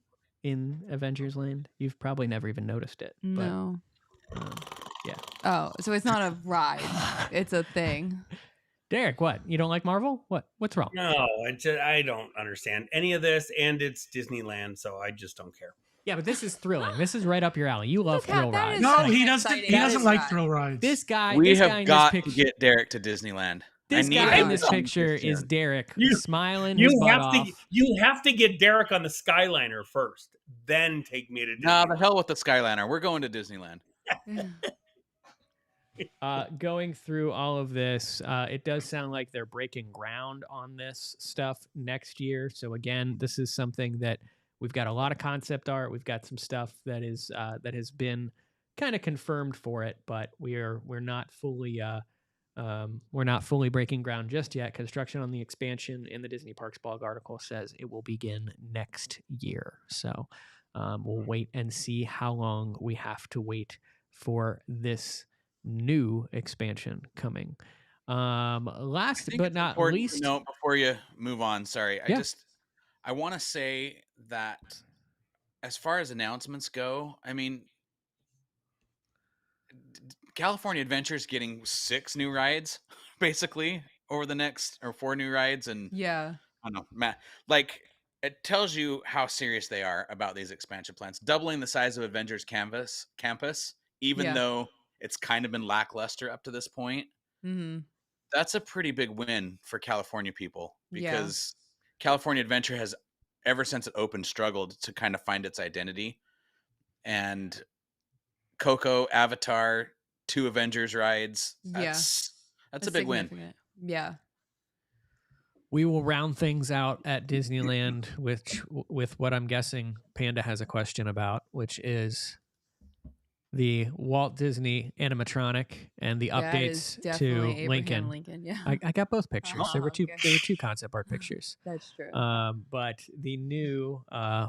in Avengers Land. You've probably never even noticed it. No. But, yeah. Oh, so it's not a ride. It's a thing. Derek, what? You don't like Marvel? What's wrong? No, I don't understand any of this, and it's Disneyland, so I just don't care. Yeah, but this is thrilling. This is right up your alley. You love Okay, thrill that rides. is No, something he doesn't. exciting. He That doesn't is like right. thrill rides. This guy. We this guy have in got this to picture. get Derek to Disneyland. This I need guy in him this to come picture to is Disneyland. Derek You- smiling his butt off. You have to get Derek on the Skyliner first, then take me to Disney. Nah, the hell with the Skyliner. We're going to Disneyland. Going through all of this, it does sound like they're breaking ground on this stuff next year. So again, this is something that we've got a lot of concept art. We've got some stuff that is that has been kind of confirmed for it, but we're not fully breaking ground just yet. Construction on the expansion in the Disney Parks blog article says it will begin next year. So we'll wait and see how long we have to wait for this new expansion coming. Last but not least, no, before you move on, sorry, Yeah. I want to say that as far as announcements go, I mean, California Adventure's getting 6 new rides basically over the next, or 4 new rides, and Yeah. I don't know, Matt, like it tells you how serious they are about these expansion plans, doubling the size of Avengers campus, even Yeah. though it's kind of been lackluster up to this point. Mm-hmm. That's a pretty big win for California people, Yeah. because California Adventure has, ever since it opened, struggled to kind of find its identity. And Coco, Avatar, 2 Avengers rides, that's a big win. Yeah. we will round things out at Disneyland with what I'm guessing Panda has a question about, which is the Walt Disney animatronic and the That is updates definitely to Abraham Lincoln. Lincoln. Yeah. I got both pictures. There were two. Okay. There were 2 concept art pictures. That's true. But the new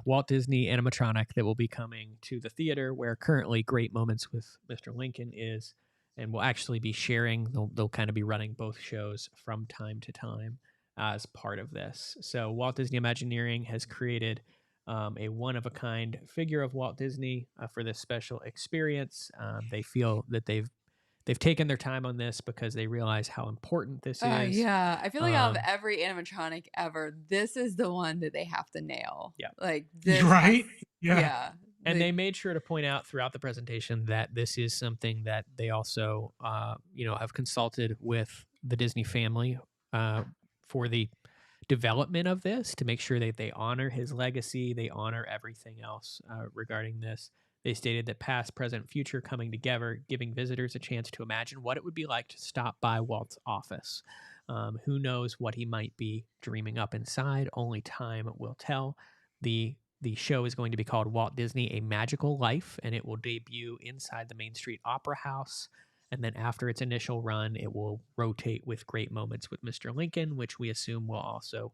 Walt Disney animatronic that will be coming to the theater, where currently Great Moments with Mr. Lincoln is, and will actually be sharing. They'll kind of be running both shows from time to time as part of this. So Walt Disney Imagineering has created a one-of-a-kind figure of Walt Disney for this special experience. They feel that they've taken their time on this because they realize how important this is. Yeah, I feel like out of every animatronic ever, this is the one that they have to nail. Yeah. Like this. Right? Yeah. Yeah. And they made sure to point out throughout the presentation that this is something that they also, have consulted with the Disney family for the development of this, to make sure that they honor his legacy, they honor everything else regarding this. They stated that past, present, future coming together, giving visitors a chance to imagine what it would be like to stop by Walt's office. Who knows what he might be dreaming up inside? Only time will tell. The show is going to be called Walt Disney: A Magical Life, and it will debut inside the Main Street Opera House. And then after its initial run, it will rotate with Great Moments with Mr. Lincoln, which we assume will also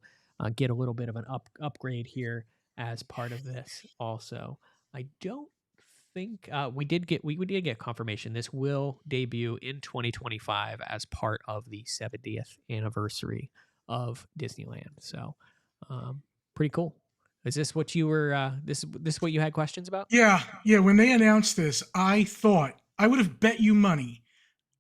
get a little bit of an upgrade here as part of this. Also, I don't think we did get confirmation this will debut in 2025 as part of the 70th anniversary of Disneyland. So pretty cool. Is this what you were? This what you had questions about? Yeah. When they announced this, I thought I would have bet you money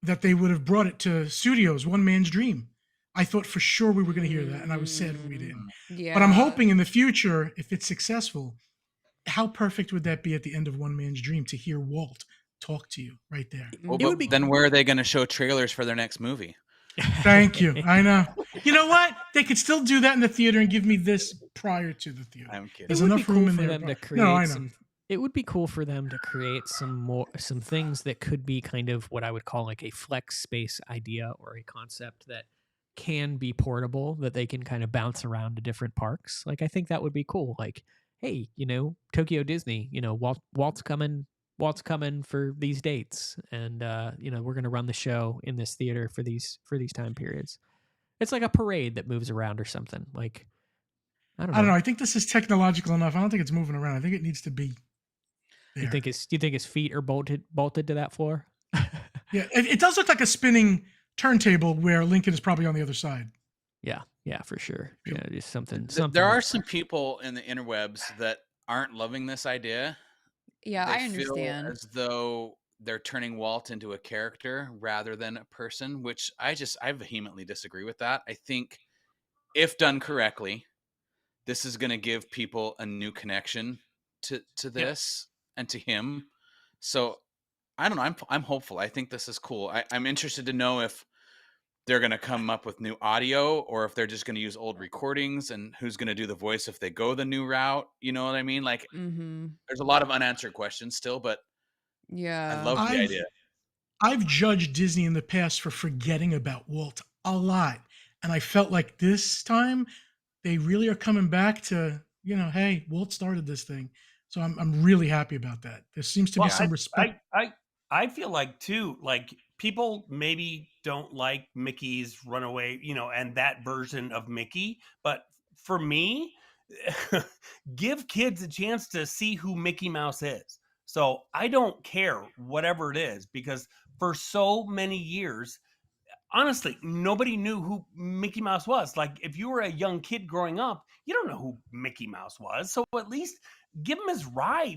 that they would have brought it to studios. One Man's Dream. I thought for sure we were going to hear that, and I was sad when we didn't. Yeah. But I'm hoping in the future, if it's successful, how perfect would that be at the end of One Man's Dream to hear Walt talk to you right there? Well, but then where are they going to show trailers for their next movie? Thank you. I know. You know what? They could still do that in the theater and give me this prior to the theater. I'm kidding. There's enough room in for there. them to create No, I know. It would be cool for them to create some things that could be kind of what I would call like a flex space idea or a concept that can be portable, that they can kind of bounce around to different parks. Like, I think that would be cool. Like, hey, Tokyo Disney, Walt's coming for these dates, and we're going to run the show in this theater for these time periods. It's like a parade that moves around or something. Like, I don't know. I think this is technological enough. I don't think it's moving around. I think it needs to be there. You think his feet are bolted to that floor? Yeah, it does look like a spinning turntable where Lincoln is probably on the other side. Yeah, for sure. Yeah, just something. There are some people in the interwebs that aren't loving this idea. Yeah, They I understand. feel as though they're turning Walt into a character rather than a person, which I vehemently disagree with that. I think if done correctly, this is going to give people a new connection to this and to him. So I don't know. I'm hopeful. I think this is cool. I'm interested to know if they're going to come up with new audio or if they're just going to use old recordings, and who's going to do the voice if they go the new route. You know what I mean? Like, there's a lot of unanswered questions still, but yeah, I love the idea. I've judged Disney in the past for forgetting about Walt a lot. And I felt like this time they really are coming back to, hey, Walt started this thing. So I'm really happy about that. There seems to be some respect. I feel like too, like people maybe don't like Mickey's Runaway, and that version of Mickey. But for me, give kids a chance to see who Mickey Mouse is. So I don't care whatever it is, because for so many years, honestly, nobody knew who Mickey Mouse was. Like, if you were a young kid growing up, you don't know who Mickey Mouse was. So at least give him his ride.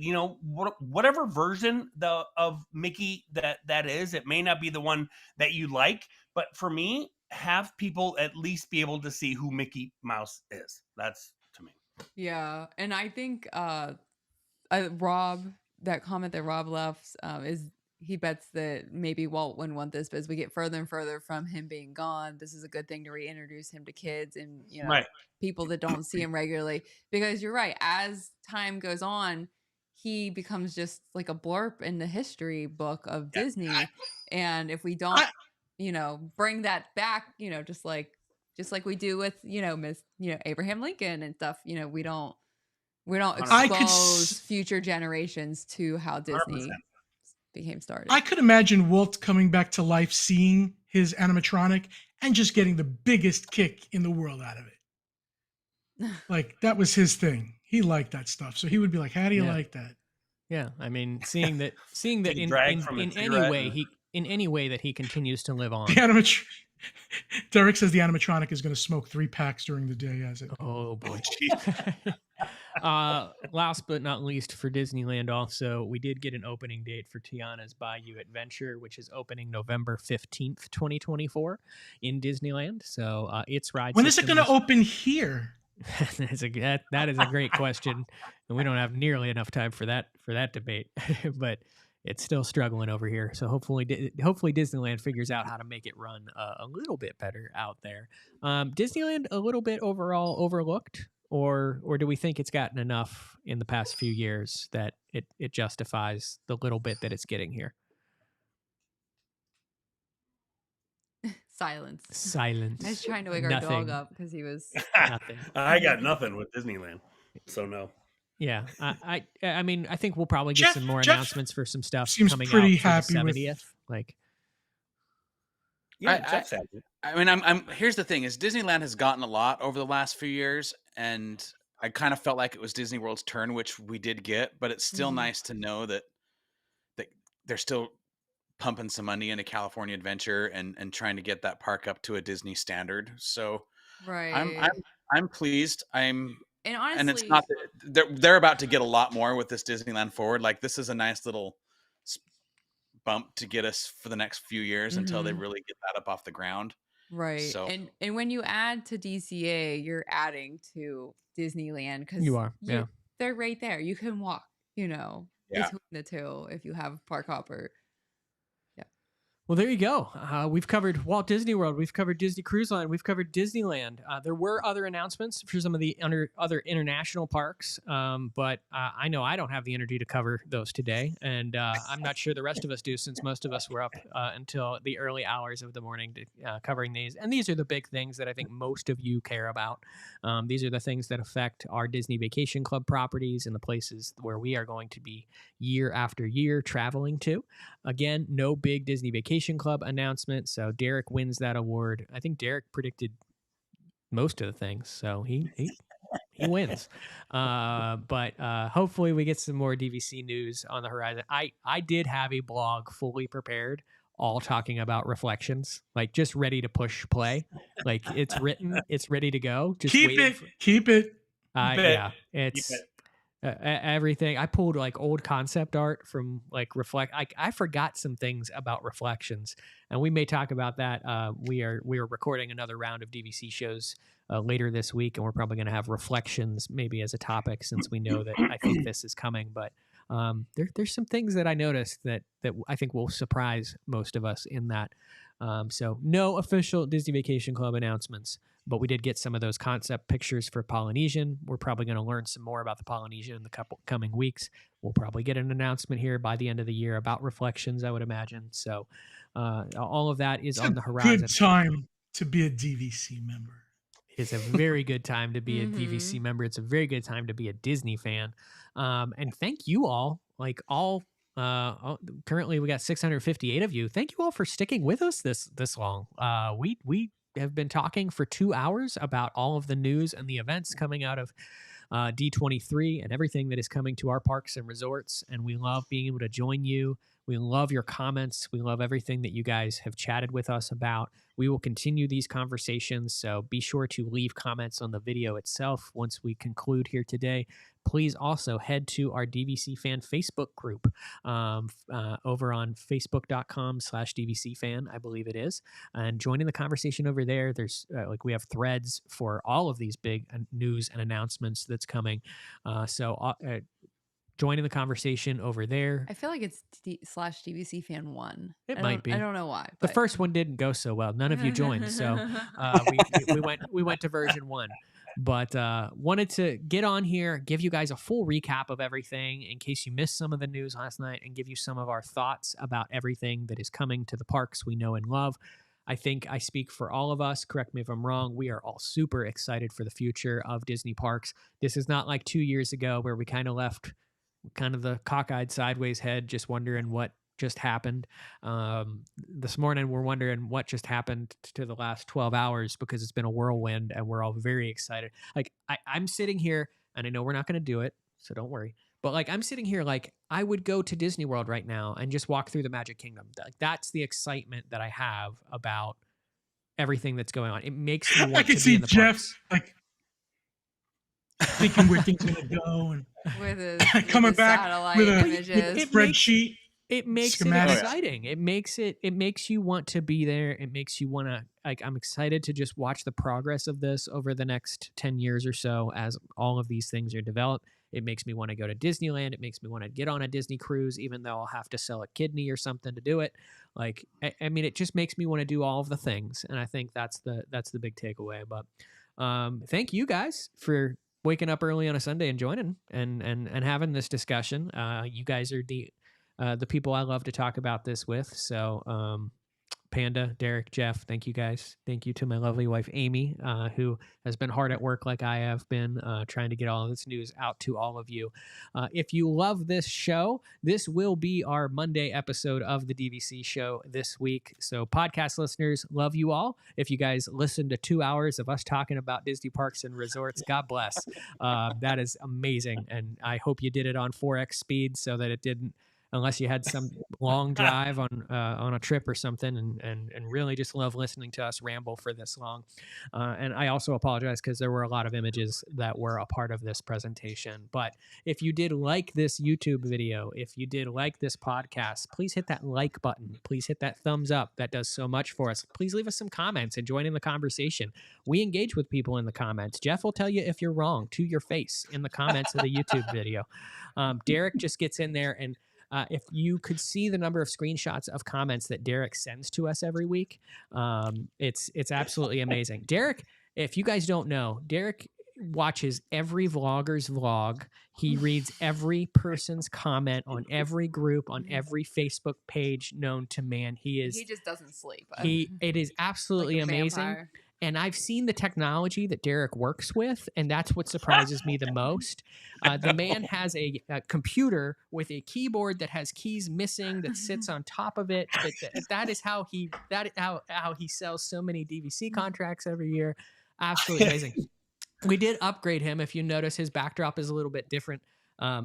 Whatever version of Mickey that is. It may not be the one that you like, but for me, have people at least be able to see who Mickey Mouse is. That's to me. Yeah, and I think Rob, that comment that Rob left is he bets that maybe Walt wouldn't want this, but as we get further and further from him being gone, this is a good thing to reintroduce him to kids and Right. people that don't see him regularly. Because you're right, as time goes on, he becomes just like a blurb in the history book of Disney. And if we don't, bring that back, just like we do with Miss Abraham Lincoln and stuff, we don't expose future generations to how Disney 100%. Became started. I could imagine Walt coming back to life, seeing his animatronic, and just getting the biggest kick in the world out of it. Like, that was his thing. He liked that stuff. So he would be like, how do you like that? Yeah. I mean, seeing that in any way that he continues to live on. Derek says the animatronic is going to smoke 3 packs during the day as it. Oh boy. Last but not least, for Disneyland also, we did get an opening date for Tiana's Bayou Adventure, which is opening November 15th, 2024 in Disneyland. So its ride. When is it going to open here? That is a great question, and we don't have nearly enough time for that debate. But it's still struggling over here. So hopefully Disneyland figures out how to make it run a little bit better out there. Disneyland a little bit overall overlooked, or do we think it's gotten enough in the past few years that it justifies the little bit that it's getting here? Silence. I was trying to wake our dog up because he was nothing. I got nothing with Disneyland, so no. Yeah, I mean, I think we'll probably get some more announcements for some stuff coming pretty out for the happy 70th. Like, yeah, Jeff's happy. I mean, here's the thing: is Disneyland has gotten a lot over the last few years, and I kind of felt like it was Disney World's turn, which we did get. But it's still nice to know that they're still pumping some money into California Adventure and trying to get that park up to a Disney standard. So right. I'm pleased. I'm And honestly, and it's not they're about to get a lot more with this Disneyland Forward. Like this is a nice little bump to get us for the next few years until they really get that up off the ground. Right. So, and when you add to DCA, you're adding to Disneyland because You are, they're right there. You can walk, between the two if you have park hopper. Well, there you go. We've covered Walt Disney World. We've covered Disney Cruise Line. We've covered Disneyland. There were other announcements for some of the other international parks, but I know I don't have the energy to cover those today, and I'm not sure the rest of us do, since most of us were up until the early hours of the morning to, covering these. And these are the big things that I think most of you care about. These are the things that affect our Disney Vacation Club properties and the places where we are going to be year after year traveling to. Again, no big Disney Vacation Club announcement, so Derek wins that award. I think Derek predicted most of the things, so he wins. But hopefully we get some more DVC news on the horizon. I did have a blog fully prepared, all talking about Reflections, like just ready to push play. Like it's written, it's ready to go. Just keep it. Yeah, it's. Everything I pulled, like old concept art from like I forgot some things about Reflections, and we may talk about that. We are recording another round of DVC shows later this week, and we're probably going to have Reflections maybe as a topic, since we know that I think this is coming. But there's some things that I noticed that I think will surprise most of us in that. So no official Disney Vacation Club announcements, but we did get some of those concept pictures for Polynesian. We're probably going to learn some more about the Polynesian in the coming weeks. We'll probably get an announcement here by the end of the year about Reflections, I would imagine. So all of that is on the horizon. Good time to be a DVC member. It's a very good time to be a DVC member. It's a very good time to be a Disney fan. And thank you all, currently we got 658 of you. Thank you all for sticking with us this long. We have been talking for 2 hours about all of the news and the events coming out of D23 and everything that is coming to our parks and resorts. And we love being able to join you. We love your comments. We love everything that you guys have chatted with us about. We will continue these conversations, so be sure to leave comments on the video itself once we conclude here today. Please also head to our DVC Fan Facebook group over on facebook.com/DVC Fan, I believe it is, and joining the conversation over there. There's we have threads for all of these big news and announcements that's coming. Joining the conversation over there. I feel like it's /DVC Fan 1. It might be. I don't know why. The first one didn't go so well. None of you joined, so we went to version 1. But wanted to get on here, give you guys a full recap of everything in case you missed some of the news last night, and give you some of our thoughts about everything that is coming to the parks we know and love. I think I speak for all of us. Correct me if I'm wrong. We are all super excited for the future of Disney parks. This is not like 2 years ago where we kind of left the cockeyed sideways head, just wondering what just happened. This morning we're wondering what just happened to the last 12 hours, because it's been a whirlwind and we're all very excited. Like I'm sitting here, and I know we're not going to do it, so don't worry, but like I'm sitting here like I would go to Disney World right now and just walk through the Magic Kingdom. That's the excitement that I have about everything that's going on. It makes me want to be in the Jeff parks. like thinking where things are going to go, and with coming back with a spreadsheet. It makes schematic. it exciting. It makes you want to be there. It makes you want to, I'm excited to just watch the progress of this over the next 10 years or so as all of these things are developed. It makes me want to go to Disneyland. It makes me want to get on a Disney cruise, even though I'll have to sell a kidney or something to do it. Like, I mean, it just makes me want to do all of the things. And I think that's the big takeaway. But thank you guys for waking up early on a Sunday and joining and having this discussion. You guys are the people I love to talk about this with. So Panda, Derek, Jeff, thank you guys. Thank you to my lovely wife, Amy, who has been hard at work like I have been, trying to get all of this news out to all of you. If you love this show, this will be our Monday episode of the DVC show this week. So podcast listeners, love you all. If you guys listen to 2 hours of us talking about Disney parks and resorts, God bless. That is amazing. And I hope you did it on 4x speed so that it didn't unless you had some long drive on a trip or something, and really just love listening to us ramble for this long. And I also apologize because there were a lot of images that were a part of this presentation. But if you did like this YouTube video, if you did like this podcast, please hit that like button. Please hit that thumbs up. That does so much for us. Please leave us some comments and join in the conversation. We engage with people in the comments. Jeff will tell you if you're wrong to your face in the comments of the YouTube video. Derek just gets in there, and if you could see the number of screenshots of comments that Derek sends to us every week, it's absolutely amazing. Derek, if you guys don't know, Derek watches every vlogger's vlog. He reads every person's comment on every group, on every Facebook page known to man. He just doesn't sleep. It is absolutely like amazing. Vampire. And I've seen the technology that Derek works with, and that's what surprises me the most. The man has a computer with a keyboard that has keys missing that sits on top of it. That is how he sells so many DVC contracts every year. Absolutely amazing. We did upgrade him. If you notice, his backdrop is a little bit different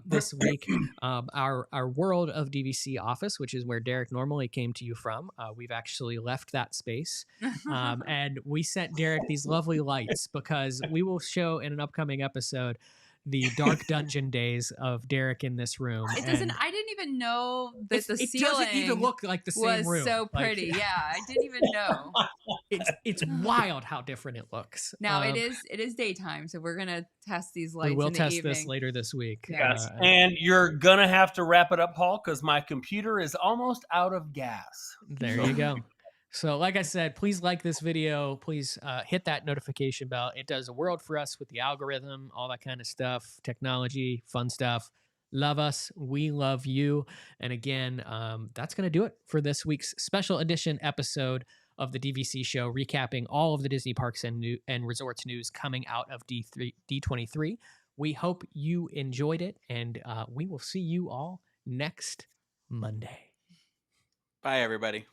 this week. Our World of DVC office, which is where Derek normally came to you from, we've actually left that space. And we sent Derek these lovely lights because we will show in an upcoming episode the dark dungeon days of Derek in this room. It doesn't. I didn't even know that the ceiling doesn't even look like the same was room. so pretty. Yeah, I didn't even know. It's wild how different it looks. Now it is daytime, so we're gonna test these lights. We will in the test evening. this later this week. Yes, and you're gonna have to wrap it up, Paul, because my computer is almost out of gas. There you go. So like I said, please like this video. Please hit that notification bell. It does a world for us with the algorithm, all that kind of stuff, technology, fun stuff. Love us. We love you. And again, that's going to do it for this week's special edition episode of the DVC show, recapping all of the Disney parks and resorts news coming out of D23. We hope you enjoyed it, and we will see you all next Monday. Bye, everybody.